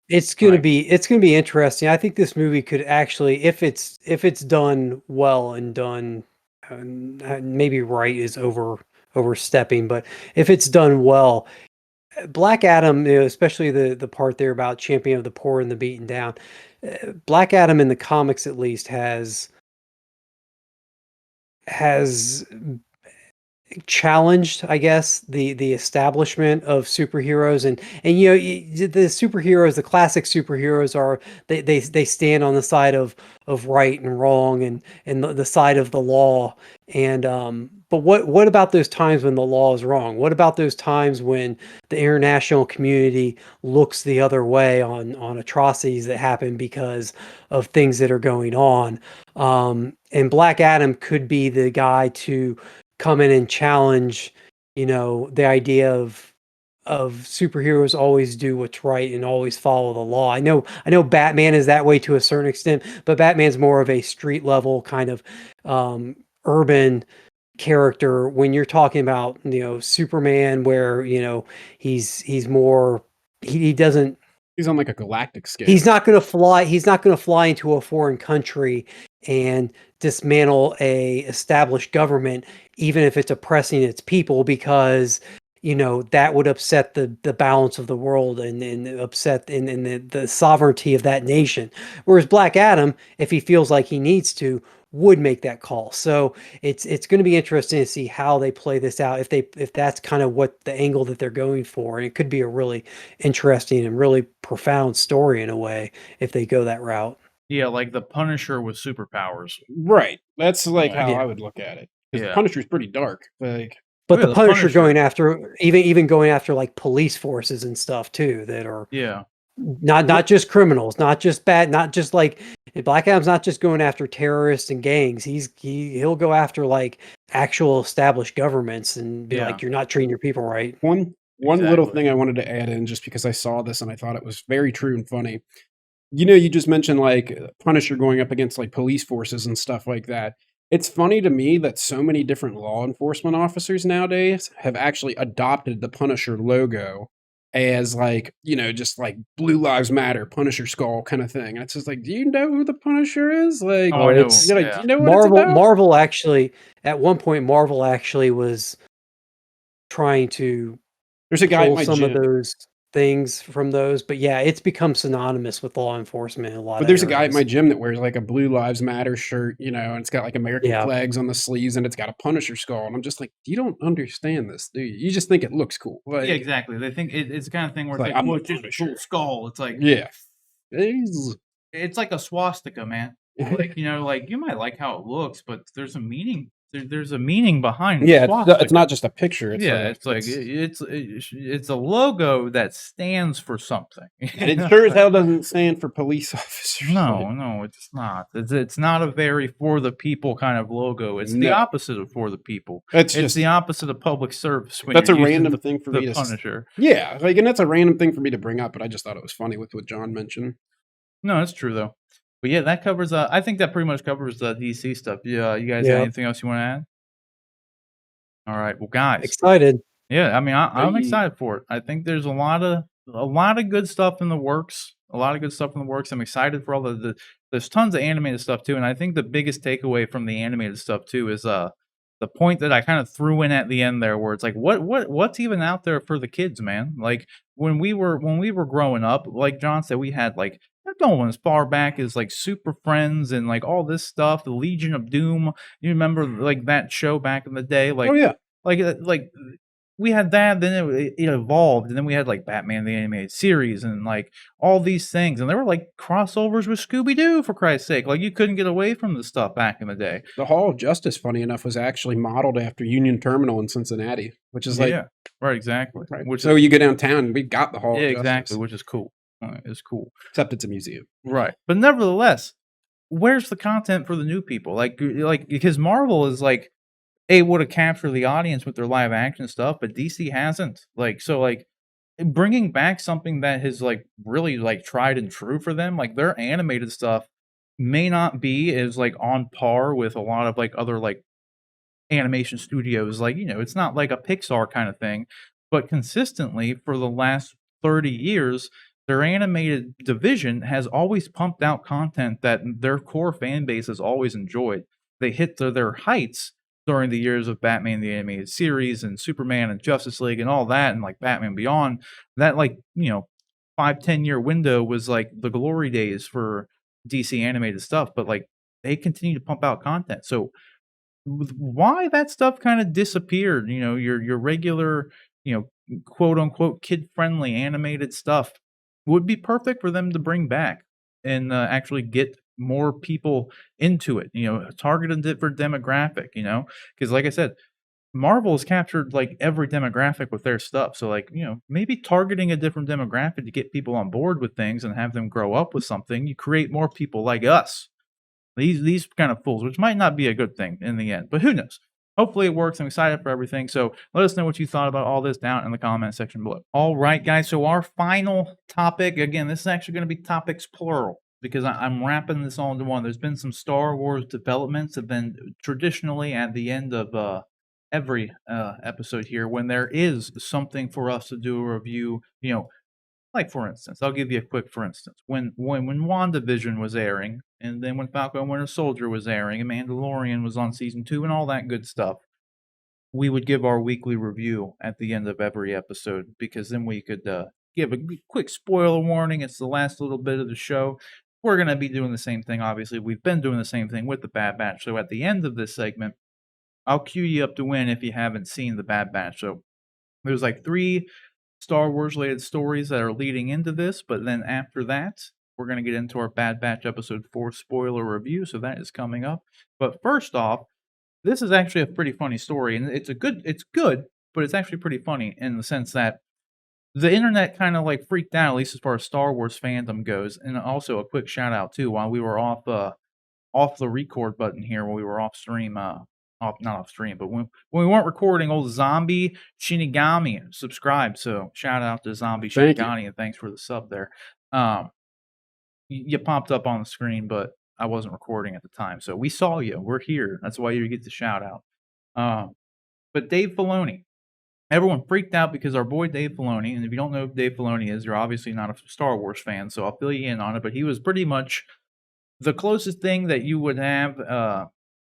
It's gonna Right. be interesting. I think this movie could actually, if it's done well and done, maybe right is overstepping, but if it's done well, Black Adam, especially the part there about champion of the poor and the beaten down, Black Adam in the comics at least has challenged, I guess, the establishment of superheroes, and the superheroes, the classic superheroes are they stand on the side of right and wrong, and the side of the law, and but what about those times when the law is wrong? What about those times when the international community looks the other way on atrocities that happen because of things that are going on? And Black Adam could be the guy to come in and challenge, the idea of superheroes always do what's right and always follow the law. I know Batman is that way to a certain extent, but Batman's more of a street level kind of urban character. When you're talking about, Superman, where, he's more, he doesn't, He's on like a galactic scale. he's not going to fly into a foreign country and dismantle a established government, even if it's oppressing its people, because that would upset the balance of the world, and upset in the sovereignty of that nation. Whereas Black Adam, if he feels like he needs to, would make that call. So it's going to be interesting to see how they play this out, if that's kind of what the angle that they're going for, and it could be a really interesting and really profound story in a way if they go that route. Yeah, like the Punisher with superpowers. Right. That's like Right. how Yeah. I would look at it. Because Yeah. Punisher's pretty dark. Like, But Yeah, the the Punisher Punisher. going after even going after like police forces and stuff too that are Yeah. not just criminals, not just bad, not just like Black Adam's not just going after terrorists and gangs. He'll go after like actual established governments and be Yeah. like, you're not treating your people right. one little Exactly. thing I wanted to add in, just because I saw this and I thought it was very true and funny. You know, you just mentioned like Punisher going up against like police forces and stuff like that. It's funny to me that so many different law enforcement officers nowadays have actually adopted the Punisher logo as like, you know, just like Blue Lives Matter, Punisher skull kind of thing. And it's just like, do you know who the Punisher is? Like, Oh, I know. it's you're like, Yeah. do you know what it's about? Marvel actually at one point Marvel actually was trying to There's a guy at pull my some of gym. those things from those, but yeah, it's become synonymous with law enforcement in a lot But of there's a guy at areas. my gym that wears like a Blue Lives Matter shirt, you know, and it's got like American Yeah. flags on the sleeves and it's got a Punisher skull. And I'm just like, you don't understand this, do you? You just think it looks cool. Like, Yeah, exactly. They think it's the kind of thing where It's it's like, like, I'm well, the it's just a Punisher. cool skull. It's like, yeah. It's- it's like a swastika, man. Like, you know, like you might like how it looks, but there's a meaning. There's a meaning behind the yeah, swastika. it's not just a picture. It's Yeah, like, it's a logo that stands for something. and it sure as hell doesn't stand for police officers. No, it's not. It's not a very for the people kind of logo. It's the No. opposite of for the people. It's It's just the opposite of public service. When that's you're a using random thing for the me to Punisher. yeah, like, and that's a random thing for me to bring up, but I just thought it was funny with what John mentioned. No, that's true though. But yeah, that covers. I think that pretty much covers the DC stuff. Yeah, you guys got Yeah. anything else you want to add? All right, well, guys. Excited. Yeah, I mean, I'm Hey. excited for it. I think there's a lot of good stuff in the works. A lot of good stuff in the works. I'm excited for all the there's tons of animated stuff too, and I think the biggest takeaway from the animated stuff too is the point that I kind of threw in at the end there, where it's like, what's even out there for the kids, man? Like when we were growing up, like John said, we had like going as far back as like Super Friends and like all this stuff, the Legion of Doom. You remember like that show back in the day, like Oh yeah. like we had that, then it evolved, and then we had like Batman the Animated Series and like all these things, and there were like crossovers with Scooby Doo, for Christ's sake. Like you couldn't get away from the stuff back in the day. The Hall of Justice, funny enough, was actually modeled after Union Terminal in Cincinnati, which is like, Yeah, right, exactly. right. Which So you go downtown, we've got the Hall yeah, of Justice. exactly, which is cool. It's cool, Except it's a museum. right? But nevertheless, where's the content for the new people? Like because Marvel is like able to capture the audience with their live action stuff, but DC hasn't. Like, so like bringing back something that has like really like tried and true for them, like their animated stuff may not be as like on par with a lot of like other like animation studios. Like, you know, it's not like a Pixar kind of thing, but consistently for the last 30 years, their animated division has always pumped out content that their core fan base has always enjoyed. They hit their heights during the years of Batman the Animated Series and Superman and Justice League and all that, and like Batman Beyond. That, like, you know, 5-10 year window was like the glory days for DC animated stuff, but like they continue to pump out content. So why that stuff kind of disappeared, you know, your regular, you know, quote unquote kid friendly animated stuff would be perfect for them to bring back and actually get more people into it, you know, target a different demographic, you know, because like I said, Marvel has captured like every demographic with their stuff. So like, you know, maybe targeting a different demographic to get people on board with things and have them grow up with something, you create more people like us. These kind of fools, which might not be a good thing in the end, but who knows? Hopefully it works. I'm excited for everything. So let us know what you thought about all this down in the comment section below. All right, guys. So our final topic, again, this is actually going to be topics plural because I'm wrapping this all into one. There's been some Star Wars developments have been traditionally at the end of every episode here when there is something for us to do a review, you know, like for instance, I'll give you a quick for instance. When WandaVision was airing, and then when Falcon and Winter Soldier was airing, and Mandalorian was on season 2 and all that good stuff, we would give our weekly review at the end of every episode because then we could give a quick spoiler warning. It's the last little bit of the show. we're going to be doing the same thing. Obviously, we've been doing the same thing with the Bad Batch. So at the end of this segment, I'll cue you up to win if you haven't seen the Bad Batch. So there's like 3 Star Wars related stories that are leading into this, but then after that, we're going to get into our Bad Batch episode 4 spoiler review. So that is coming up. But first off, this is actually a pretty funny story, and it's good, but it's actually pretty funny in the sense that the internet kind of like freaked out, at least as far as Star Wars fandom goes. And also a quick shout out too, while we were off the record button here, when we were off stream, not off stream, but when we weren't recording, old Zombie Shinigami subscribed. So shout out to Zombie Thank you. Shinigami and thanks for the sub there. You popped up on the screen, but I wasn't recording at the time, so we saw you. We're here. That's why you get the shout out. But Dave Filoni, everyone freaked out because our boy Dave Filoni, and if you don't know who Dave Filoni is, you're obviously not a Star Wars fan, so I'll fill you in on it. But he was pretty much the closest thing that you would have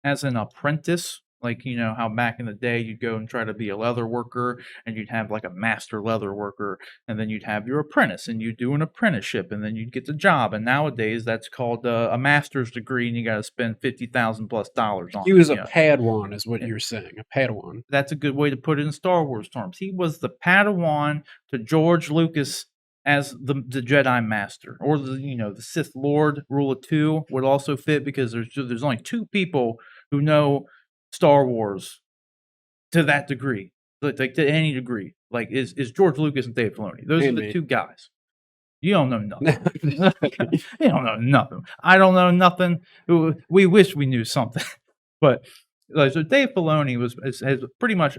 as an apprentice. Like, you know, how back in the day you'd go and try to be a leather worker and you'd have like a master leather worker, and then you'd have your apprentice and you'd do an apprenticeship and then you'd get the job. And nowadays that's called a master's degree and you got to spend $50,000+ on He it, was you a know. Padawan, is what you're saying. A Padawan. That's a good way to put it in Star Wars terms. He was the Padawan to George Lucas as the Jedi Master, or the Sith Lord. Rule of 2 would also fit because there's only 2 people who know Star Wars to that degree, like to any degree. Like is George Lucas and Dave Filoni. Those are the 2 guys. You don't know nothing. You don't know nothing. I don't know nothing. We wish we knew something, but so Dave Filoni has pretty much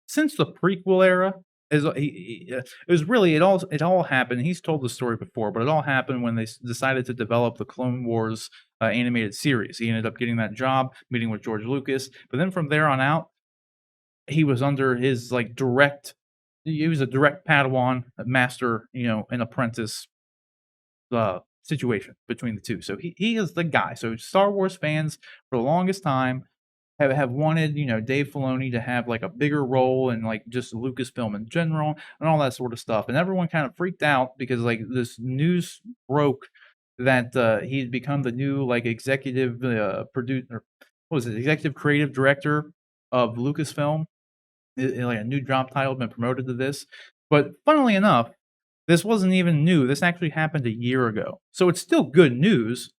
since the prequel era. It was really it all happened. He's told the story before, but it all happened when they decided to develop the Clone Wars animated series. He ended up getting that job, meeting with George Lucas, but then from there on out, he was under his direct. He was a direct Padawan, a master, an apprentice situation between the 2. So he is the guy. So Star Wars fans for the longest time have wanted, Dave Filoni to have like a bigger role in like just Lucasfilm in general and all that sort of stuff. And everyone kind of freaked out because like this news broke that he'd become the new like executive producer, what was it, executive creative director of Lucasfilm. Like a new job title, been promoted to this. But funnily enough, this wasn't even new. This actually happened a year ago. So it's still good news,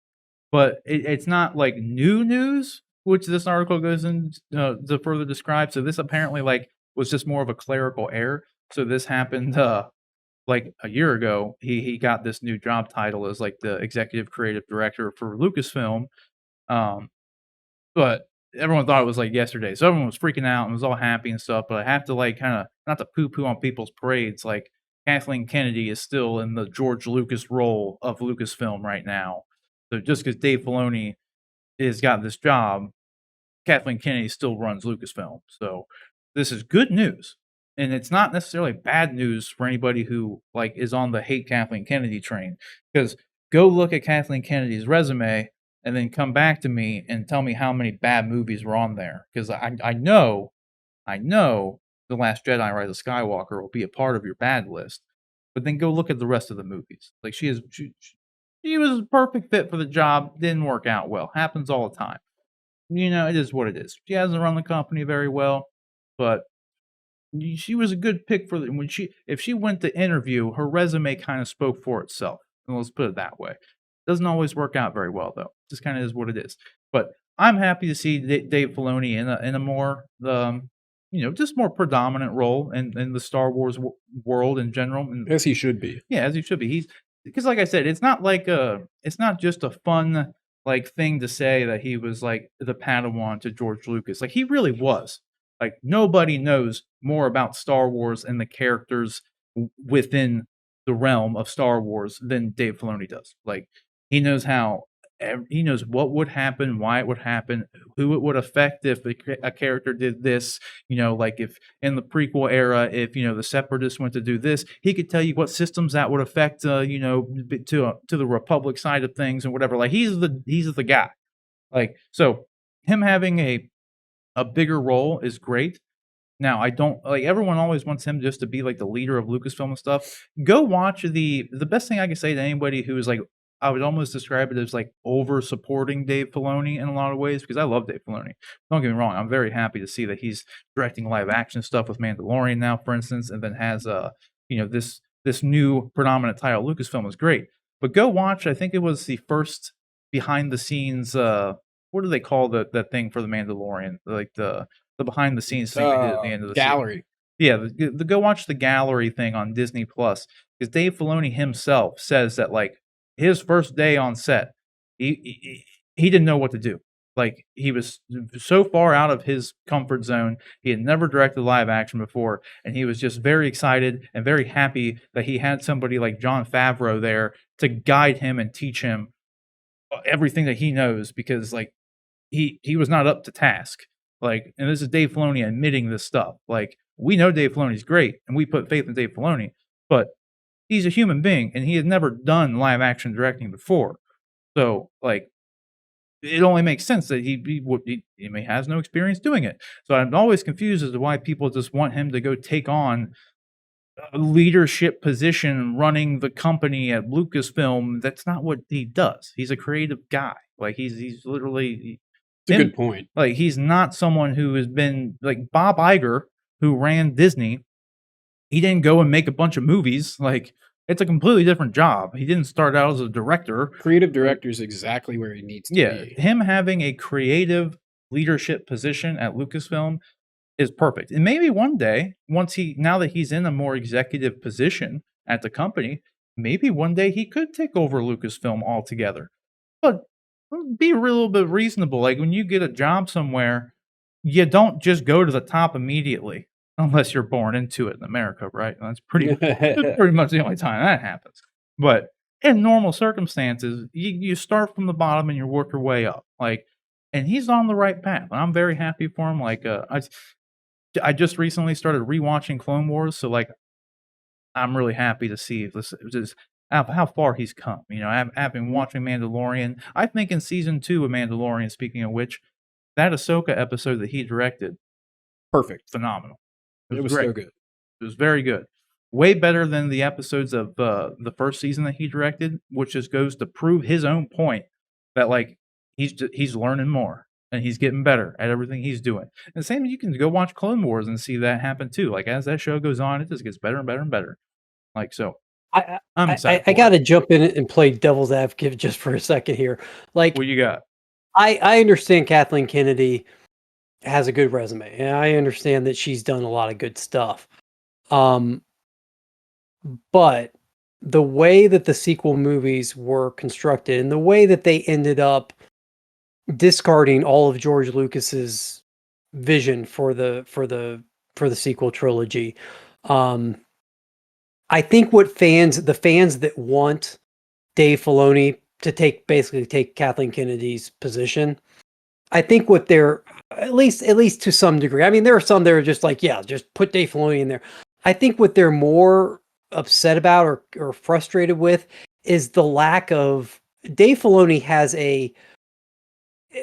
but it's not like new news, which this article goes into to further describe. So this apparently like was just more of a clerical error. So this happened like a year ago. He got this new job title as like the executive creative director for Lucasfilm. But everyone thought it was like yesterday. So everyone was freaking out and was all happy and stuff. But I have to like kind of not to poo-poo on people's parades. Like Kathleen Kennedy is still in the George Lucas role of Lucasfilm right now. So just because Dave Filoni has got this job, Kathleen Kennedy still runs Lucasfilm. So this is good news. And it's not necessarily bad news for anybody who like is on the hate Kathleen Kennedy train. Because go look at Kathleen Kennedy's resume and then come back to me and tell me how many bad movies were on there. Because I know The Last Jedi: Rise of Skywalker will be a part of your bad list. But then go look at the rest of the movies. Like she was a perfect fit for the job, didn't work out well. Happens all the time. It is what it is. She hasn't run the company very well, but she was a good pick for if she went to interview, her resume kind of spoke for itself. And let's put it that way. Doesn't always work out very well though. Just kind of is what it is. But I'm happy to see Dave Filoni in a more just more predominant role in the Star Wars world in general. And As he should be. yeah, as he should be. He's because, like I said, it's not just a fun like thing to say that he was like the Padawan to George Lucas. Like he really was. Like nobody knows more about Star Wars and the characters within the realm of Star Wars than Dave Filoni does. Like he knows he knows what would happen, why it would happen, who it would affect if a character did this. Like if in the prequel era, if the Separatists went to do this, he could tell you what systems that would affect. To the Republic side of things and whatever. Like he's the guy. Like so, him having a bigger role is great. Now, I don't like everyone always wants him just to be like the leader of Lucasfilm and stuff. Go watch the best thing I can say to anybody who is like I would almost describe it as like over supporting Dave Filoni in a lot of ways because I love Dave Filoni. Don't get me wrong, I'm very happy to see that he's directing live action stuff with Mandalorian now, for instance, and then has this new predominant title. Lucasfilm is great, but go watch. I think it was the first behind the scenes. What do they call that thing for the Mandalorian? Like the behind the scenes thing they did at the end of the gallery. season. Yeah, the go watch the gallery thing on Disney Plus because Dave Filoni himself says that like his first day on set, he didn't know what to do. Like he was so far out of his comfort zone. He had never directed live action before, and he was just very excited and very happy that he had somebody like Jon Favreau there to guide him and teach him everything that he knows because like he was not up to task. Like, and this is Dave Filoni admitting this stuff. Like, we know Dave Filoni's great, and we put faith in Dave Filoni, but he's a human being, and he has never done live action directing before. So, like, it only makes sense that he has no experience doing it. So I'm always confused as to why people just want him to go take on a leadership position running the company at Lucasfilm. That's not what he does. He's a creative guy. Like he's literally It's a good point. Like he's not someone who has been like Bob Iger, who ran Disney. He didn't go and make a bunch of movies. Like it's a completely different job. He didn't start out as a director. Creative director is exactly where he needs to be. Him having a creative leadership position at Lucasfilm is perfect. And maybe one day, now that he's in a more executive position at the company, maybe one day he could take over Lucasfilm altogether. But be a little bit reasonable. Like when you get a job somewhere, you don't just go to the top immediately, unless you're born into it in America, right? And that's pretty much the only time that happens. But in normal circumstances, you start from the bottom and you work your way up. Like, and he's on the right path. And I'm very happy for him. Like, I just recently started rewatching Clone Wars, so like I'm really happy to see this just how far he's come. You know, I've been watching Mandalorian. I think in season 2 of Mandalorian, speaking of which, that Ahsoka episode that he directed, perfect, phenomenal. It was so good. It was very good. Way better than the episodes of the first season that he directed, which just goes to prove his own point that like he's learning more. And he's getting better at everything he's doing. And same, you can go watch Clone Wars and see that happen too. Like as that show goes on, it just gets better and better and better. Like so, I'm excited. I got to jump in and play devil's advocate just for a second here. Like, what you got? I understand Kathleen Kennedy has a good resume, and I understand that she's done a lot of good stuff. But the way that the sequel movies were constructed, and the way that they ended up discarding all of George Lucas's vision for the sequel trilogy. I think what the fans that want Dave Filoni to take Kathleen Kennedy's position, I think what they're at least to some degree. I mean, there are some that are just like, yeah, just put Dave Filoni in there. I think what they're more upset about or frustrated with is the lack of Dave Filoni has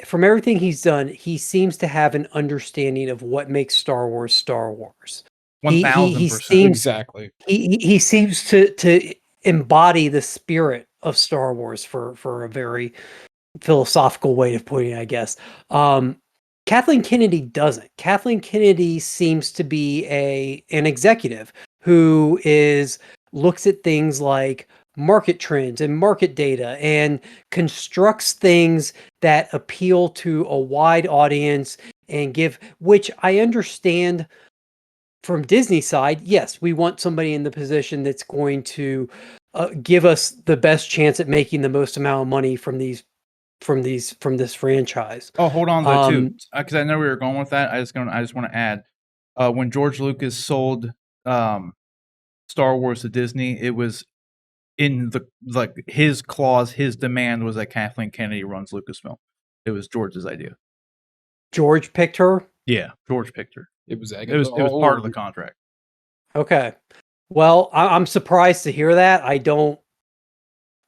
from everything he's done, he seems to have an understanding of what makes Star Wars Star Wars. 1000%. Exactly. He seems to embody the spirit of Star Wars for a very philosophical way of putting it, I guess. Kathleen Kennedy doesn't. Kathleen Kennedy seems to be an executive who looks at things like market trends and market data and constructs things that appeal to a wide audience and which I understand from Disney side. Yes, we want somebody in the position that's going to give us the best chance at making the most amount of money from this franchise. Oh, hold on though too, because I know we were going with that. I just want to add, when George Lucas sold Star Wars to Disney, it was in his clause, his demand was that Kathleen Kennedy runs Lucasfilm. It was George's idea. George picked her? Yeah, George picked her. It was part of the contract. Okay. Well, I'm surprised to hear that. I don't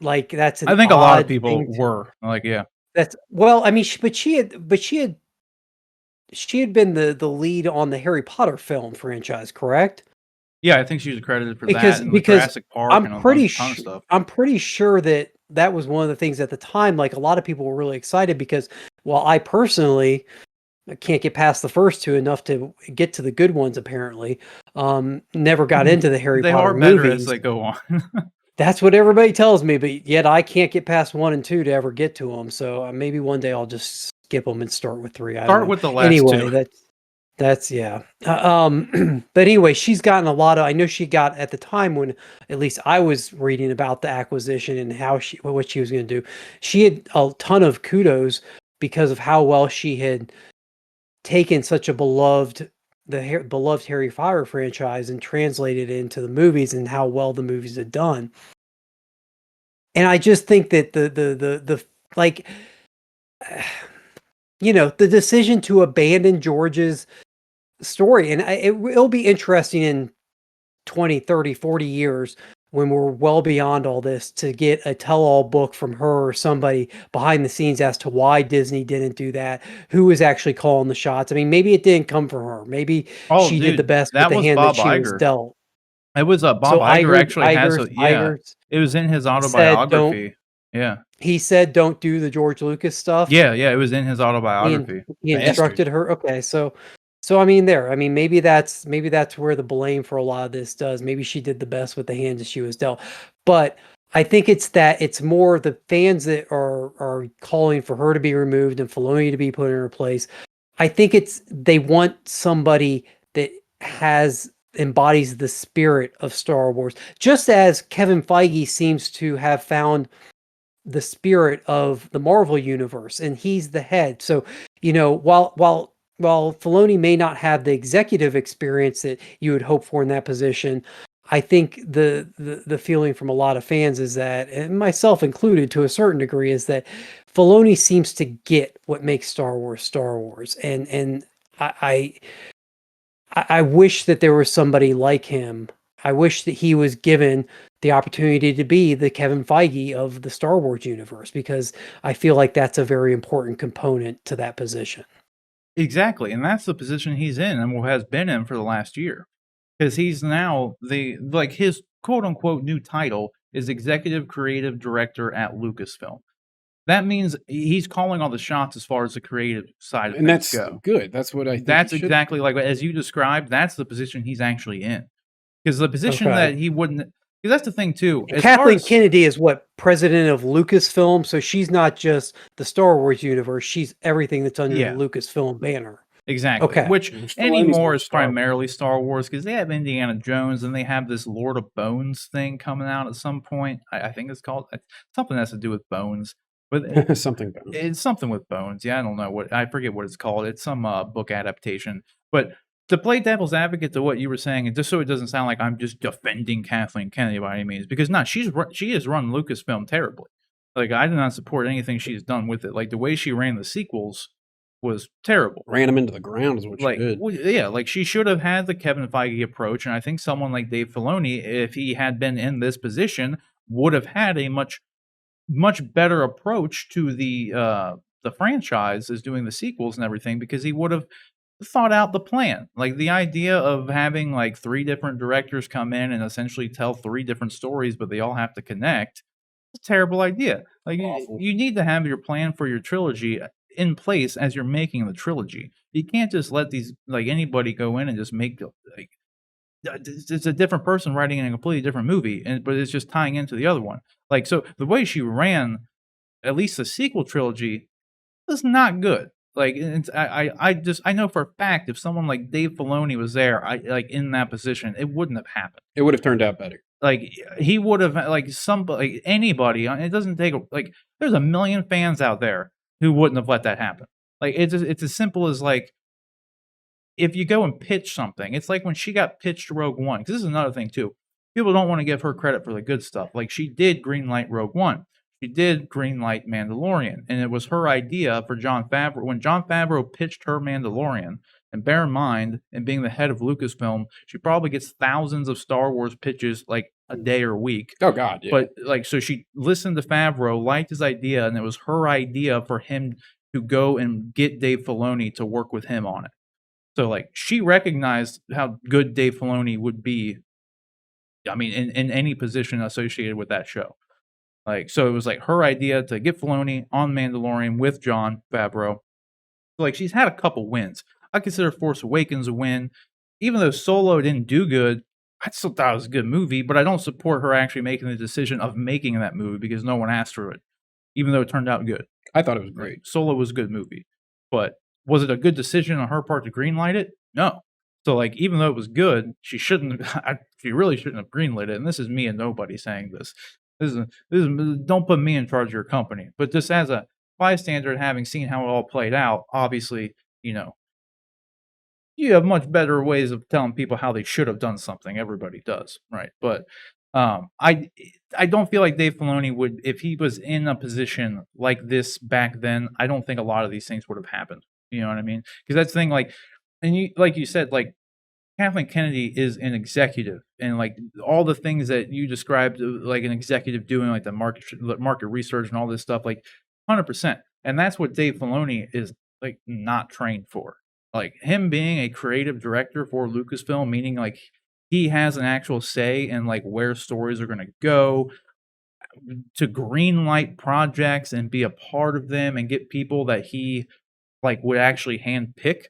like that's I think a lot of people were like, yeah. That's well, I mean, she had been the lead on the Harry Potter film franchise, correct? Yeah, I think she was credited for that and Jurassic Park and a ton of stuff. I'm pretty sure that that was one of the things at the time, like a lot of people were really excited because, well, I personally can't get past the first two enough to get to the good ones, apparently. Never got into the Harry They Potter are better as movies. they go on. That's what everybody tells me, but yet I can't get past 1 and 2 to ever get to them. So maybe one day I'll just skip them and start with 3. I don't Start know. with the last Anyway, two. that's yeah. But anyway, she's gotten a lot of. I know she got at the time when at least I was reading about the acquisition and what she was going to do. She had a ton of kudos because of how well she had taken such a beloved Harry Potter franchise and translated it into the movies and how well the movies had done. And I just think that the like, the decision to abandon George's story, and it'll be interesting in 20, 30, 40 years when we're well beyond all this to get a tell-all book from her or somebody behind the scenes as to why Disney didn't do that, who was actually calling the shots. I mean, maybe it didn't come from her. Maybe Oh, she did the dude, best with that the was hand that Bob she was Iger. dealt. It was Bob So Iger actually has Iger's it was in his said autobiography. Yeah. he said don't do the George Lucas stuff. Yeah, it was in his autobiography. He instructed her. Okay, so I mean maybe that's where the blame for a lot of this does. Maybe she did the best with the hands that she was dealt. But I think it's more the fans that are calling for her to be removed and Filoni to be put in her place. I think they want somebody that embodies the spirit of Star Wars, just as Kevin Feige seems to have found the spirit of the Marvel universe, and he's the head. So, while Filoni may not have the executive experience that you would hope for in that position, I think the feeling from a lot of fans is that, and myself included to a certain degree, is that Filoni seems to get what makes Star Wars, and I wish that there was somebody like him. I wish that he was given the opportunity to be the Kevin Feige of the Star Wars universe, because I feel like that's a very important component to that position. Exactly, and that's the position he's in and has been in for the last year. Because he's now his quote unquote new title is executive creative director at Lucasfilm. That means he's calling all the shots as far as the creative side of And things that's go. good. That's what I think. That's exactly like as you described. That's the position he's actually in. Because the position that he wouldn't. Because that's the thing too. And Kathleen Kennedy is president of Lucasfilm, so she's not just the Star Wars universe; she's everything that's under the Lucasfilm banner. Exactly. Okay. Which anymore is primarily Star Wars, because they have Indiana Jones and they have this Lord of Bones thing coming out at some point. I think it's called something that has to do with bones. But something bones. It's something with bones. Yeah, I don't know I forget what it's called. It's some book adaptation. But to play devil's advocate to what you were saying, and just so it doesn't sound like I'm just defending Kathleen Kennedy by any means, because she has run Lucasfilm terribly. Like, I do not support anything she's done with it. Like, the way she ran the sequels was terrible. Ran them into the ground is what she did. Well, yeah, like she should have had the Kevin Feige approach, and I think someone like Dave Filoni, if he had been in this position, would have had a much better approach to the franchise as doing the sequels and everything, because he would have thought out the plan. Like, the idea of having like 3 different directors come in and essentially tell 3 different stories, but they all have to connect. It's a terrible idea. Like, you need to have your plan for your trilogy in place as you're making the trilogy. You can't just let anybody go in and just make it's a different person writing in a completely different movie, but it's just tying into the other one. Like, so the way she ran at least the sequel trilogy was not good. Like, I know for a fact if someone like Dave Filoni was there, in that position, it wouldn't have happened. It would have turned out better. Like, he would have anybody. It doesn't take there's a million fans out there who wouldn't have let that happen. Like, it's as simple as if you go and pitch something, it's like when she got pitched Rogue One. Because this is another thing too. People don't want to give her credit for the good stuff. Like, she did greenlight Rogue One. She did greenlight Mandalorian, and it was her idea for Jon Favreau. When Jon Favreau pitched her Mandalorian, and bear in mind, and being the head of Lucasfilm, she probably gets thousands of Star Wars pitches like a day or a week. Oh God, yeah. But so she listened to Favreau, liked his idea, and it was her idea for him to go and get Dave Filoni to work with him on it. So she recognized how good Dave Filoni would be. I mean, in any position associated with that show. Like, so it was like her idea to get Filoni on Mandalorian with Jon Favreau. So, like, she's had a couple wins. I consider Force Awakens a win. Even though Solo didn't do good, I still thought it was a good movie, but I don't support her actually making the decision of making that movie because no one asked for it, even though it turned out good. I thought it was Like, great. Solo was a good movie, but was it a good decision on her part to greenlight it? No. So, like, even though it was good, she really shouldn't have greenlit it. And this is me and nobody saying this. Don't put me in charge of your company. But just as a bystander and having seen how it all played out, obviously, you have much better ways of telling people how they should have done something. Everybody does, right? But I don't feel like Dave Filoni would, if he was in a position like this back then. I don't think a lot of these things would have happened. You know what I mean? Because that's the thing. Like you said, like Kathleen Kennedy is an executive, and like all the things that you described, like an executive doing, like the market research and all this stuff, like 100%. And that's what Dave Filoni is like not trained for. Like him being a creative director for Lucasfilm, meaning like he has an actual say in like where stories are going to go, to green light projects and be a part of them and get people that he like would actually hand pick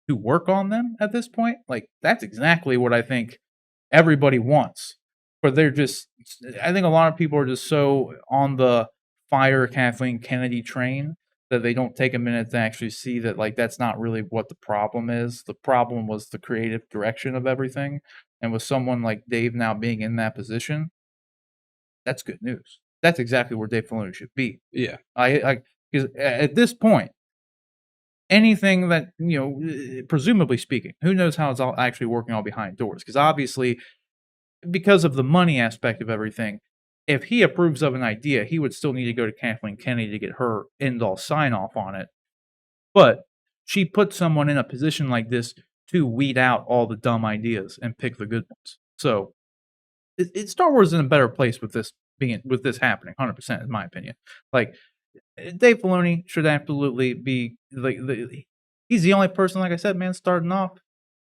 to work on them at this point. Like that's exactly what I think everybody wants. But I think a lot of people are just so on the fire Kathleen Kennedy train that they don't take a minute to actually see that like that's not really what the problem is. The problem was the creative direction of everything. And with someone like Dave now being in that position, that's good news. That's exactly where Dave Filoni should be. Yeah. Because at this point, anything that, presumably speaking, who knows how it's all actually working all behind doors? Because obviously, because of the money aspect of everything, if he approves of an idea, he would still need to go to Kathleen Kennedy to get her end-all sign-off on it. But she put someone in a position like this to weed out all the dumb ideas and pick the good ones. So, Star Wars is in a better place with this happening, 100%, in my opinion. Like, Dave Filoni should absolutely be he's the only person, like I said, man, starting off.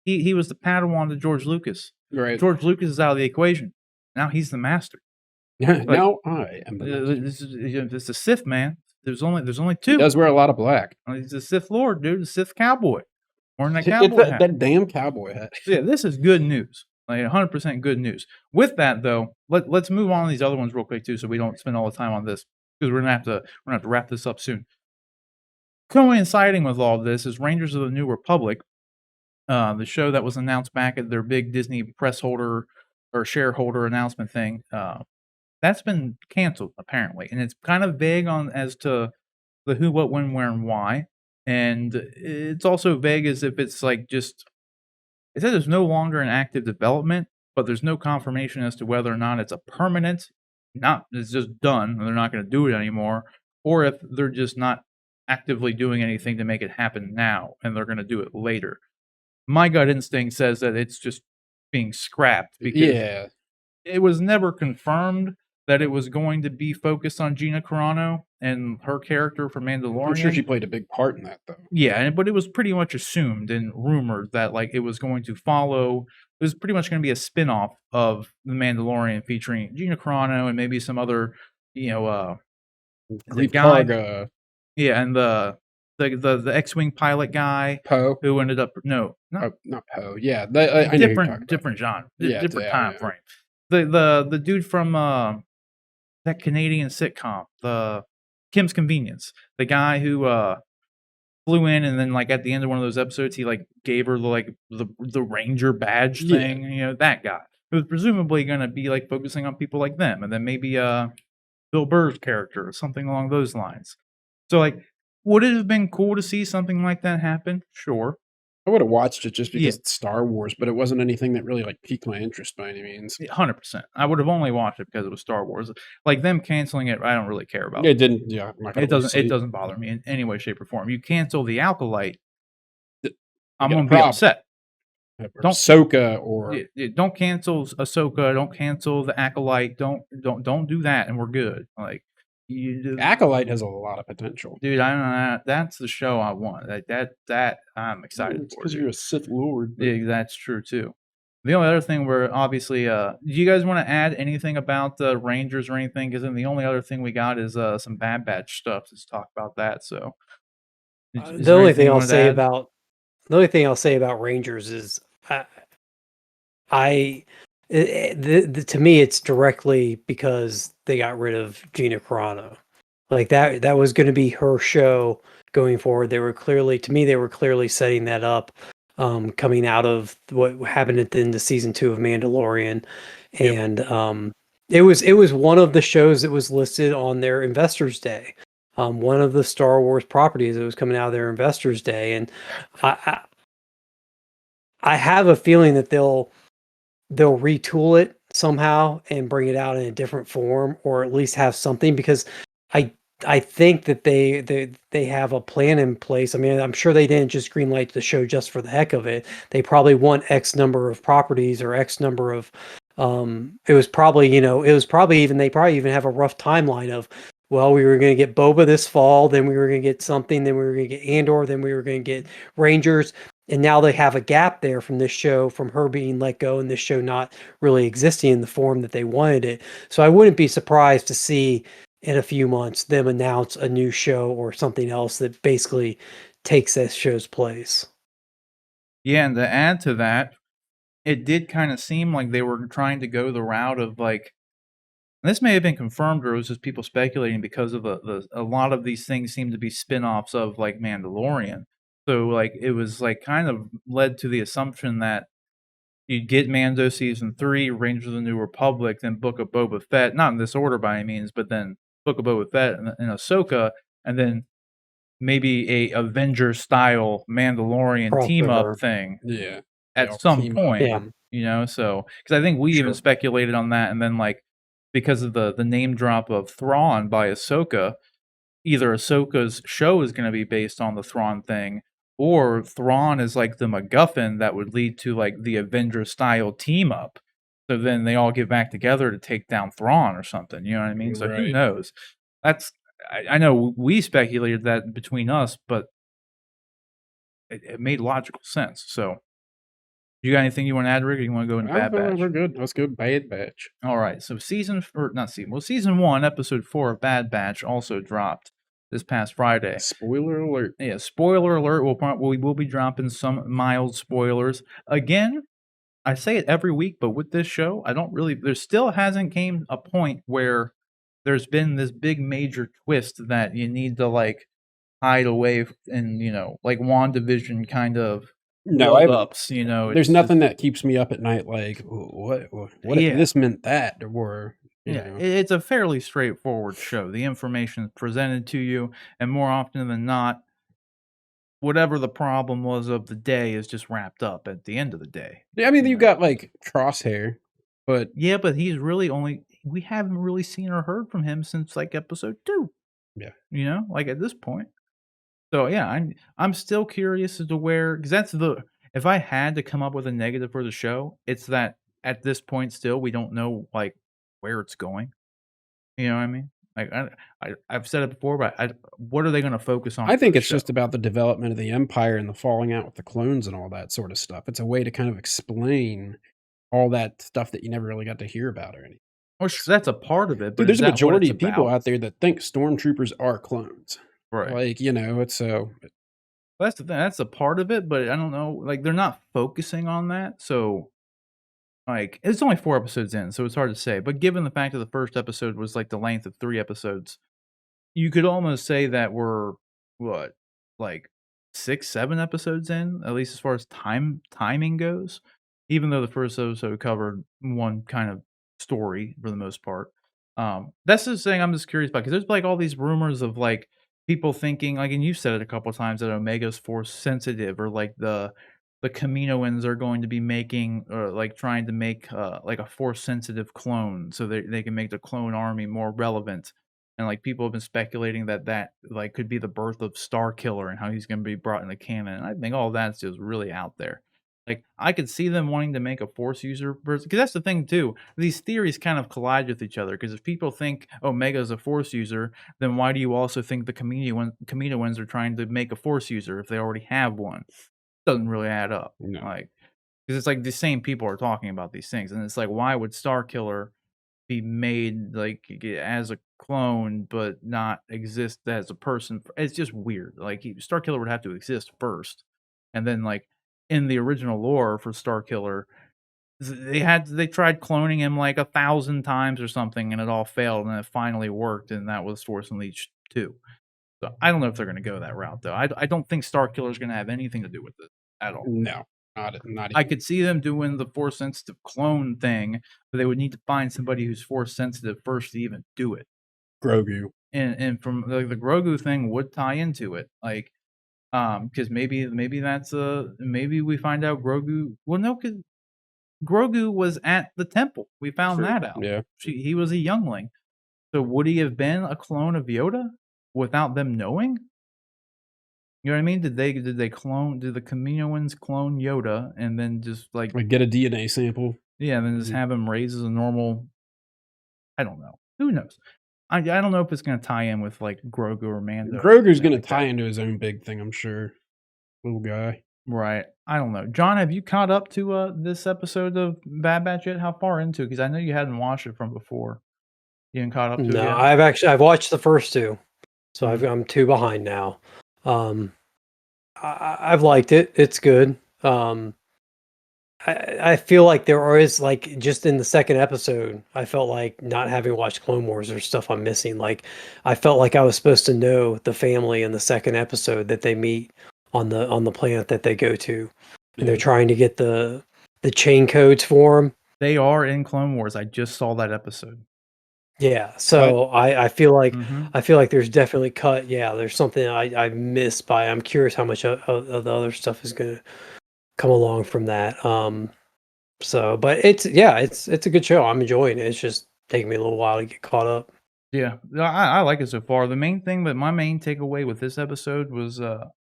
He was the Padawan to George Lucas. Right. George Lucas is out of the equation. Now he's the master. Now I am the master. This is the Sith, man. There's only two. He does wear a lot of black. He's the Sith Lord, dude. The Sith cowboy. Wearing that cowboy hat. That damn cowboy hat. Yeah, this is good news. Like 100% good news. With that though, let's move on to these other ones real quick too, so we don't spend all the time on this because we're gonna have to wrap this up soon. Coinciding with all of this is Rangers of the New Republic, the show that was announced back at their big Disney press holder or shareholder announcement thing. That's been canceled apparently, and it's kind of vague on as to the who, what, when, where, and why. And it's also vague as if it's like just. It says it's no longer in active development, but there's no confirmation as to whether or not it's a permanent, it's just done, and they're not going to do it anymore, or if they're just not actively doing anything to make it happen now, and they're going to do it later. My gut instinct says that it's just being scrapped because it was never confirmed that it was going to be focused on Gina Carano and her character for Mandalorian. I'm sure she played a big part in that, though. Yeah, but it was pretty much assumed and rumored that like it was going to follow. It was pretty much going to be a spin-off of The Mandalorian featuring Gina Carano and maybe some other, the guy. Yeah, and the X-wing pilot guy, Poe, who ended up not Poe. Yeah, different genre, different time frame. The dude from that Canadian sitcom, the Kim's Convenience, the guy who flew in and then like at the end of one of those episodes, he like gave her the Ranger badge thing. That guy. It was presumably going to be like focusing on people like them, and then maybe Bill Burr's character or something along those lines. So like, would it have been cool to see something like that happen? Sure. I would have watched it just because it's Star Wars, but it wasn't anything that really like piqued my interest by any means. 100%. I would have only watched it because it was Star Wars. Like them canceling it, I don't really care about. It didn't. Yeah, it doesn't bother me in any way, shape, or form. You cancel the Acolyte, I'm gonna be upset. Don't Ahsoka or don't cancel Ahsoka. Don't cancel the Acolyte. Don't do that, and we're good. Like. Acolyte has a lot of potential, dude. I don't know. That's the show I want. That I'm excited for. Because you're a Sith Lord. Yeah, that's true too. The only other thing we're obviously, do you guys want to add anything about the Rangers or anything? Because then the only other thing we got is some Bad Batch stuff. Let's talk about that. So, is The there only anything thing you I'll wanted to say add? about the only thing I'll say about Rangers is I to me it's directly because they got rid of Gina Carano. Like that was going to be her show going forward. They were clearly, to me, they were clearly setting that up, coming out of what happened at the end of season 2 of Mandalorian, Yep. and it was one of the shows that was listed on their Investors Day, one of the Star Wars properties that was coming out of their Investors Day, and I I have a feeling that they'll retool it somehow and bring it out in a different form, or at least have something, because I I think that they have a plan in place. I mean, I'm sure they didn't just greenlight the show just for the heck of it. They probably want X number of properties or X number of it was probably, it was probably even they probably even have a rough timeline of, well, we were going to get Boba this fall, then we were going to get something, then we were going to get Andor, then we were going to get Rangers, and now they have a gap there from this show, from her being let go and this show not really existing in the form that they wanted it. So I wouldn't be surprised to see in a few months them announce a new show or something else that basically takes that show's place. Yeah, and to add to that, it did kind of seem like they were trying to go the route of like, and this may have been confirmed or it was just people speculating because of the a lot of these things seem to be spin-offs of like Mandalorian. So like it was like kind of led to the assumption that you'd get Mando season 3, Rangers of the New Republic, then Book of Boba Fett, not in this order by any means, but then Book of Boba Fett and Ahsoka, and then maybe a Avengers style Mandalorian team up Crossover. thing Yeah. They at all some team up point, Yeah, and so because I think we even sure. speculated on that, and then like because of the name drop of Thrawn by Ahsoka, either Ahsoka's show is going to be based on the Thrawn thing, or Thrawn is like the MacGuffin that would lead to like the Avengers style team up. So then they all get back together to take down Thrawn or something. You know what I mean? So who Right. knows? That's I know we speculated that between us, but it made logical sense. So you got anything you want to add, Rick? Or you want to go into I Bad feel like Batch? we're good. Let's go Bad Batch. All right. So season 1, episode 4 of Bad Batch also dropped this past Friday. Spoiler alert. Yeah, spoiler alert. We will be dropping some mild spoilers. Again, I say it every week, but with this show, I don't really. There still hasn't came a point where there's been this big major twist that you need to like hide away and like WandaVision kind of No, I build haven't. ups. There's It's just nothing that keeps me up at night like what if yeah. this meant that, or Yeah, it's a fairly straightforward show. The information is presented to you, and more often than not, whatever the problem was of the day is just wrapped up at the end of the day. Yeah, I mean You you know? got like Crosshair, but Yeah, but he's really we haven't really seen or heard from him since like episode 2, yeah. like at this point. So yeah, I'm still curious as to where, because that's the if I had to come up with a negative for the show, it's that at this point still we don't know like where it's going. You know what I mean? Like I've said it before, but what are they going to focus on I for think the it's show? just about the development of the Empire and the falling out with the clones and all that sort of stuff. It's a way to kind of explain all that stuff that you never really got to hear about or anything. Well, that's a part of it, Dude, but is there's a that what it's majority of people about? out there that think stormtroopers are clones. Right. Like, it's so That's the thing. That's a part of it, but I don't know. Like they're not focusing on that, so like it's only 4 episodes in, so it's hard to say. But given the fact that the first episode was like the length of 3 episodes, you could almost say that we're what, like 6, 7 episodes in, at least as far as timing goes. Even though the first episode covered one kind of story for the most part. That's the thing I'm just curious about because there's like all these rumors of like people thinking like, and you said it a couple of times that Omega's force sensitive or like the Kaminoans are going to be making or like trying to make like a force sensitive clone so they can make the clone army more relevant and like people have been speculating that like could be the birth of Star Killer and how he's going to be brought into canon. And I think all that's just really out there. Like I could see them wanting to make a Force user because that's the thing too. These theories kind of collide with each other because if people think Omega is a Force user, then why do you also think the Kaminoans are trying to make a Force user if they already have one? Doesn't really add up. no. Like because it's like the same people are talking about these things, and it's like, why would Starkiller be made like as a clone but not exist as a person? It's just weird. Like Starkiller would have to exist first, and then like in the original lore for Starkiller, they tried cloning him like 1,000 times or something, and it all failed, and it finally worked, and that was Force Unleashed 2. So I don't know if they're going to go that route though. I don't think Starkiller is going to have anything to do with it at all. No, not I even. could see them doing the force sensitive clone thing, but they would need to find somebody who's force sensitive first to even do it. Grogu. And from the Grogu thing would tie into it, like, because maybe that's maybe we find out Grogu. Well, no, because Grogu was at the temple. We found True. that out. Yeah. He was a youngling. So would he have been a clone of Yoda without them knowing? You know what I mean? Did the Kaminoans clone Yoda and then just like Get a DNA sample. yeah, and then just have him raised as a normal? I don't know. Who knows? I don't know if it's gonna tie in with like Grogu or Mando. Grogu's gonna tie into his own big thing, I'm sure. Little guy. Right. I don't know. John, have you caught up to this episode of Bad Batch yet? How far into it? Because I know you hadn't watched it from before. You haven't caught up to it No, yet? I've watched the first two, so Mhm. I'm 2 behind now. I've liked it. It's good. I feel like there is like just in the second episode, I felt like not having watched Clone Wars, there's stuff I'm missing. Like I felt like I was supposed to know the family in the second episode that they meet on the planet that they go to, and they're Yeah. trying to get the chain codes for them. They are in Clone Wars. I just saw that episode. Yeah, so I feel like Mhm. there's definitely cut. Yeah, there's something I missed by. I'm curious how much of the other stuff is gonna come along from that. So, but it's a good show. I'm enjoying it. It's just taking me a little while to get caught up. Yeah, I like it so far. The main thing, but my main takeaway with this episode was,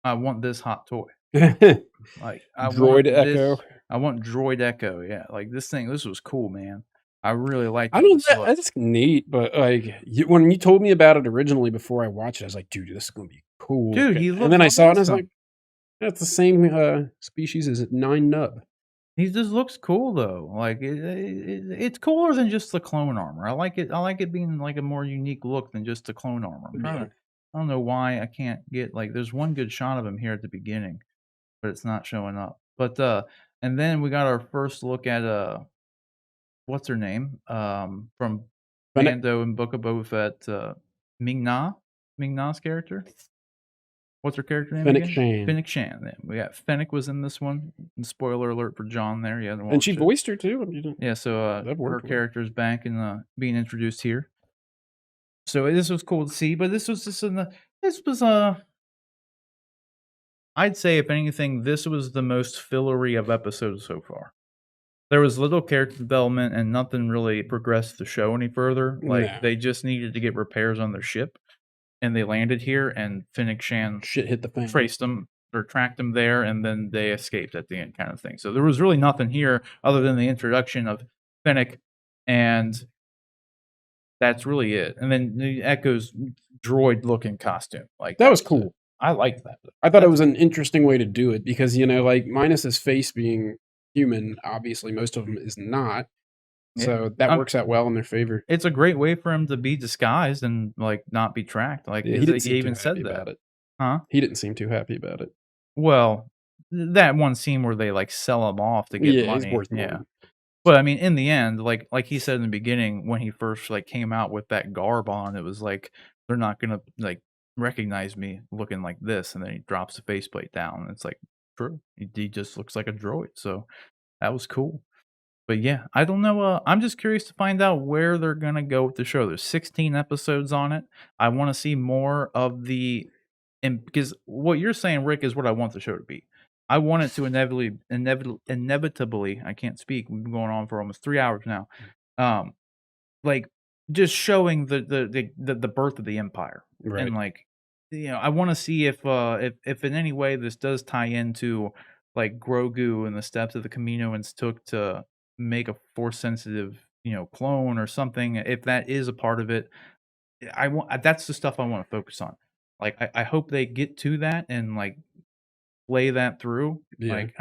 I want this hot toy. Like, I want Droid Echo. this. I want Droid Echo. Yeah, like this thing. This was cool, man. I really liked I it. don't. This look. That's neat, but like when you told me about it originally before I watched it, I was like, "Dude, this is gonna be cool." Dude, he and looks then I saw it, and I was awesome. like, "That's the same species as 9 Nub." He just looks cool though. Like it's cooler than just the clone armor. I like it. I like it being like a more unique look than just the clone armor. I'm trying Yeah. to. I don't know why I can't get like. There's one good shot of him here at the beginning, but it's not showing up. But and then we got our first look at what's her name? From Fennec, Mando and Book of Boba Fett, Ming Na, Ming Na's character. What's her character name Fennec again? Shand. Fennec Shand. Yeah, we got Fennec was in this one. And spoiler alert for John there. Yeah, and she voiced her too. I mean, yeah. So that her worked well. character's back and being introduced here. So this was cool to see, but this was just this was I'd say if anything, this was the most fillery of episodes so far. There was little character development and nothing really progressed the show any further. Like No. they just needed to get repairs on their ship, and they landed here, and Fennec Shan Shit hit the fan. traced them or tracked them there, and then they escaped at the end, kind of thing. So there was really nothing here other than the introduction of Fennec, and that's really it. And then the Echo's droid-looking costume, like That was it. cool. I liked that. I thought it was an interesting way to do it because like minus his face being human, obviously most of them is not. Yeah. So that works out well in their favor. It's a great way for him to be disguised and like not be tracked. Like Yeah, he didn't seem even too said happy that. about it. Huh? He didn't seem too happy about it. Well, that one scene where they like sell him off to get Yeah, money. he's worth more. Yeah. But I mean, in the end, like he said in the beginning, when he first like came out with that garb on, it was like they're not gonna like recognize me looking like this, and then he drops the faceplate down, and it's like true. He just looks like a droid, so that was cool. But yeah, I don't know. I'm just curious to find out where they're gonna go with the show. There's 16 episodes on it. I want to see more of the, and because what you're saying, Rick, is what I want the show to be. I want it to inevitably. I can't speak. We've been going on for almost 3 hours now. Like just showing the birth of the empire, Right. and like I want to see if in any way this does tie into like Grogu and the steps that the Kaminoans took to make a force sensitive clone or something. If that is a part of it, I want that's the stuff I want to focus on. Like I hope they get to that and like play that through. Yeah. Like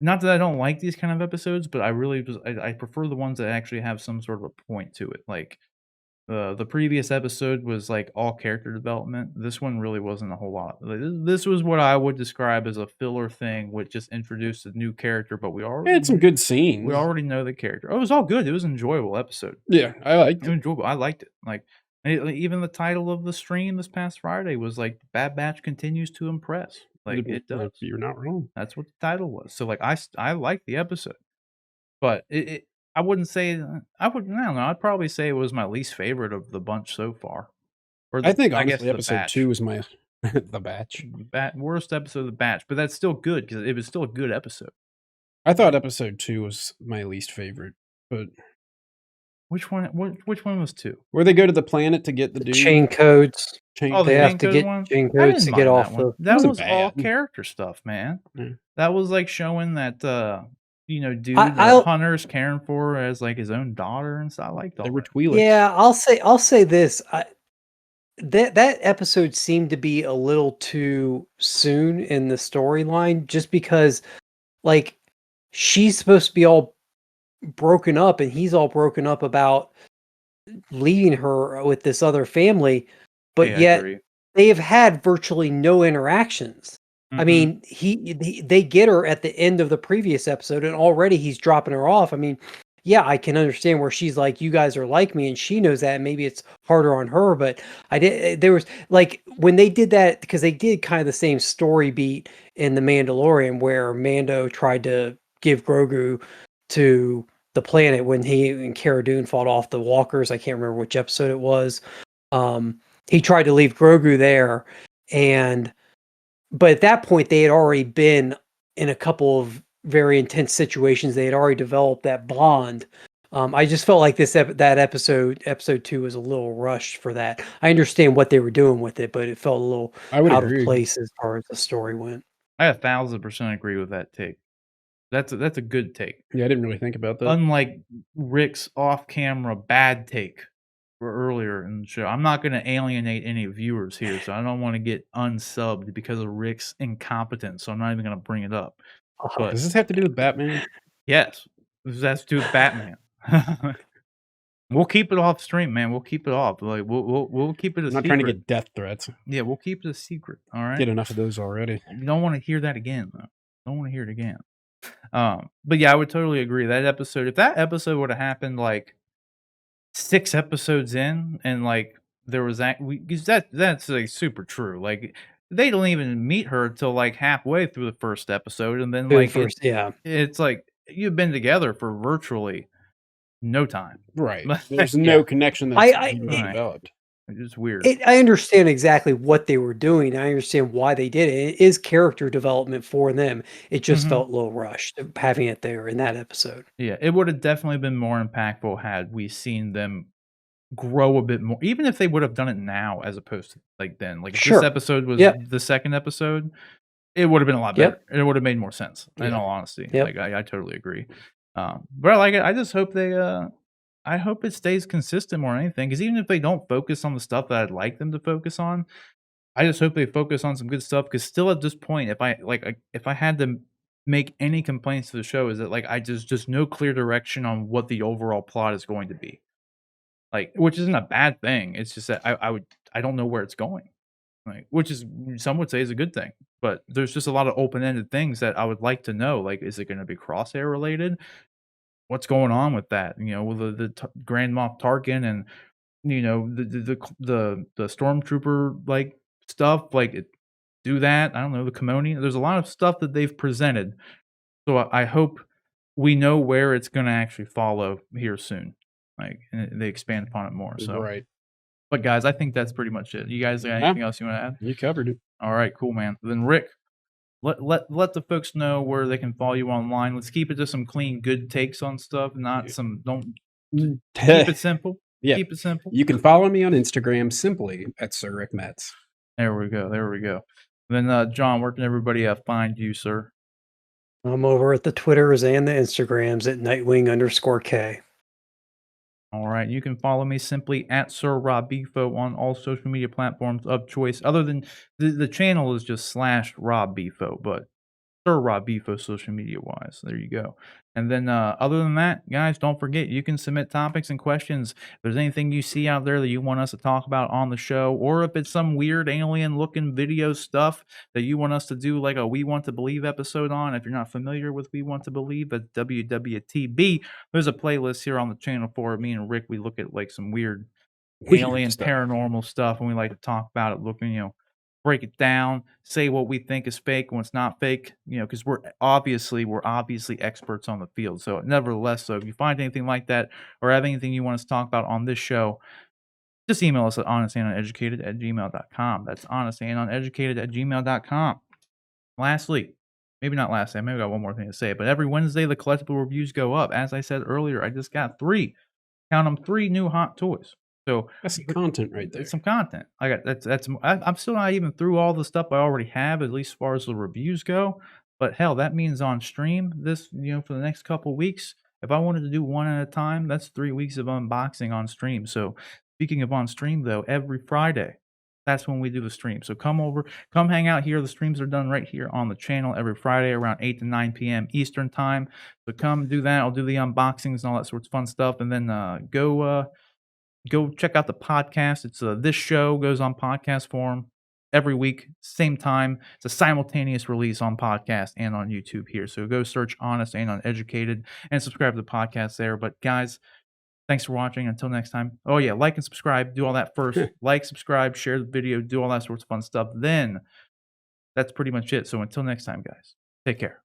not that I don't like these kind of episodes, but I really just I prefer the ones that actually have some sort of a point to it. Like the previous episode was like all character development. This one really wasn't a whole lot. Like, this was what I would describe as a filler thing, which just introduced a new character, but It had some good scenes. we already know the character. Oh, it was all good. It was an enjoyable episode. Yeah, I liked It was it. enjoyable. I liked it. Like even the title of the stream this past Friday was like Bad Batch continues to impress. Like it does. You're not wrong. That's what the title was. So like I liked the episode, but I wouldn't say I don't know. I'd probably say it was my least favorite of the bunch so far. Or I think guess honestly, the episode batch. 2 was my the batch. Worst episode of the batch, but that's still good because it was still a good episode. I thought episode 2 was my least favorite, but Which one? Which one was 2? where they go to the planet to get the dude. Chain codes. Oh, the They have chain to code get one? chain I codes didn't to get mind off that one. the. That wasn't was all bad. character stuff, man. Yeah. That was like showing that dude I- that I'll- Hunter's caring for as like his own daughter and stuff. I liked all They were that. Twi'leks. Yeah, I'll say this. That episode seemed to be a little too soon in the storyline, just because, like, she's supposed to be all broken up, and he's all broken up about leaving her with this other family, but Yeah, I yet agree. they have had virtually no interactions. I Mhm. mean, they get her at the end of the previous episode, and already he's dropping her off. I mean, yeah, I can understand where she's like, "You guys are like me," and she knows that. And maybe it's harder on her, but there was like when they did that, because they did kind of the same story beat in the Mandalorian, where Mando tried to give Grogu to the planet when he and Cara Dune fought off the walkers. I can't remember which episode it was. He tried to leave Grogu there, but at that point they had already been in a couple of very intense situations. They had already developed that bond. I just felt like that episode 2 was a little rushed for that. I understand what they were doing with it, but it felt a little I would out agree. of place as far as the story went. I 1,000% agree with that take. That's a good take. Yeah, I didn't really think about that. Unlike Rick's off-camera bad take for earlier in the show. I'm not going to alienate any viewers here, so I don't want to get unsubbed because of Rick's incompetence. So I'm not even going to bring it up. But Does this have to do with Batman? yes, this has to do with Batman. We'll keep it off stream, man. We'll keep it off. Like we'll keep it a I'm not secret. trying to get death threats. Yeah, we'll keep it a secret. All right. Get enough of those already. You don't want to hear that again, though. Don't want to hear it again. But yeah, I would totally agree. That episode, if that episode would have happened like 6 episodes in, and like there was that's like super true. Like they don't even meet her till like halfway through the first episode, and then like it's like you've been together for virtually no time. Right. Like, There's yeah. no connection that's even Right. developed. It's weird. I understand exactly what they were doing. I understand why they did it. It is character development for them. It just Mhm. felt a little rushed having it there in that episode. Yeah, it would have definitely been more impactful had we seen them grow a bit more, even if they would have done it now as opposed to like then. Like if Sure. this episode was Yep. the second episode, it would have been a lot Yep. better. It would have made more sense, in Yeah. all honesty. Yep. Like I totally agree. But I like it. I just hope I hope it stays consistent more than anything. Because even if they don't focus on the stuff that I'd like them to focus on, I just hope they focus on some good stuff. Because still at this point, if I had to make any complaints to the show, is that like I just no clear direction on what the overall plot is going to be. Like, which isn't a bad thing. It's just that I don't know where it's going. Like, which is some would say is a good thing. But there's just a lot of open-ended things that I would like to know. Like, is it going to be Crosshair related? What's going on with that? You know, with the Grand Moff Tarkin and you know the stormtrooper like stuff. Like, do that. I don't know the Kimoni. There's a lot of stuff that they've presented. So I hope we know where it's going to actually follow here soon. Like, and they expand upon it more. So, Right. but guys, I think that's pretty much it. You guys got anything else you want to add? You covered it. All right, cool, man. Then Rick, let the folks know where they can follow you online. Let's keep it to some clean, good takes on stuff, not some. Don't keep it simple. Yeah. Keep it simple. You can follow me on Instagram simply at Sir Rick Metz. There we go. There we go. Then John, where can everybody find you, sir? I'm over at the Twitters and the Instagrams at Nightwing_K. All right, you can follow me simply at Sir Rob Bifo on all social media platforms of choice. Other than the channel is just /Rob Bifo, but Sir Rob Bifo social media wise. There you go. And then other than that, guys, don't forget you can submit topics and questions. If there's anything you see out there that you want us to talk about on the show, or if it's some weird alien looking video stuff that you want us to do like a We Want to Believe episode on. If you're not familiar with We Want to Believe, that's WWTB. There's a playlist here on the channel for it. Me and Rick, we look at like some weird alien stuff. paranormal stuff, and we like to talk about it, looking, break it down, say what we think is fake and what's not fake, because we're obviously experts on the field. So nevertheless, so if you find anything like that or have anything you want us to talk about on this show, just email us at honestanduneducated@gmail.com. That's honestanduneducated@gmail.com. Lastly, maybe not lastly, maybe I got one more thing to say, but every Wednesday the collectible reviews go up. As I said earlier, I just got 3 new hot toys. So That's some content right there. it's some content. I got I'm still not even through all the stuff I already have, at least as far as the reviews go. But hell, that means on stream this, for the next couple weeks, if I wanted to do one at a time, that's 3 weeks of unboxing on stream. So speaking of on stream though, every Friday, that's when we do the stream. So come hang out here. The streams are done right here on the channel every Friday around 8 to 9 p.m. Eastern time. So come do that. I'll do the unboxings and all that sorts of fun stuff. And then go check out the podcast. It's this show goes on podcast form every week, same time. It's a simultaneous release on podcast and on YouTube here. So go search Honest and Uneducated and subscribe to the podcast there. But guys, thanks for watching. Until next time. Oh yeah, like and subscribe. Do all that first. Like, subscribe, share the video, do all that sorts of fun stuff. Then that's pretty much it. So until next time, guys, take care.